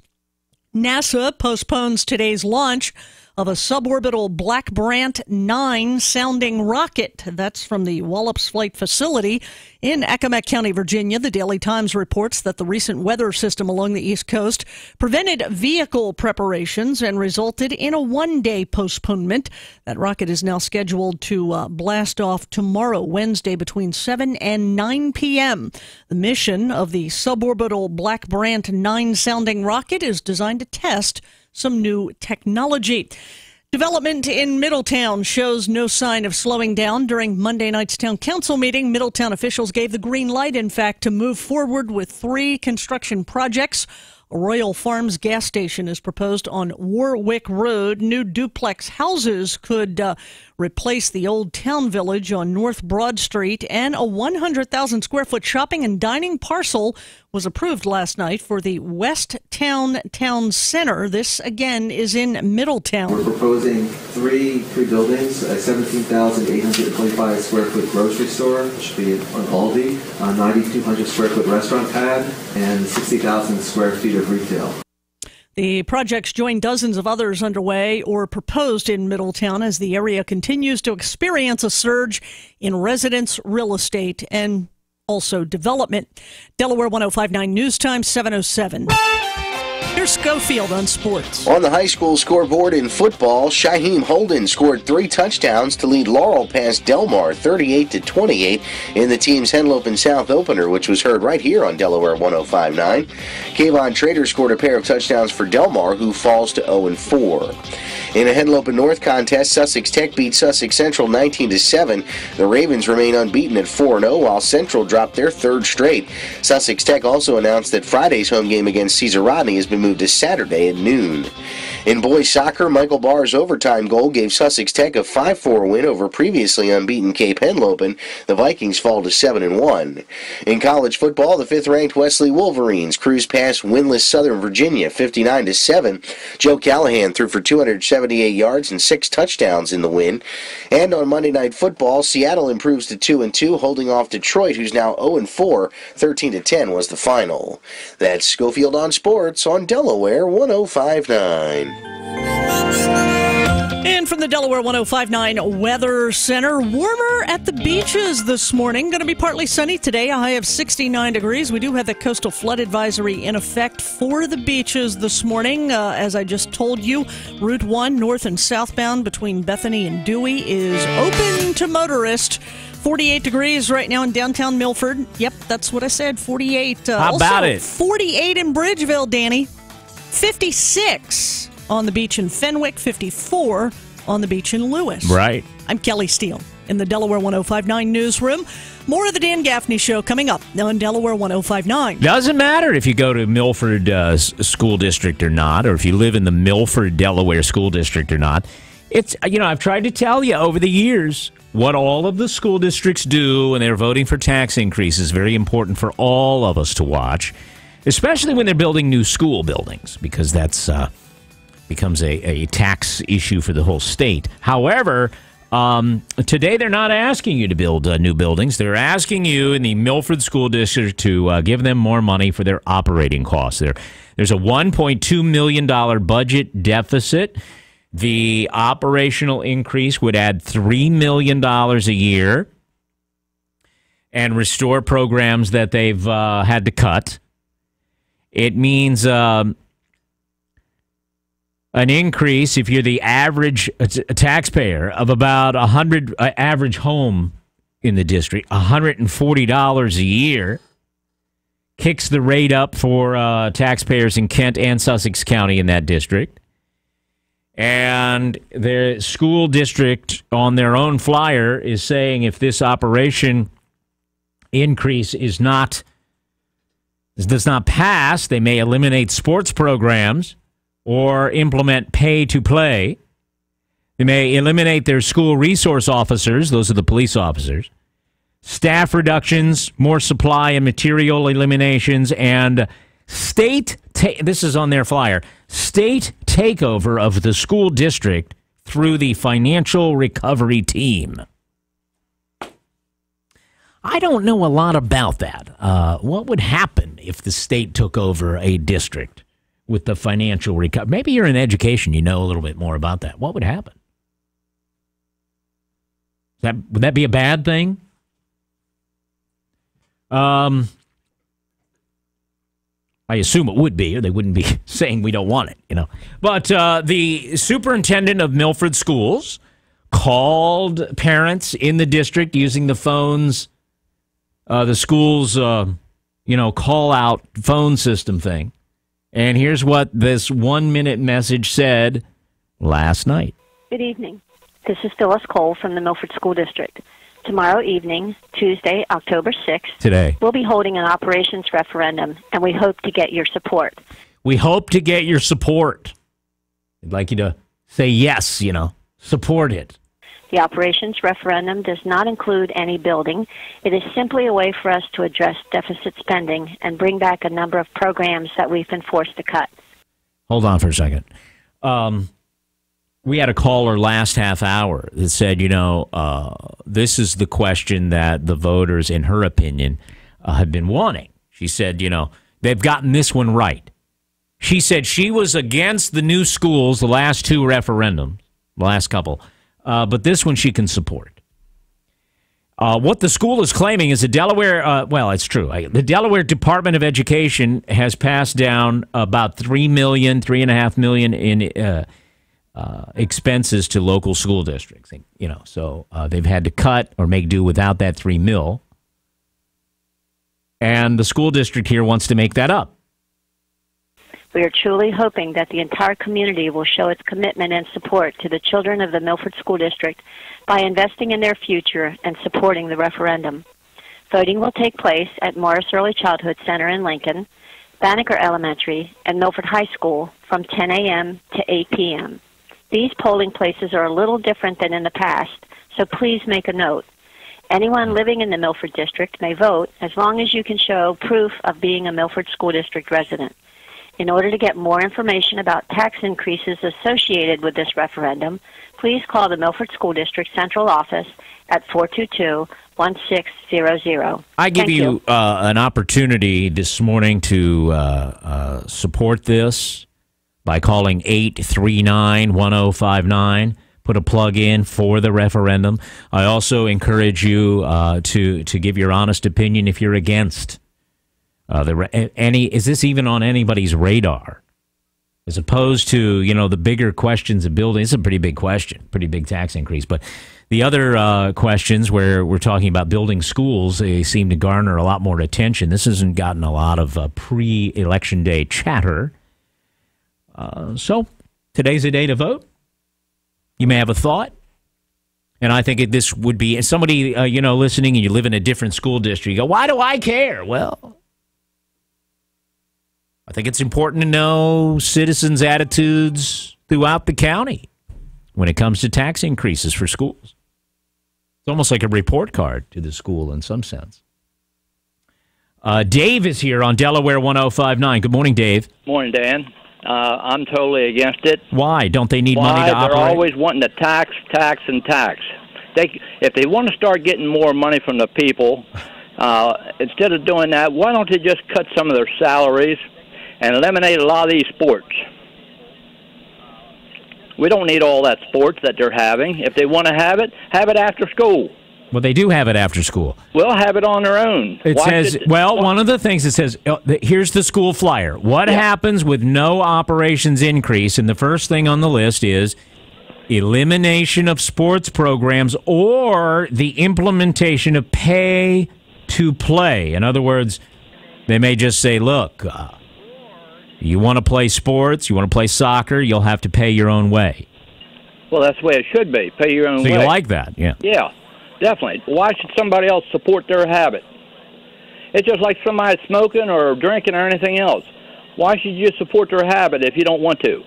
NASA postpones today's launch of a suborbital Black Brant 9 sounding rocket. That's from the Wallops Flight Facility in Accomack County, Virginia. The Daily Times reports that the recent weather system along the East Coast prevented vehicle preparations and resulted in a one-day postponement. That rocket is now scheduled to blast off tomorrow, Wednesday, between 7 and 9 p.m. The mission of the suborbital Black Brant 9 sounding rocket is designed to test some new technology. Development in Middletown shows no sign of slowing down. During Monday night's town council meeting, Middletown officials gave the green light, in fact, to move forward with 3 construction projects. A Royal Farms gas station is proposed on Warwick Road. New duplex houses could replace the old town village on North Broad Street, and a 100,000 square foot shopping and dining parcel was approved last night for the West Town Town Center. This, again, is in Middletown. We're proposing three buildings, a 17,825 square foot grocery store, which should be an Aldi, a 9,200 square foot restaurant pad, and 60,000 square feet of retail. The projects join dozens of others underway or proposed in Middletown as the area continues to experience a surge in residence real estate and also development. Delaware 105.9 News Time, 7:07. Here's Schofield on sports. On the high school scoreboard in football, Shaheem Holden scored 3 touchdowns to lead Laurel past Delmar 38-28 in the team's Henlopen South opener, which was heard right here on Delaware 105.9. Kayvon Trader scored a pair of touchdowns for Delmar, who falls to 0-4. In a Henlopen North contest, Sussex Tech beat Sussex Central 19-7. The Ravens remain unbeaten at 4-0, while Central dropped their third straight. Sussex Tech also announced that Friday's home game against Cesar Rodney has been moved to Saturday at noon. In boys soccer, Michael Barr's overtime goal gave Sussex Tech a 5-4 win over previously unbeaten Cape Henlopen. The Vikings fall to 7-1. In college football, the 5th-ranked Wesley Wolverines cruised past winless Southern Virginia 59-7. Joe Callahan threw for 278 yards and 6 touchdowns in the win. And on Monday Night Football, Seattle improves to 2-2, holding off Detroit, who's now 0-4. 13-10 was the final. That's Schofield on Sports on Delaware 105.9. And from the Delaware 105.9 Weather Center, warmer at the beaches this morning. Going to be partly sunny today, a high of 69 degrees. We do have the coastal flood advisory in effect for the beaches this morning. As I just told you, Route 1 north and southbound between Bethany and Dewey is open to motorists. 48 degrees right now in downtown Milford. Yep, that's what I said, 48. How about it? 48 in Bridgeville, Danny. 56 on the beach in Fenwick, 54 on the beach in Lewis. Right. I'm Kelly Steele in the Delaware 105.9 newsroom. More of the Dan Gaffney Show coming up on Delaware 105.9. Doesn't matter if you go to Milford School District or not, or if you live in the Milford, Delaware School District or not. It's, I've tried to tell you over the years what all of the school districts do when they're voting for tax increases. Very important for all of us to watch, especially when they're building new school buildings, because that's becomes a tax issue for the whole state. However, today they're not asking you to build new buildings. They're asking you in the Milford School District to give them more money for their operating costs. There's a $1.2 million budget deficit. The operational increase would add $3 million a year and restore programs that they've had to cut. It means an increase, if you're the average taxpayer, of about average home in the district, $140 a year. Kicks the rate up for taxpayers in Kent and Sussex County in that district. And the school district on their own flyer is saying if this operation increase does not pass, they may eliminate sports programs or implement pay-to-play. They may eliminate their school resource officers, those are the police officers, staff reductions, more supply and material eliminations, and this is on their flyer, state takeover of the school district through the financial recovery team. I don't know a lot about that. What would happen if the state took over a district with the financial recovery? Maybe you're in education, you know a little bit more about that. What would happen? Would that be a bad thing? I assume it would be, or they wouldn't be saying we don't want it, But the superintendent of Milford Schools called parents in the district using the phones, the school's, call-out phone system thing. And here's what this 1-minute message said last night. Good evening. This is Phyllis Cole from the Milford School District. Tomorrow evening, Tuesday, October 6th, today, we'll be holding an operations referendum, and we hope to get your support. We hope to get your support. I'd like you to say yes, support it. The operations referendum does not include any building. It is simply a way for us to address deficit spending and bring back a number of programs that we've been forced to cut. Hold on for a second. We had a caller last half hour that said, this is the question that the voters, in her opinion, have been wanting. She said, they've gotten this one right. She said she was against the new schools, the last two referendums, the last couple, but this one she can support. What the school is claiming is the Delaware, it's true. The Delaware Department of Education has passed down about $3.5 million in expenses to local school districts. So they've had to cut or make do without that $3 million. And the school district here wants to make that up. We are truly hoping that the entire community will show its commitment and support to the children of the Milford School District by investing in their future and supporting the referendum. Voting will take place at Morris Early Childhood Center in Lincoln, Banneker Elementary, and Milford High School from 10 a.m. to 8 p.m. These polling places are a little different than in the past, so please make a note. Anyone living in the Milford District may vote as long as you can show proof of being a Milford School District resident. In order to get more information about tax increases associated with this referendum, please call the Milford School District Central Office at 422-1600. I give you an opportunity this morning to support this by calling 839-1059. Put a plug in for the referendum. I also encourage you to give your honest opinion if you're against. Is this even on anybody's radar? As opposed to, the bigger questions of building. It's a pretty big question, pretty big tax increase. But the other questions where we're talking about building schools, they seem to garner a lot more attention. This hasn't gotten a lot of pre-election day chatter. So today's a day to vote. You may have a thought. And I think this would be somebody, listening and you live in a different school district. You go, why do I care? Well, I think it's important to know citizens' attitudes throughout the county when it comes to tax increases for schools. It's almost like a report card to the school in some sense. Dave is here on Delaware 105.9. Good morning, Dave. Morning, Dan. I'm totally against it. Why? Don't they need money to operate? They're always wanting to tax. If they want to start getting more money from the people, instead of doing that, why don't they just cut some of their salaries and eliminate a lot of these sports? We don't need all that sports that they're having. If they want to have it after school. Well, they do have it after school. Well, have it on their own. One of the things it says, here's the school flyer. What happens with no operations increase? And the first thing on the list is elimination of sports programs or the implementation of pay to play. In other words, they may just say, look, you want to play sports, you want to play soccer, you'll have to pay your own way. Well, that's the way it should be. Pay your own way. So you like that, yeah. Yeah. Definitely. Why should somebody else support their habit? It's just like somebody smoking or drinking or anything else. Why should you support their habit if you don't want to?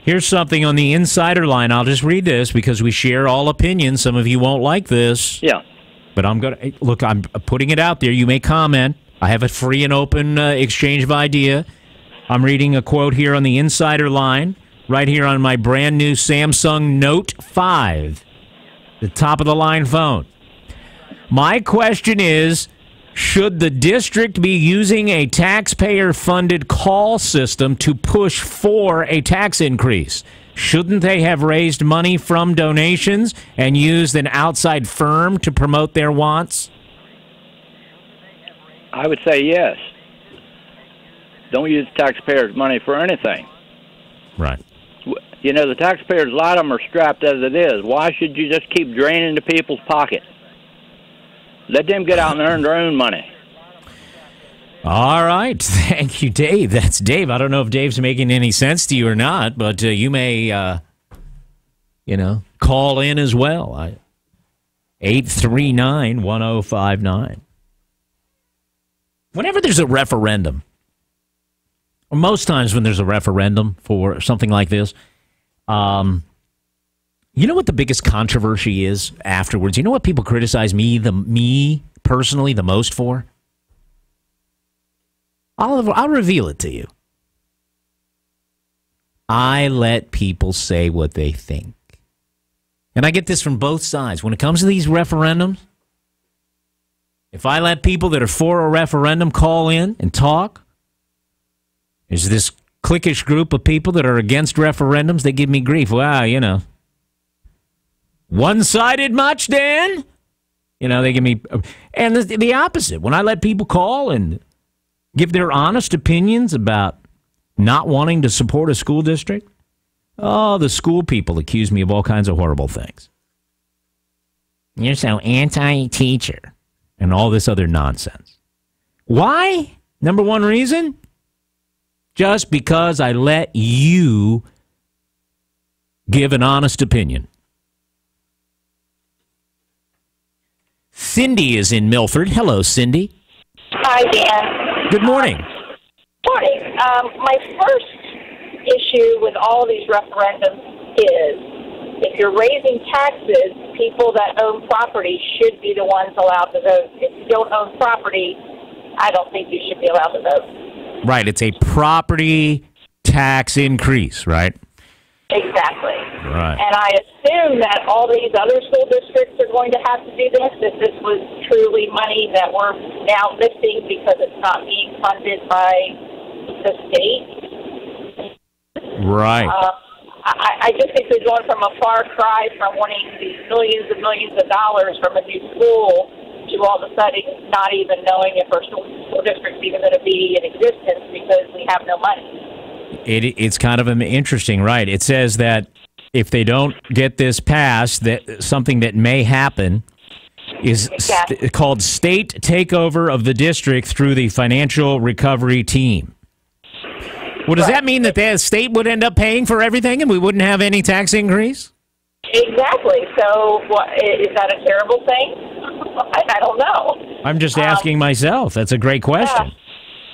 Here's something on the insider line. I'll just read this because we share all opinions. Some of you won't like this. Yeah. But I'm putting it out there. You may comment. I have a free and open exchange of idea. I'm reading a quote here on the insider line, right here on my brand new Samsung Note 5. The top-of-the-line phone. My question is, should the district be using a taxpayer-funded call system to push for a tax increase? Shouldn't they have raised money from donations and used an outside firm to promote their wants? I would say yes. Don't use taxpayers' money for anything. Right. The taxpayers, a lot of them are strapped as it is. Why should you just keep draining the people's pocket? Let them get out and earn their own money. All right. Thank you, Dave. That's Dave. I don't know if Dave's making any sense to you or not, but you may, call in as well. 839-1059. Whenever there's a referendum, or most times when there's a referendum for something like this, You know what the biggest controversy is afterwards? You know what people criticize me personally the most for? I'll reveal it to you. I let people say what they think. And I get this from both sides. When it comes to these referendums, if I let people that are for a referendum call in and talk, there's this cliquish group of people that are against referendums. They give me grief. Wow, you know. One-sided much, Dan? You know, they give me... And the opposite. When I let people call and give their honest opinions about not wanting to support a school district, oh, the school people accuse me of all kinds of horrible things. You're so anti-teacher and all this other nonsense. Why? Number one reason? Just because I let you give an honest opinion. Cindy is in Milford. Hello, Cindy. Hi, Dan. Good morning. Morning. My first issue with all these referendums is if you're raising taxes, people that own property should be the ones allowed to vote. If you don't own property, I don't think you should be allowed to vote. Right. It's a property tax increase, right? Exactly. Right. And I assume that all these other school districts are going to have to do this, if this was truly money that we're now missing because it's not being funded by the state. Right. I just think we're going from a far cry from wanting these millions and millions of dollars from a new school to all of a sudden not even knowing if our school district's even going to be in existence because we have no money. It's kind of interesting, right? It says that if they don't get this passed, that something that may happen is called state takeover of the district through the financial recovery team. Well, does that mean that the state would end up paying for everything and we wouldn't have any tax increase? Exactly. So is that a terrible thing? I don't know. I'm just asking myself. That's a great question.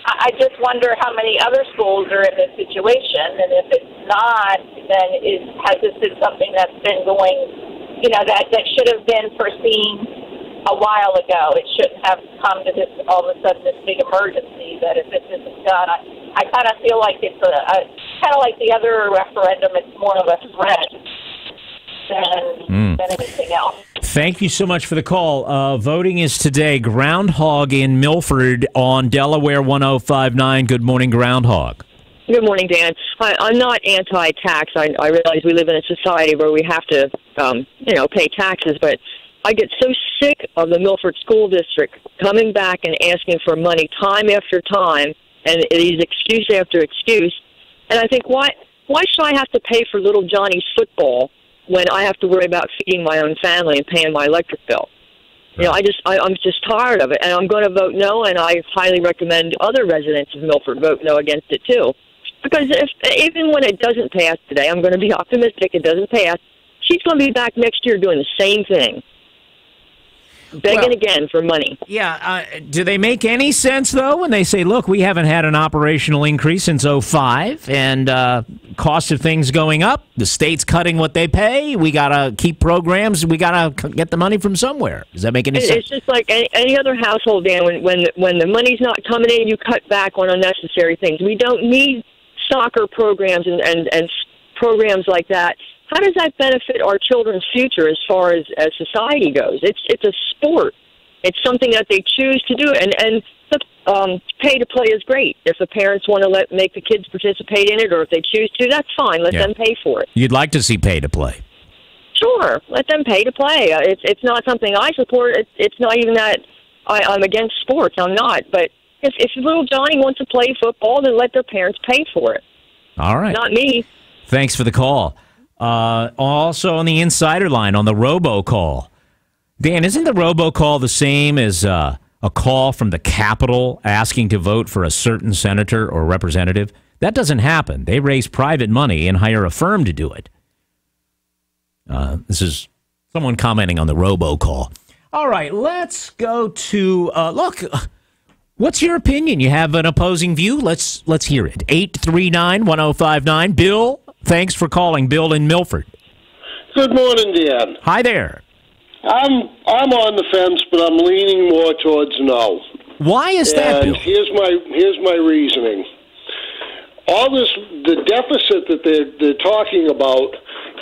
I just wonder how many other schools are in this situation, and if it's not, then has this been something that's been going, that should have been foreseen a while ago. It shouldn't have come to this all of a sudden, this big emergency. That if this isn't done, I kind of feel like it's kind of like the other referendum. It's more of a threat than anything else. Thank you so much for the call. Voting is today. Groundhog in Milford on Delaware 105.9. Good morning, Groundhog. Good morning, Dan. I'm not anti-tax. I realize we live in a society where we have to, pay taxes, but I get so sick of the Milford School District coming back and asking for money time after time, and these excuse after excuse. And I think, why should I have to pay for little Johnny's football when I have to worry about feeding my own family and paying my electric bill? I'm just tired of it, and I'm going to vote no, and I highly recommend other residents of Milford vote no against it, too. Because even when it doesn't pass today, I'm going to be optimistic it doesn't pass. She's going to be back next year doing the same thing. Begging again for money. Yeah. Do they make any sense, though, when they say, look, we haven't had an operational increase since 2005, and cost of things going up, the state's cutting what they pay, we got to keep programs, we got to get the money from somewhere. Does that make any sense? It's just like any other household, Dan. When the money's not coming in, you cut back on unnecessary things. We don't need soccer programs and programs like that. How does that benefit our children's future as far as society goes? It's a sport. It's something that they choose to do, and the pay to play is great. If the parents want to make the kids participate in it, or if they choose to, that's fine. Let them pay for it. You'd like to see pay to play? Sure, let them pay to play. It's not something I support. It's not even that I'm against sports. I'm not. But if little Johnny wants to play football, then let their parents pay for it. All right. Not me. Thanks for the call. Also on the insider line, on the robocall. Dan, isn't the robocall the same as a call from the Capitol asking to vote for a certain senator or representative? That doesn't happen. They raise private money and hire a firm to do it. This is someone commenting on the robocall. All right, let's go to, look, what's your opinion? You have an opposing view? Let's hear it. 839-1059. Bill, thanks for calling. Bill in Milford. Good morning, Dan. Hi there. I'm on the fence, but I'm leaning more towards no. Why is that, And Bill? here's my reasoning. The deficit that they're talking about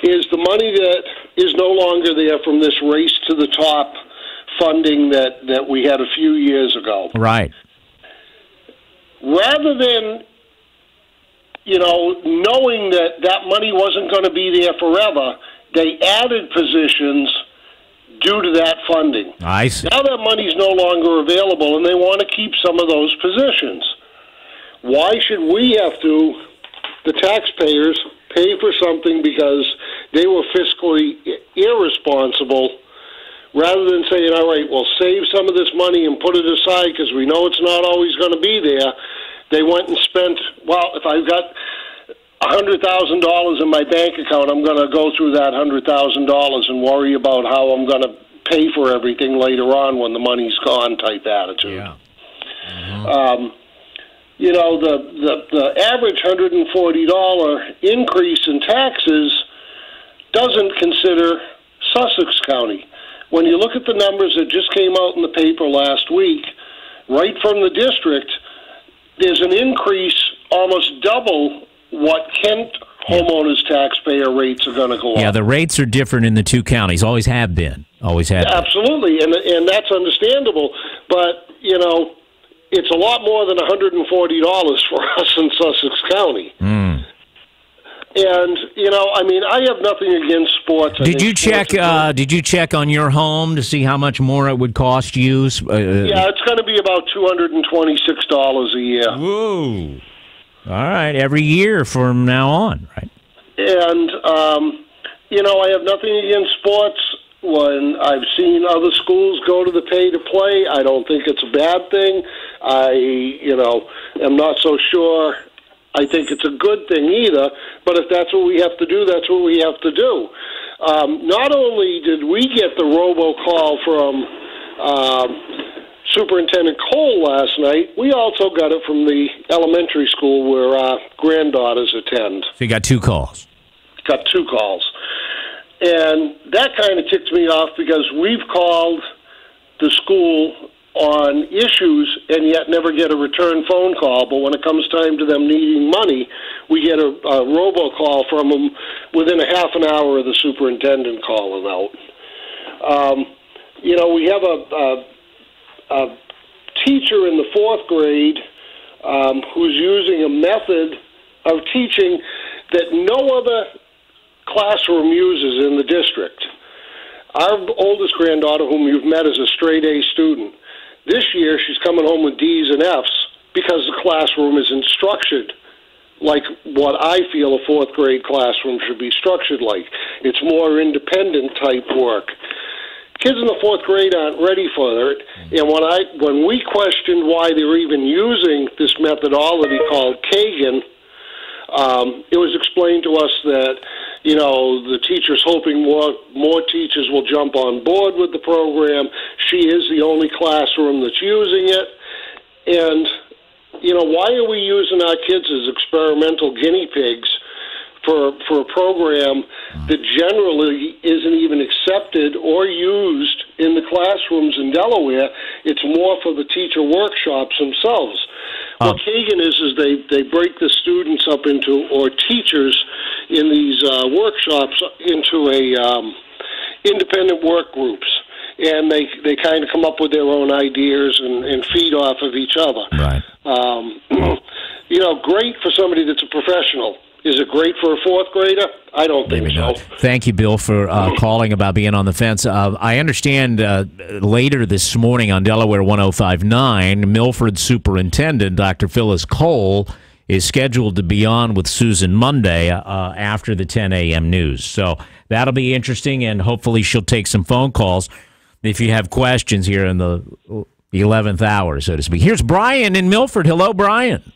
is the money that is no longer there from this race to the top funding that we had a few years ago. Right. Rather than, knowing that money wasn't going to be there forever, they added positions due to that funding. I see. Now that money's no longer available, and they want to keep some of those positions. Why should we have to, the taxpayers, pay for something because they were fiscally irresponsible, rather than saying, all right, well, save some of this money and put it aside because we know it's not always going to be there. They went and spent, well, if I've got $100,000 in my bank account, I'm going to go through that $100,000 and worry about how I'm going to pay for everything later on when the money's gone type attitude. Yeah. The average $140 increase in taxes doesn't consider Sussex County. When you look at the numbers that just came out in the paper last week, right from the district, there's an increase almost double what Kent homeowners taxpayer rates are going to go up. Yeah, the rates are different in the two counties. Always have been. Always have been. Absolutely, and that's understandable. But, it's a lot more than $140 for us in Sussex County. And, I have nothing against sports. Did you check on your home to see how much more it would cost you? Yeah, it's going to be about $226 a year. Whoa. All right, every year from now on, right? And, I have nothing against sports. When I've seen other schools go to the pay-to-play, I don't think it's a bad thing. I, am not so sure I think it's a good thing either, but if that's what we have to do, that's what we have to do. Not only did we get the robocall from Superintendent Cole last night, we also got it from the elementary school where our granddaughters attend. So you got two calls. Got two calls. And that kind of ticks me off because we've called the school on issues and yet never get a return phone call. But when it comes time to them needing money, we get a robocall from them within a half an hour of the superintendent calling out. We have a teacher in the fourth grade who's using a method of teaching that no other classroom uses in the district. Our oldest granddaughter, whom you've met, is a straight-A student. This year, she's coming home with D's and F's because the classroom isn't structured like what I feel a fourth-grade classroom should be structured like. It's more independent-type work. Kids in the fourth grade aren't ready for it, and when we questioned why they're even using this methodology called Kagan, it was explained to us that the teacher's hoping more teachers will jump on board with the program. She is the only classroom that's using it. And, why are we using our kids as experimental guinea pigs for a program that generally isn't even accepted or used in the classrooms in Delaware? It's more for the teacher workshops themselves. What Kagan is they break the students up into, or teachers in these workshops, into independent work groups, and they kind of come up with their own ideas and feed off of each other. Right. Great for somebody that's a professional. Is it great for a fourth grader? I don't think so. Thank you, Bill, for calling about being on the fence. I understand later this morning on Delaware 105.9, Milford Superintendent Dr. Phyllis Cole is scheduled to be on with Susan Monday after the 10 a.m. news. So that'll be interesting, and hopefully she'll take some phone calls if you have questions here in the 11th hour, so to speak. Here's Brian in Milford. Hello, Brian.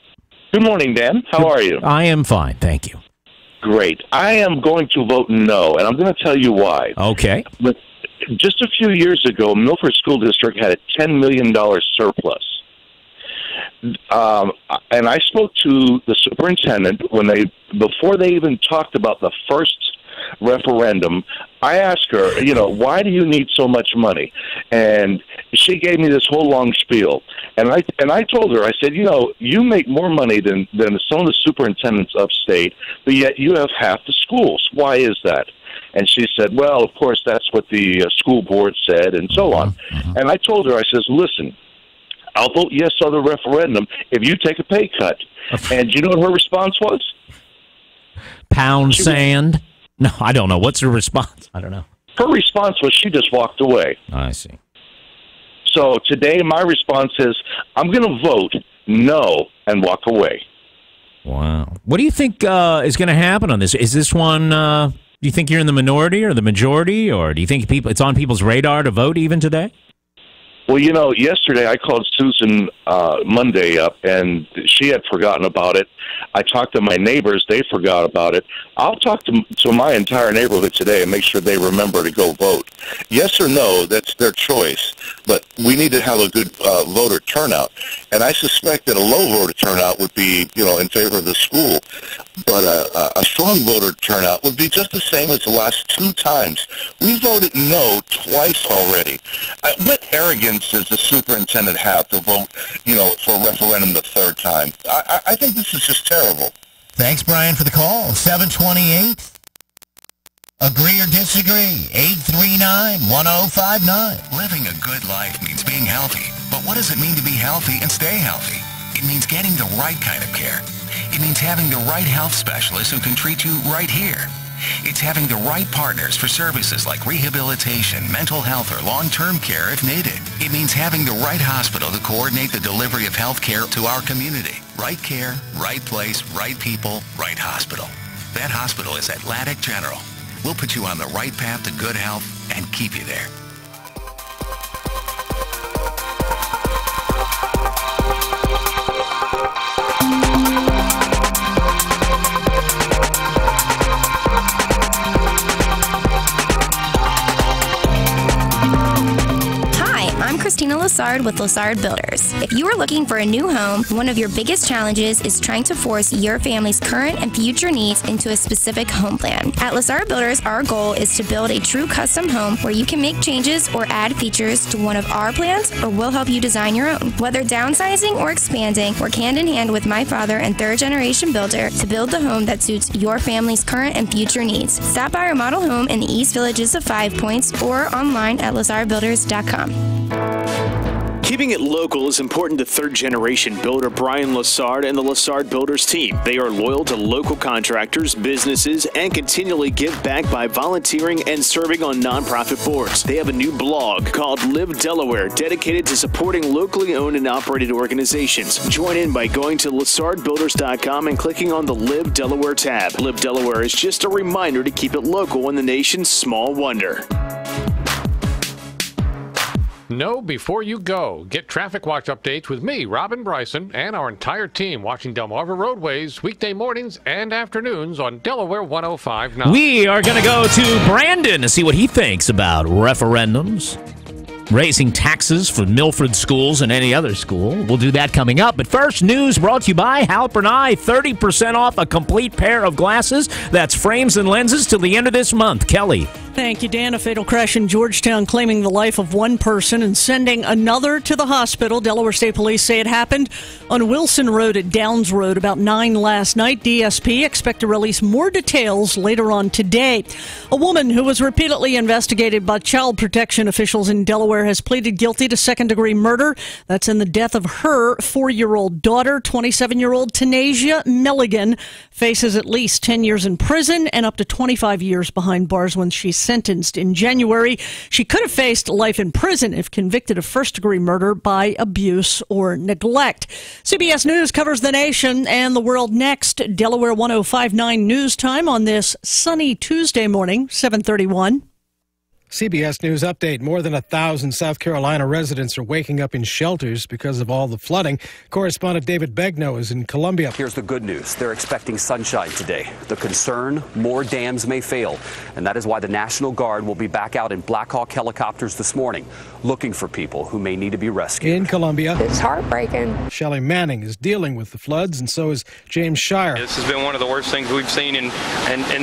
Good morning, Dan. How are you? I am fine, thank you. Great. I am going to vote no, and I'm going to tell you why. Okay. But just a few years ago, Milford School District had a $10 million surplus. And I spoke to the superintendent before they even talked about the first referendum, I asked her, why do you need so much money? And she gave me this whole long spiel. And I told her, I said, you make more money than some of the superintendents upstate, but yet you have half the schools. Why is that? And she said, well, of course, that's what the school board said, and so on. And I told her, I says, listen, I'll vote yes on the referendum if you take a pay cut. And you know what her response was? Pound sand? No, I don't know. What's her response? I don't know. Her response was she just walked away. I see. So today my response is I'm going to vote no and walk away. Wow. What do you think is going to happen on this? Is this one, do you think you're in the minority or the majority, or do you think it's on people's radar to vote even today? Well, yesterday I called Susan Monday up, and she had forgotten about it. I talked to my neighbors. They forgot about it. I'll talk to my entire neighborhood today and make sure they remember to go vote. Yes or no, that's their choice. But we need to have a good voter turnout. And I suspect that a low voter turnout would be, in favor of the school. But a strong voter turnout would be just the same as the last two times. We voted no twice already. What arrogance does the superintendent have to vote, for a referendum the third time? I think this is just terrible. Thanks, Brian, for the call. 728. Agree or disagree? 839-1059. Living a good life means being healthy. But what does it mean to be healthy and stay healthy? It means getting the right kind of care. It means having the right health specialist who can treat you right here. It's having the right partners for services like rehabilitation, mental health, or long-term care if needed. It means having the right hospital to coordinate the delivery of health care to our community. Right care, right place, right people, right hospital. That hospital is Atlantic General. We'll put you on the right path to good health and keep you there. I'm Christina Lassard with Lassard Builders. If you are looking for a new home, one of your biggest challenges is trying to force your family's current and future needs into a specific home plan. At Lassard Builders, our goal is to build a true custom home where you can make changes or add features to one of our plans, or we'll help you design your own. Whether downsizing or expanding, work hand in hand with my father and third-generation builder to build the home that suits your family's current and future needs. Stop by our model home in the East Villages of 5 Points or online at lassardbuilders.com. Keeping it local is important to third-generation builder Brian Lassard and the Lassard Builders team. They are loyal to local contractors, businesses, and continually give back by volunteering and serving on nonprofit boards. They have a new blog called Live Delaware, dedicated to supporting locally owned and operated organizations. Join in by going to lassardbuilders.com and clicking on the Live Delaware tab. Live Delaware is just a reminder to keep it local in the nation's small wonder. Know before you go. Get Traffic Watch updates with me, Robin Bryson, and our entire team watching Delmarva roadways weekday mornings and afternoons on Delaware 105.9. We are going to go to Brandon to see what he thinks about referendums, raising taxes for Milford schools and any other school. We'll do that coming up. But first, news brought to you by Halpern Eye. 30% off a complete pair of glasses. That's frames and lenses till the end of this month. Kelly. Thank you, Dan. A fatal crash in Georgetown claiming the life of one person and sending another to the hospital. Delaware State Police say it happened on Wilson Road at Downs Road about 9 last night. DSP expect to release more details later on today. A woman who was repeatedly investigated by child protection officials in Delaware has pleaded guilty to second-degree murder. That's in the death of her 4-year-old daughter. 27-year-old Tanasia Milligan faces at least 10 years in prison and up to 25 years behind bars when she's sentenced in January. She could have faced life in prison if convicted of first-degree murder by abuse or neglect. CBS News covers the nation and the world next. Delaware 105.9 news time on this sunny Tuesday morning, 7:31. CBS News Update. More than 1,000 South Carolina residents are waking up in shelters because of all the flooding. Correspondent David Begnaud is in Columbia. Here's the good news. They're expecting sunshine today. The concern, more dams may fail. And that is why the National Guard will be back out in Black Hawk helicopters this morning, looking for people who may need to be rescued. In Columbia, it's heartbreaking. Shelley Manning is dealing with the floods, and so is James Shire. This has been one of the worst things we've seen in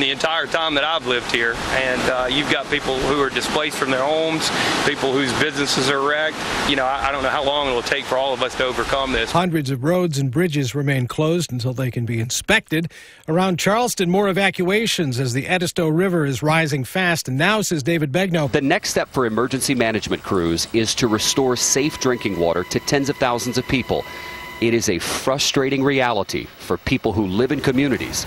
the entire time that I've lived here. And you've got people who are displaced from their homes, people whose businesses are wrecked. I don't know how long it will take for all of us to overcome this. Hundreds of roads and bridges remain closed until they can be inspected. Around Charleston, more evacuations as the Edisto River is rising fast. And now, says David Begnaud, the next step for emergency management crews is to restore safe drinking water to tens of thousands of people. It is a frustrating reality for people who live in communities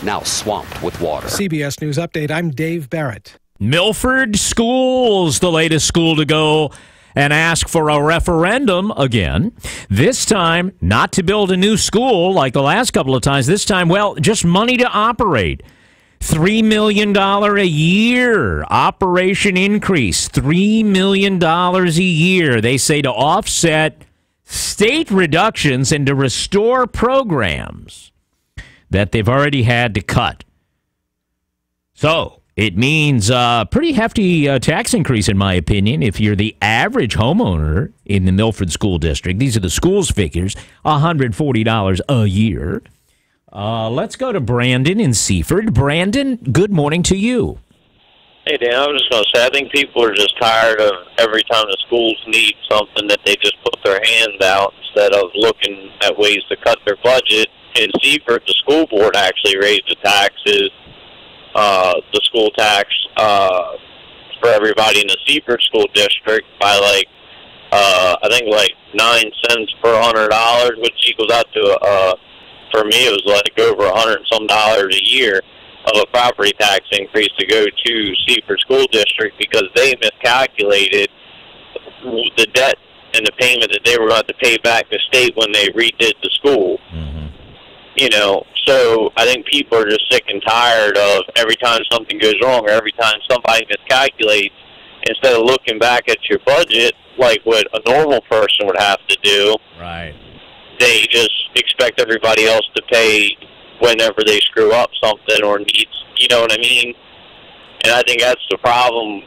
now swamped with water. CBS News Update, I'm Dave Barrett. Milford Schools, the latest school to go and ask for a referendum again. This time, not to build a new school like the last couple of times. This time, just money to operate. $3 million a year. Operation increase. $3 million a year. They say to offset state reductions and to restore programs that they've already had to cut. So it means a pretty hefty tax increase, in my opinion, if you're the average homeowner in the Milford School District. These are the school's figures, $140 a year. Let's go to Brandon in Seaford. Brandon, good morning to you. Hey, Dan, I was just going to say, I think people are just tired of every time the schools need something that they just put their hand out instead of looking at ways to cut their budget. In Seaford, the school board actually raised the taxes, the school tax for everybody in the Seaford School District by I think 9 cents per $100, which equals out to for me it was over $100 and some a year of a property tax increase to go to Seaford School District because they miscalculated the debt and the payment that they were going to have to pay back the state when they redid the school. So I think people are just sick and tired of every time something goes wrong or every time somebody miscalculates, instead of looking back at your budget like what a normal person would have to do. Right. They just expect everybody else to pay whenever they screw up something or needs, you know what I mean? And I think that's the problem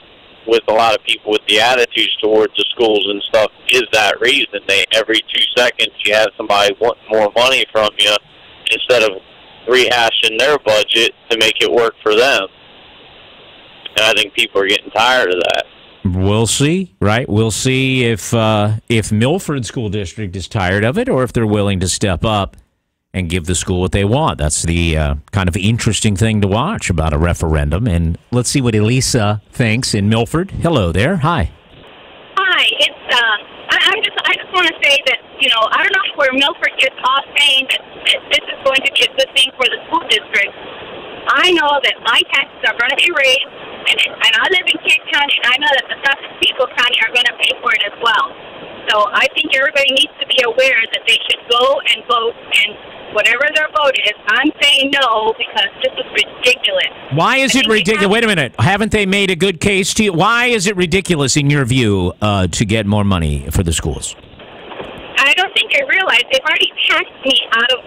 with a lot of people with the attitudes towards the schools and stuff is that reason. Every 2 seconds you have somebody want more money from you instead of rehashing their budget to make it work for them. And I think people are getting tired of that. We'll see, right? We'll see if Milford School District is tired of it or if they're willing to step up and give the school what they want. That's the kind of interesting thing to watch about a referendum. And let's see what Elisa thinks in Milford. Hello there. Hi. Hi. I just want to say that, I don't know where Milford gets off saying that this is going to be a good thing for the school district. I know that my taxes are going to be raised, and I live in Kent County, and I know that the Suffolk People County are going to pay for it as well. So I think everybody needs to be aware that they should go and vote, and whatever their vote is, I'm saying no because this is ridiculous. Why is it ridiculous? Wait a minute. Haven't they made a good case to you? Why is it ridiculous, in your view, to get more money for the schools? I don't think they realize they've already taxed me out of.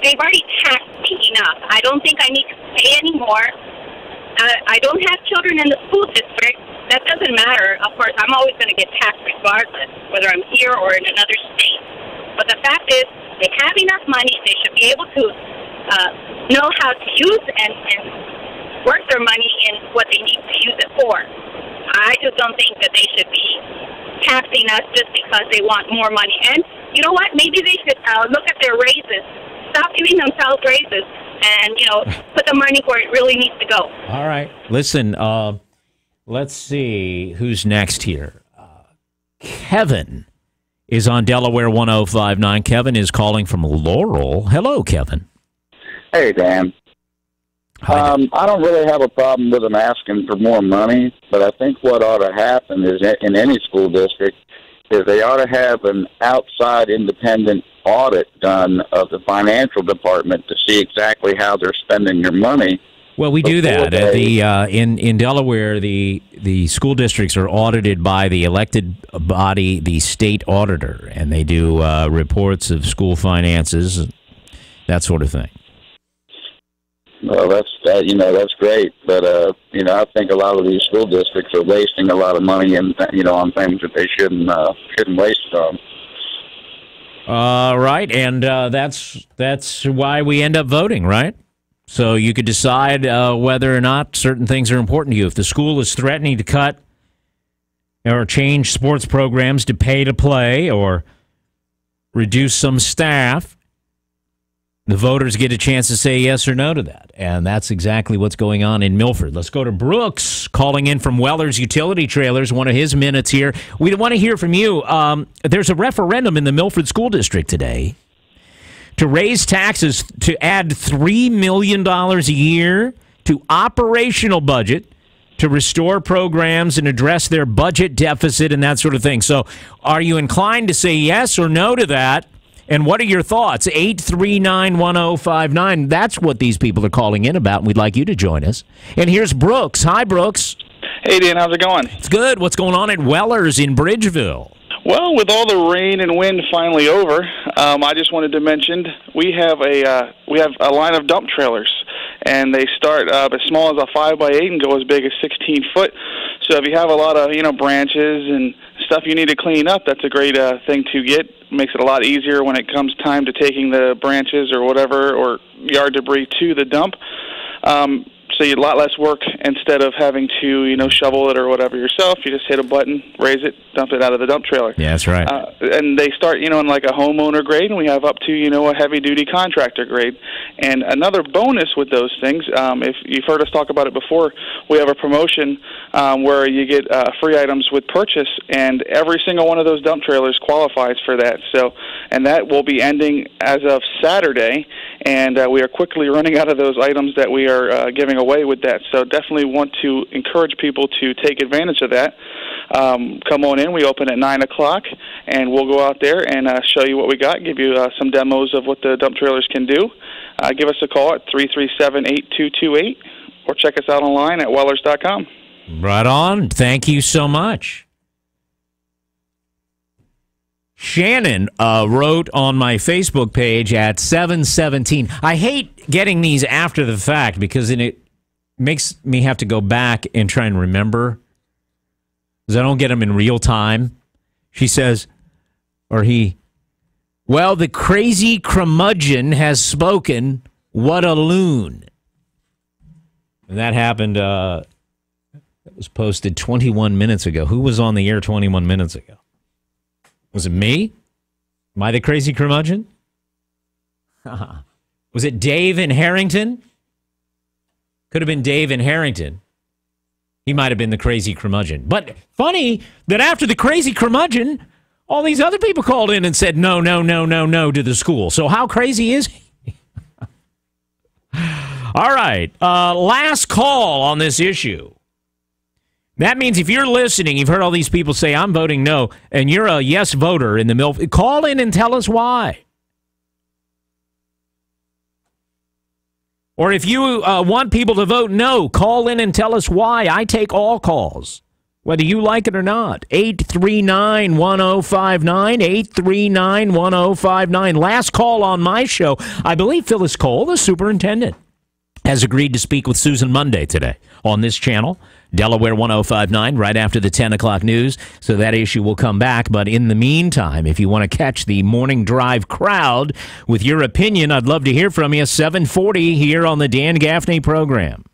They've already taxed me enough. I don't think I need to pay any more. I don't have children in the school district. That doesn't matter. Of course, I'm always going to get taxed regardless, whether I'm here or in another state. But the fact is, they have enough money. They should be able to know how to use and work their money in what they need to use it for. I just don't think that they should be taxing us just because they want more money. And you know what? Maybe they should look at their raises. Stop giving themselves raises and, put the money where it really needs to go. All right. Listen, let's see who's next here. Kevin is on Delaware 105.9. Kevin is calling from Laurel. Hello, Kevin. Hey, Dan. Hi, I don't really have a problem with them asking for more money, but I think what ought to happen is in any school district is they ought to have an outside independent audit done of the financial department to see exactly how they're spending their money Well, we do that. In Delaware, the school districts are audited by the elected body, the state auditor, and they do reports of school finances, that sort of thing. Well, that's great, but I think a lot of these school districts are wasting a lot of money on things that they shouldn't waste it on. Right, and that's why we end up voting, right? So you could decide whether or not certain things are important to you. If the school is threatening to cut or change sports programs to pay to play or reduce some staff, the voters get a chance to say yes or no to that. And that's exactly what's going on in Milford. Let's go to Brooks, calling in from Weller's Utility Trailers, one of his minutes here. We want to hear from you. There's a referendum in the Milford School District today to raise taxes to add $3 million a year to operational budget to restore programs and address their budget deficit and that sort of thing. So are you inclined to say yes or no to that? And what are your thoughts? 839-1059. That's what these people are calling in about, and we'd like you to join us. And here's Brooks. Hi, Brooks. Hey, Dan. How's it going? It's good. What's going on at Weller's in Bridgeville? Well, with all the rain and wind finally over, I just wanted to mention we have a line of dump trailers, and they start as small as a 5x8 and go as big as 16 foot. So if you have a lot of branches and stuff you need to clean up, that's a great thing to get. Makes it a lot easier when it comes time to taking the branches or whatever or yard debris to the dump. So you a lot less work instead of having to, shovel it or whatever yourself. You just hit a button, raise it, dump it out of the dump trailer. Yeah, that's right. And they start, in like a homeowner grade, and we have up to, a heavy-duty contractor grade. And another bonus with those things, if you've heard us talk about it before, we have a promotion where you get free items with purchase, and every single one of those dump trailers qualifies for that. And that will be ending as of Saturday, and we are quickly running out of those items that we are giving away with that. So definitely want to encourage people to take advantage of that. Come on in. We open at 9 o'clock, and we'll go out there and show you what we got, give you some demos of what the dump trailers can do. Give us a call at 337-8228, or check us out online at wellers.com. Right on. Thank you so much. Shannon wrote on my Facebook page at 7:17. I hate getting these after the fact because then it makes me have to go back and try and remember because I don't get them in real time. She says, well, the crazy curmudgeon has spoken. What a loon. And that happened, it was posted 21 minutes ago. Who was on the air 21 minutes ago? Was it me? Am I the crazy curmudgeon? Was it Dave in Harrington? Could have been Dave in Harrington. He might have been the crazy curmudgeon. But funny that after the crazy curmudgeon, all these other people called in and said no to the school. So how crazy is he? All right. Last call on this issue. That means if you're listening, you've heard all these people say, I'm voting no, and you're a yes voter in the MILF, call in and tell us why. Or if you want people to vote no, call in and tell us why. I take all calls, whether you like it or not. 839-1059, 839-1059. Last call on my show. I believe Phyllis Cole, the superintendent, has agreed to speak with Susan Monday today on this channel, Delaware 105.9, right after the 10 o'clock news. So that issue will come back. But in the meantime, if you want to catch the morning drive crowd with your opinion, I'd love to hear from you. 740 here on the Dan Gaffney program.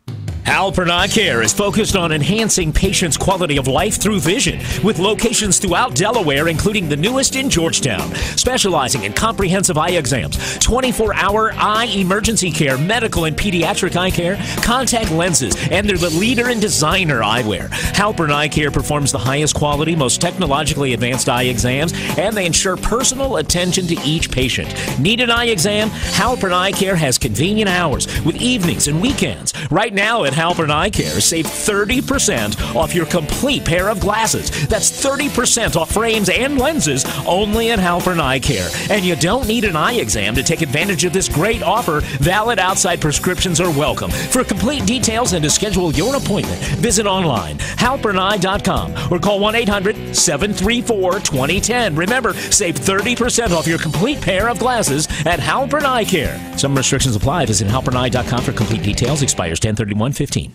Halpern Eye Care is focused on enhancing patients' quality of life through vision, with locations throughout Delaware, including the newest in Georgetown, specializing in comprehensive eye exams, 24-hour eye emergency care, medical and pediatric eye care, contact lenses, and they're the leader in designer eyewear. Halpern Eye Care performs the highest quality, most technologically advanced eye exams, and they ensure personal attention to each patient. Need an eye exam? Halpern Eye Care has convenient hours with evenings and weekends. Right now at at Halpern Eye Care. Save 30% off your complete pair of glasses. That's 30% off frames and lenses only at Halpern Eye Care. And you don't need an eye exam to take advantage of this great offer. Valid outside prescriptions are welcome. For complete details and to schedule your appointment, visit online, halperneye.com, or call 1-800-734-2010. Remember, save 30% off your complete pair of glasses at Halpern Eye Care. Some restrictions apply. Visit halperneye.com for complete details. Expires 10/31/15.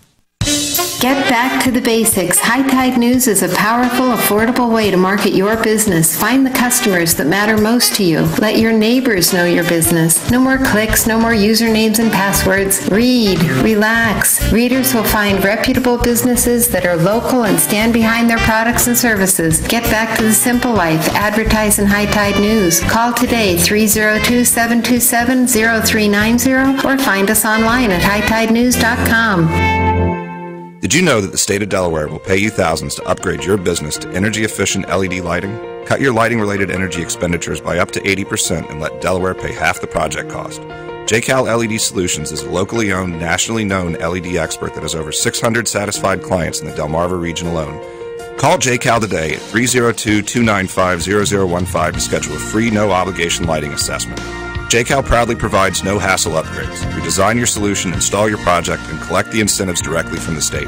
Get back to the basics. High Tide News is a powerful, affordable way to market your business. Find the customers that matter most to you. Let your neighbors know your business. No more clicks, no more usernames and passwords. Read, relax. Readers will find reputable businesses that are local and stand behind their products and services. Get back to the simple life. Advertise in High Tide News. Call today 302-727-0390 or find us online at hightidenews.com. Did you know that the state of Delaware will pay you thousands to upgrade your business to energy-efficient LED lighting? Cut your lighting-related energy expenditures by up to 80% and let Delaware pay half the project cost. JCal LED Solutions is a locally owned, nationally known LED expert that has over 600 satisfied clients in the Delmarva region alone. Call JCal today at 302-295-0015 to schedule a free, no-obligation lighting assessment. JCal proudly provides no-hassle upgrades. We design your solution, install your project, and collect the incentives directly from the state.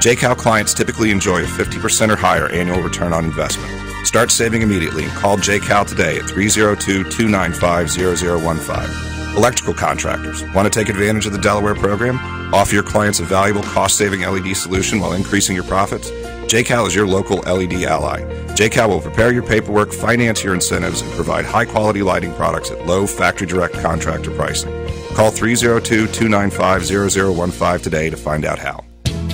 JCal clients typically enjoy a 50% or higher annual return on investment. Start saving immediately and call JCal today at 302-295-0015. Electrical contractors. Want to take advantage of the Delaware program? Offer your clients a valuable cost-saving LED solution while increasing your profits? JCal is your local LED ally. JCal will prepare your paperwork, finance your incentives, and provide high-quality lighting products at low factory-direct contractor pricing. Call 302-295-0015 today to find out how.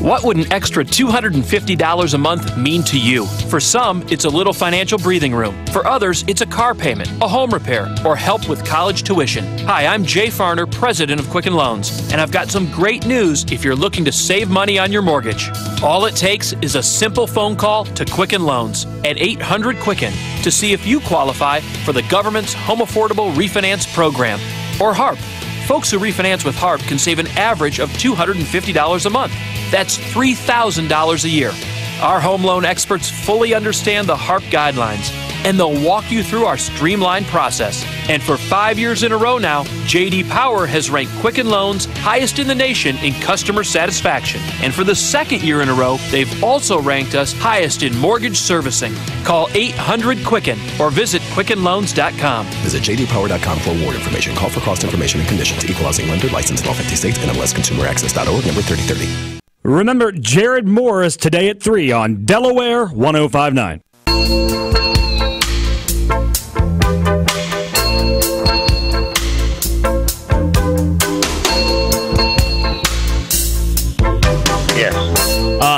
What would an extra $250 a month mean to you? For some, it's a little financial breathing room. For others, it's a car payment, a home repair, or help with college tuition. Hi, I'm Jay Farner, president of Quicken Loans, and I've got some great news if you're looking to save money on your mortgage. All it takes is a simple phone call to Quicken Loans at 800-QUICKEN to see if you qualify for the government's Home Affordable Refinance Program, or HARP. Folks who refinance with HARP can save an average of $250 a month. That's $3,000 a year. Our home loan experts fully understand the HARP guidelines, and they'll walk you through our streamlined process. And for 5 years in a row now, J.D. Power has ranked Quicken Loans highest in the nation in customer satisfaction. And for the second year in a row, they've also ranked us highest in mortgage servicing. Call 800-QUICKEN or visit QuickenLoans.com. Visit jdpower.com for award information. Call for cost information and conditions. Equal housing lender licensed in all 50 states. NMLSConsumerAccess.org, number 3030. Remember Jared Morris today at 3 on Delaware 105.9.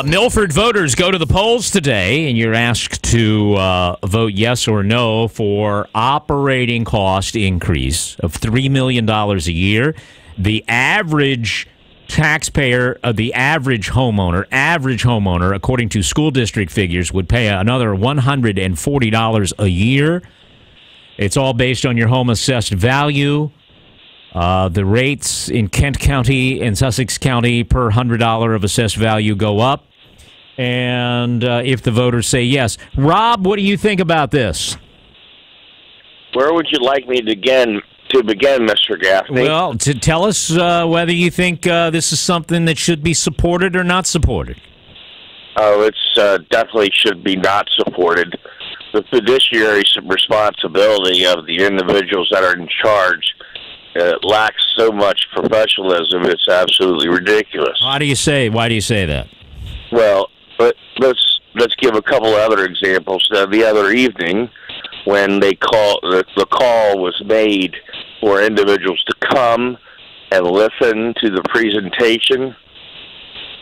Milford voters go to the polls today, and you're asked to vote yes or no for operating cost increase of $3 million a year. The average taxpayer, the average homeowner, according to school district figures, would pay another $140 a year. It's all based on your home assessed value. The rates in Kent County and Sussex County per $100 of assessed value go up. And if the voters say yes. Rob, what do you think about this? Where would you like me to begin, Mr. Gaffney? Well, to tell us whether you think this is something that should be supported or not supported. Oh, it's definitely should be not supported. The fiduciary responsibility of the individuals that are in charge lacks so much professionalism. It's absolutely ridiculous. Why do you say that? Well, but let's give a couple other examples. The other evening, when the call was made for individuals to come and listen to the presentation,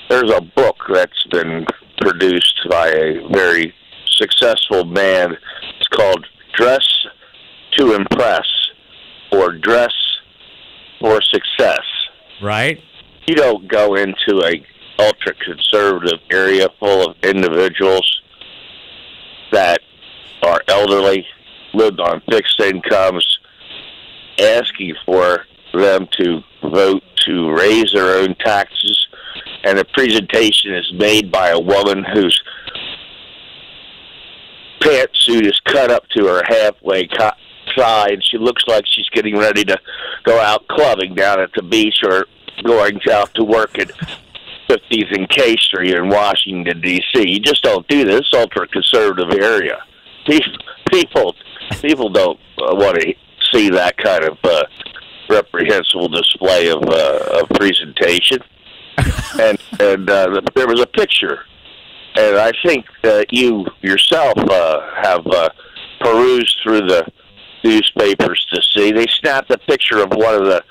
there's a book that's been produced by a very successful man. It's called Dress to Impress, or Dress for Success. Right. You don't go into a ultra-conservative area full of individuals that are elderly, lived on fixed incomes, asking for them to vote to raise their own taxes and the presentation is made by a woman whose pantsuit is cut up to her halfway side. She looks like she's getting ready to go out clubbing down at the beach or going out to work at 50th and K Street in Washington, D.C. You just don't do this ultra-conservative area. People don't want to see that kind of reprehensible display of presentation. And there was a picture, and I think you yourself have perused through the newspapers to see. They snapped a picture of one of the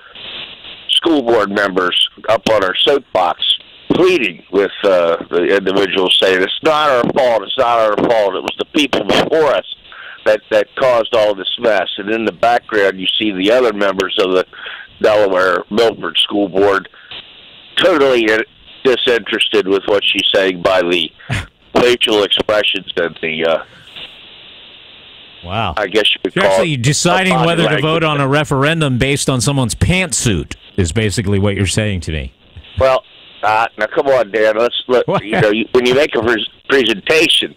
school board members up on her soapbox pleading with the individual, saying, it's not our fault, it's not our fault, it was the people before us that caused all this mess. And in the background, you see the other members of the Delaware Milford School Board totally disinterested with what she's saying by the facial expressions and the wow. I guess you could You're call actually it deciding body whether to language. vote on a referendum based on someone's pantsuit is basically what you're saying to me. Well, now come on, Dan. When you make a presentation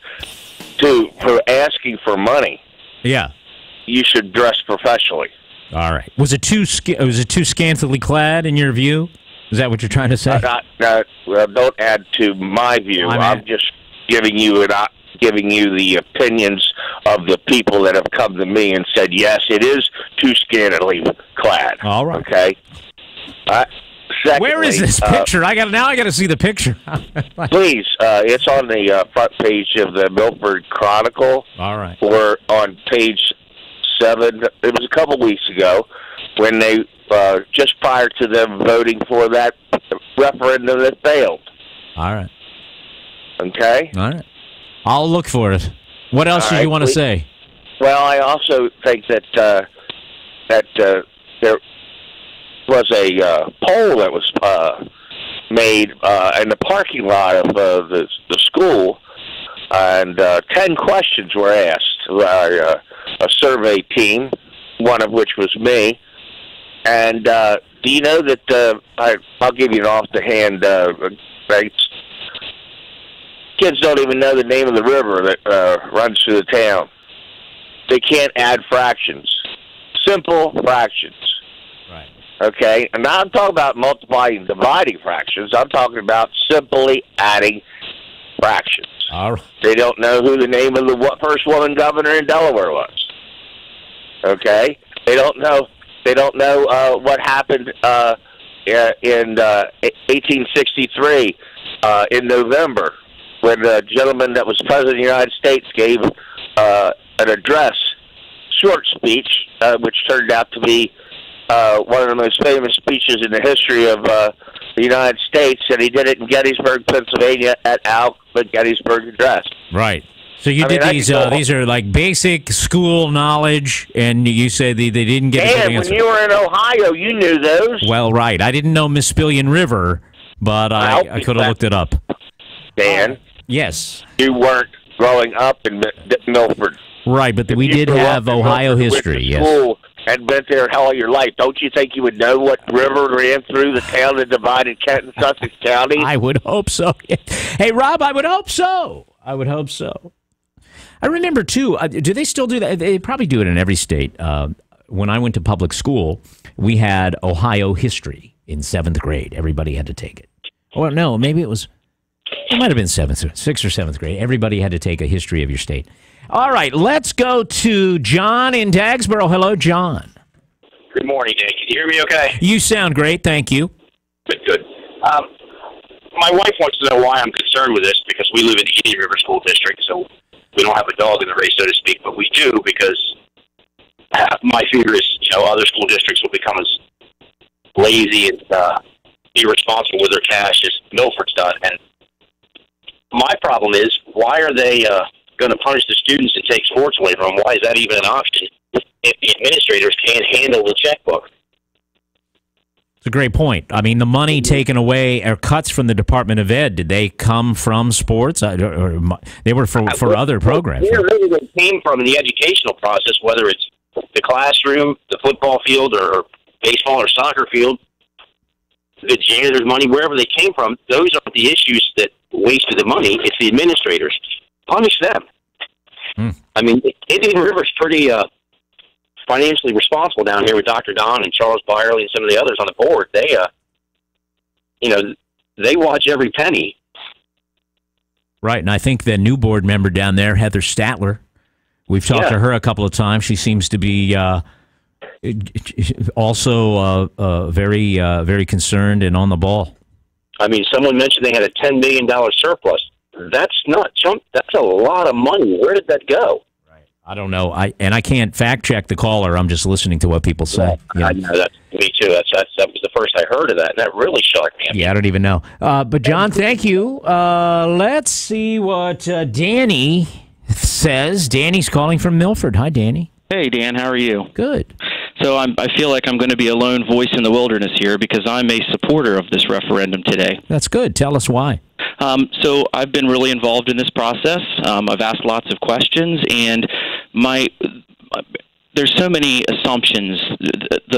for asking for money, yeah, you should dress professionally. All right. Was it too scantily clad in your view? Is that what you're trying to say? Well, don't add to my view. I'm just giving you the opinions of the people that have come to me and said, yes, it is too scantily clad. All right. Okay. Secondly, where is this picture? I got to see the picture. Please, it's on the front page of the Milford Chronicle. All right. Or on page 7. It was a couple weeks ago when they just prior to them voting for that referendum that failed. All right. Okay. All right. I'll look for it. What else did you want to say? Well, I also think that there was a poll that was made in the parking lot of the school, and 10 questions were asked by a survey team, one of which was me. And do you know that I'll give you an off-the-hand kids don't even know the name of the river that runs through the town. They can't add fractions. Simple fractions. Right. Okay? And now I'm talking about multiplying and dividing fractions. I'm talking about simply adding fractions. All right. They don't know who the name of the first woman governor in Delaware was. Okay? They don't know what happened in 1863 in November, when the gentleman that was president of the United States gave an address, short speech, which turned out to be one of the most famous speeches in the history of the United States, and he did it in Gettysburg, Pennsylvania, at the Gettysburg Address. Right. So you did these are like basic school knowledge, and you say they didn't get a good answer. When you were in Ohio, you knew those. Well, right. I didn't know Mispillion River, but I could have looked it up. Dan? Yes. You weren't growing up in Milford. Right, but we did have Ohio history, yes. School and been there all your life. Don't you think you would know what river ran through the town that divided Kent and Sussex County? I would hope so. Hey, Rob, I would hope so. I remember, too, do they still do that? They probably do it in every state. When I went to public school, we had Ohio history in 7th grade. Everybody had to take it. Well, no, maybe it might have been 6th or 7th grade. Everybody had to take a history of your state. All right, let's go to John in Dagsboro. Hello, John. Good morning, Dan. Can you hear me okay? You sound great, thank you. Good. My wife wants to know why I'm concerned with this, because we live in the Indian River School District, so we don't have a dog in the race, so to speak, but we do, because my fear is, other school districts will become as lazy and irresponsible with their cash as Milford's done. And my problem is, why are they going to punish the students and take sports away from them? Why is that even an option if the administrators can't handle the checkbook? It's a great point. I mean, the money taken away or cuts from the Department of Ed, did they come from sports? Or they were for other programs? Where really they came from in the educational process, whether it's the classroom, the football field, or baseball or soccer field, the janitor's money, wherever they came from, those aren't the issues that wasted the money. It's the administrators. Punish them. I mean, Indian River's pretty financially responsible down here with Dr. Don and Charles Byerly and some of the others on the board. They, they watch every penny. Right, and I think the new board member down there, Heather Statler, we've talked to her a couple of times. She seems to be also very concerned and on the ball. I mean, someone mentioned they had a $10 million surplus. That's not Trump. That's a lot of money. Where did that go? I don't know. I can't fact check the caller. I'm just listening to what people say. Yeah. I know that. Me too. That was the first I heard of that, and that really shocked me. Yeah, I don't even know. But John, thank you. Let's see what Danny says. Danny's calling from Milford. Hi, Danny. Hey, Dan. How are you? Good. So I feel like I'm going to be a lone voice in the wilderness here because I'm a supporter of this referendum today. That's good. Tell us why. So I've been really involved in this process. I've asked lots of questions, and there's so many assumptions.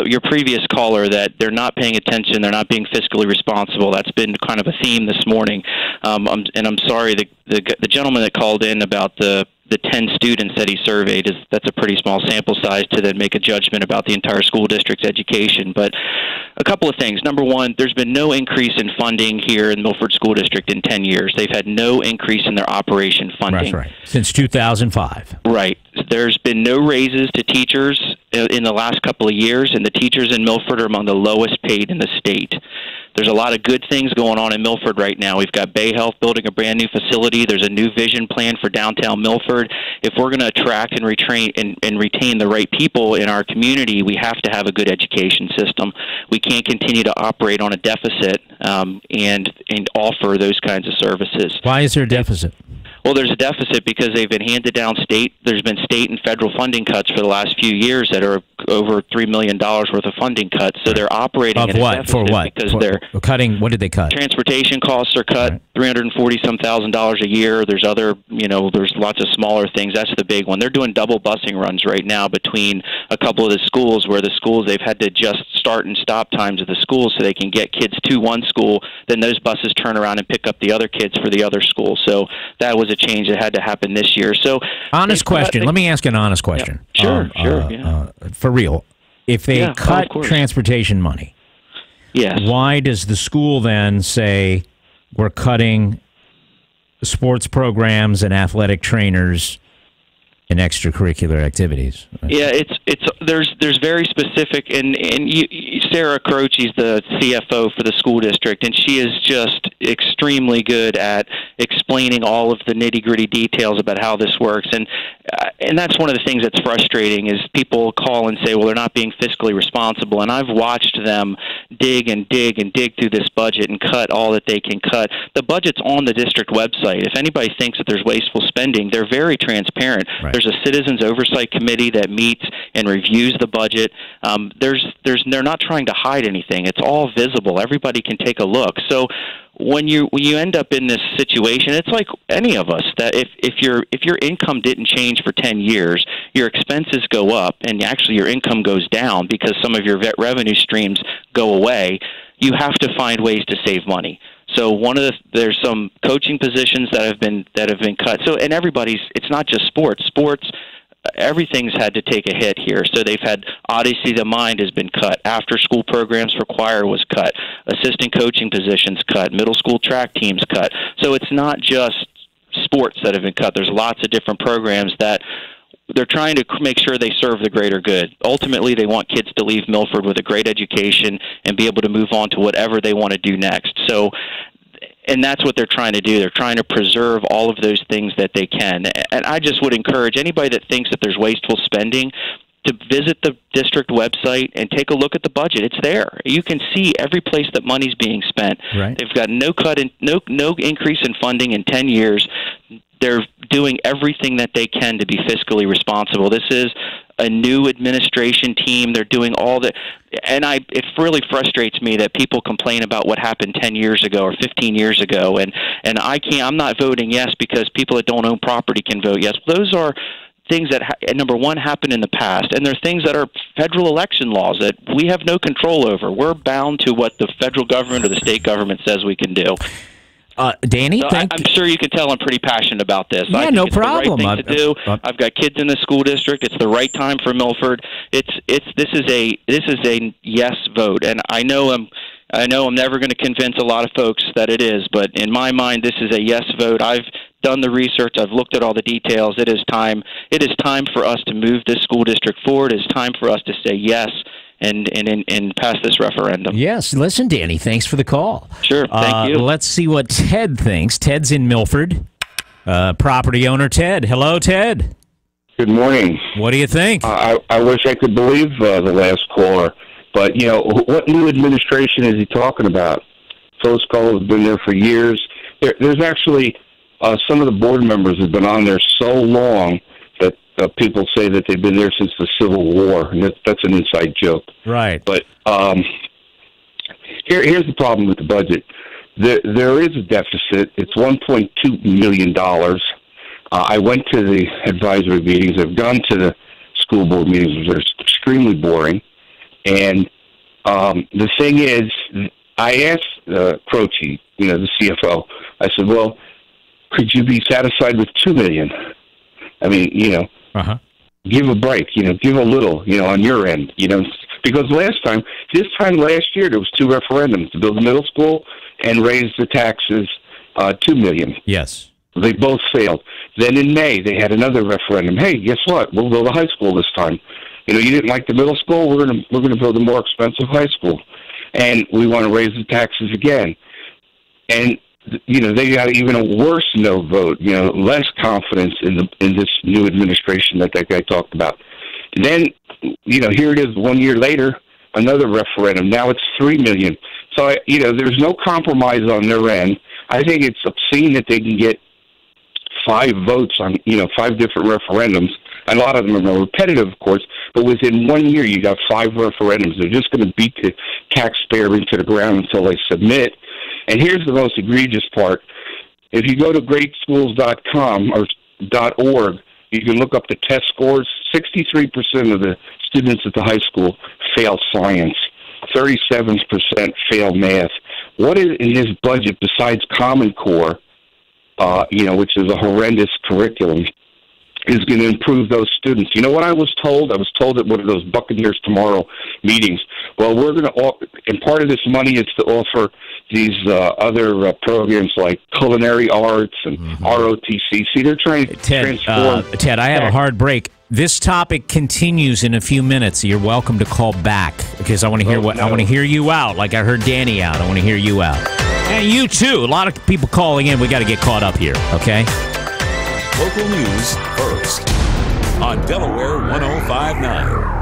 Your previous caller that they're not paying attention, they're not being fiscally responsible. That's been kind of a theme this morning. And I'm sorry, the gentleman that called in about the 10 students that he surveyed, that's a pretty small sample size to then make a judgment about the entire school district's education. But a couple of things. Number one, there's been no increase in funding here in Milford School District in 10 years. They've had no increase in their operation funding. That's right. Since 2005. Right. There's been no raises to teachers in the last couple of years, and the teachers in Milford are among the lowest paid in the state. There's a lot of good things going on in Milford right now. We've got Bay Health building a brand new facility. There's a new vision plan for downtown Milford. If we're going to attract and retain the right people in our community, we have to have a good education system. We can't continue to operate on a deficit and offer those kinds of services. Why is there a deficit? Well, there's a deficit because they've been handed down there's been state and federal funding cuts for the last few years that are over $3 million worth of funding cuts. So they're operating of at what? a deficit For what? because they're cutting. What did they cut? Transportation costs are cut, $340,000 a year. There's other, there's lots of smaller things. That's the big one. They're doing double busing runs right now between a couple of the schools where they've had to adjust start and stop times of the schools so they can get kids to one school. Then those buses turn around and pick up the other kids for the other school. So that was a change that had to happen this year. So, honest question. Let me ask an honest question. Yeah, sure. For real, if they cut transportation money, why does the school then say we're cutting sports programs and athletic trainers and extracurricular activities? Yeah, there's very specific, and Sarah Croce's the CFO for the school district, and she is just extremely good at explaining all of the nitty-gritty details about how this works, and that's one of the things that's frustrating is people call and say, well, they're not being fiscally responsible, and I've watched them dig and dig and dig through this budget and cut all that they can cut. The budget's on the district website. If anybody thinks that there's wasteful spending, they're very transparent. Right. There's a citizens oversight committee that meets and reviews the budget. They're not trying to hide anything. It's all visible. Everybody can take a look. So when you end up in this situation, it's like any of us that if your income didn't change for 10 years, your expenses go up and actually your income goes down because some of your revenue streams go away. You have to find ways to save money. So there's some coaching positions that have been cut. So and it's not just sports. Everything's had to take a hit here. So they've had Odyssey the Mind has been cut. After school programs for choir was cut. Assistant coaching positions cut. Middle school track teams cut. So it's not just sports that have been cut. There's lots of different programs that they're trying to make sure they serve the greater good. Ultimately, they want kids to leave Milford with a great education and be able to move on to whatever they want to do next. So, and that's what they're trying to do. They're trying to preserve all of those things that they can. And I just would encourage anybody that thinks that there's wasteful spending to visit the district website and take a look at the budget. It's there. You can see every place that money's being spent. Right. They've got no increase in funding in 10 years. They're doing everything that they can to be fiscally responsible. This is a new administration team. They're doing all that. And it really frustrates me that people complain about what happened 10 years ago or 15 years ago. And I'm not voting yes because people that don't own property can vote yes. Those are things that, number one, happened in the past, and there are things that are federal election laws that we have no control over. We're bound to what the federal government or the state government says we can do. Danny, so I'm sure you can tell I'm pretty passionate about this. Yeah, I think no it's problem. The right thing to do. I've got kids in the school district. It's the right time for Milford. This is a yes vote, and I know I'm never going to convince a lot of folks that it is, but in my mind, this is a yes vote. I've done the research. I've looked at all the details. It is time. It is time for us to move this school district forward. It is time for us to say yes and pass this referendum. Yes. Listen, Danny, thanks for the call. Sure. Thank you. Let's see what Ted thinks. Ted's in Milford. Property owner Ted. Hello, Ted. Good morning. What do you think? I wish I could believe the last caller, but, what new administration is he talking about? Phil Scull has been there for years. There's actually some of the board members have been on there so long that people say that they've been there since the Civil War, and that's an inside joke. Right. But here's the problem with the budget. There is a deficit. It's $1.2 million. I went to the advisory meetings. I've gone to the school board meetings, which are extremely boring. And the thing is, I asked Croce, the CFO, I said, well, could you be satisfied with $2 million? I mean, give a break, give a little, on your end, because this time last year, there was 2 referendums to build the middle school and raise the taxes $2 million. Yes. They both failed. Then in May, they had another referendum. Hey, guess what? We'll build a high school this time. You didn't like the middle school? We're gonna build a more expensive high school, and we want to raise the taxes again. And they got even a worse no vote. Less confidence in this new administration that guy talked about. And then here it is 1 year later, another referendum. Now it's $3 million. So there's no compromise on their end. I think it's obscene that they can get 5 votes on 5 different referendums. A lot of them are repetitive, of course, but within 1 year you got 5 referendums. They're just going to beat the taxpayer into the ground until they submit. And here's the most egregious part. If you go to greatschools.com or .org, you can look up the test scores. 63% of the students at the high school fail science. 37% fail math. What is in this budget besides Common Core, which is a horrendous curriculum, is going to improve those students? You know what I was told? I was told at one of those Buccaneers Tomorrow meetings, well, we're going to, and part of this money is to offer these other programs like culinary arts and ROTC. See, they're trying to transform. Ted, I have a hard break. This topic continues in a few minutes. You're welcome to call back because I want to hear I want to hear you out. Like I heard Danny out. I want to hear you out. And you too. A lot of people calling in. We got to get caught up here. Okay. Local news first on Delaware 105.9.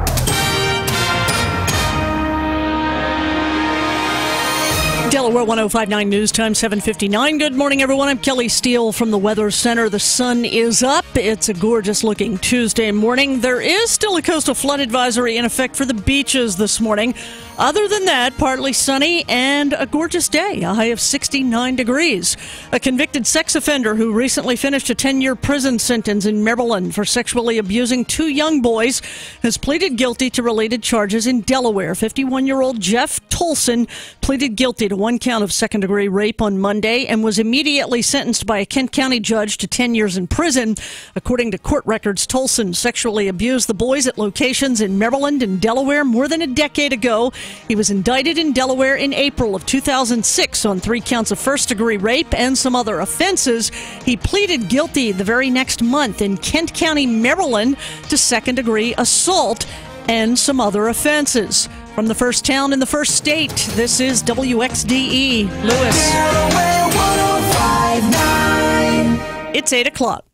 Delaware 105.9 News Time, 7:59. Good morning, everyone. I'm Kelly Steele from the Weather Center. The sun is up. It's a gorgeous-looking Tuesday morning. There is still a coastal flood advisory in effect for the beaches this morning. Other than that, partly sunny and a gorgeous day, a high of 69 degrees. A convicted sex offender who recently finished a 10-year prison sentence in Maryland for sexually abusing 2 young boys has pleaded guilty to related charges in Delaware. 51-year-old Jeff Tolson pleaded guilty to 1 count of second-degree rape on Monday and was immediately sentenced by a Kent County judge to 10 years in prison. According to court records, Tolson sexually abused the boys at locations in Maryland and Delaware more than a decade ago. He was indicted in Delaware in April of 2006 on 3 counts of first-degree rape and some other offenses. He pleaded guilty the very next month in Kent County, Maryland, to second-degree assault and some other offenses. From the first town in the first state, this is WXDE Lewis. Delaware 105.9. It's 8 o'clock.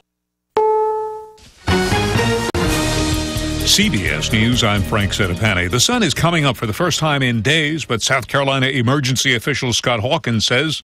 CBS News, I'm Frank Sedapani. The sun is coming up for the first time in days, but South Carolina emergency official Scott Hawkins says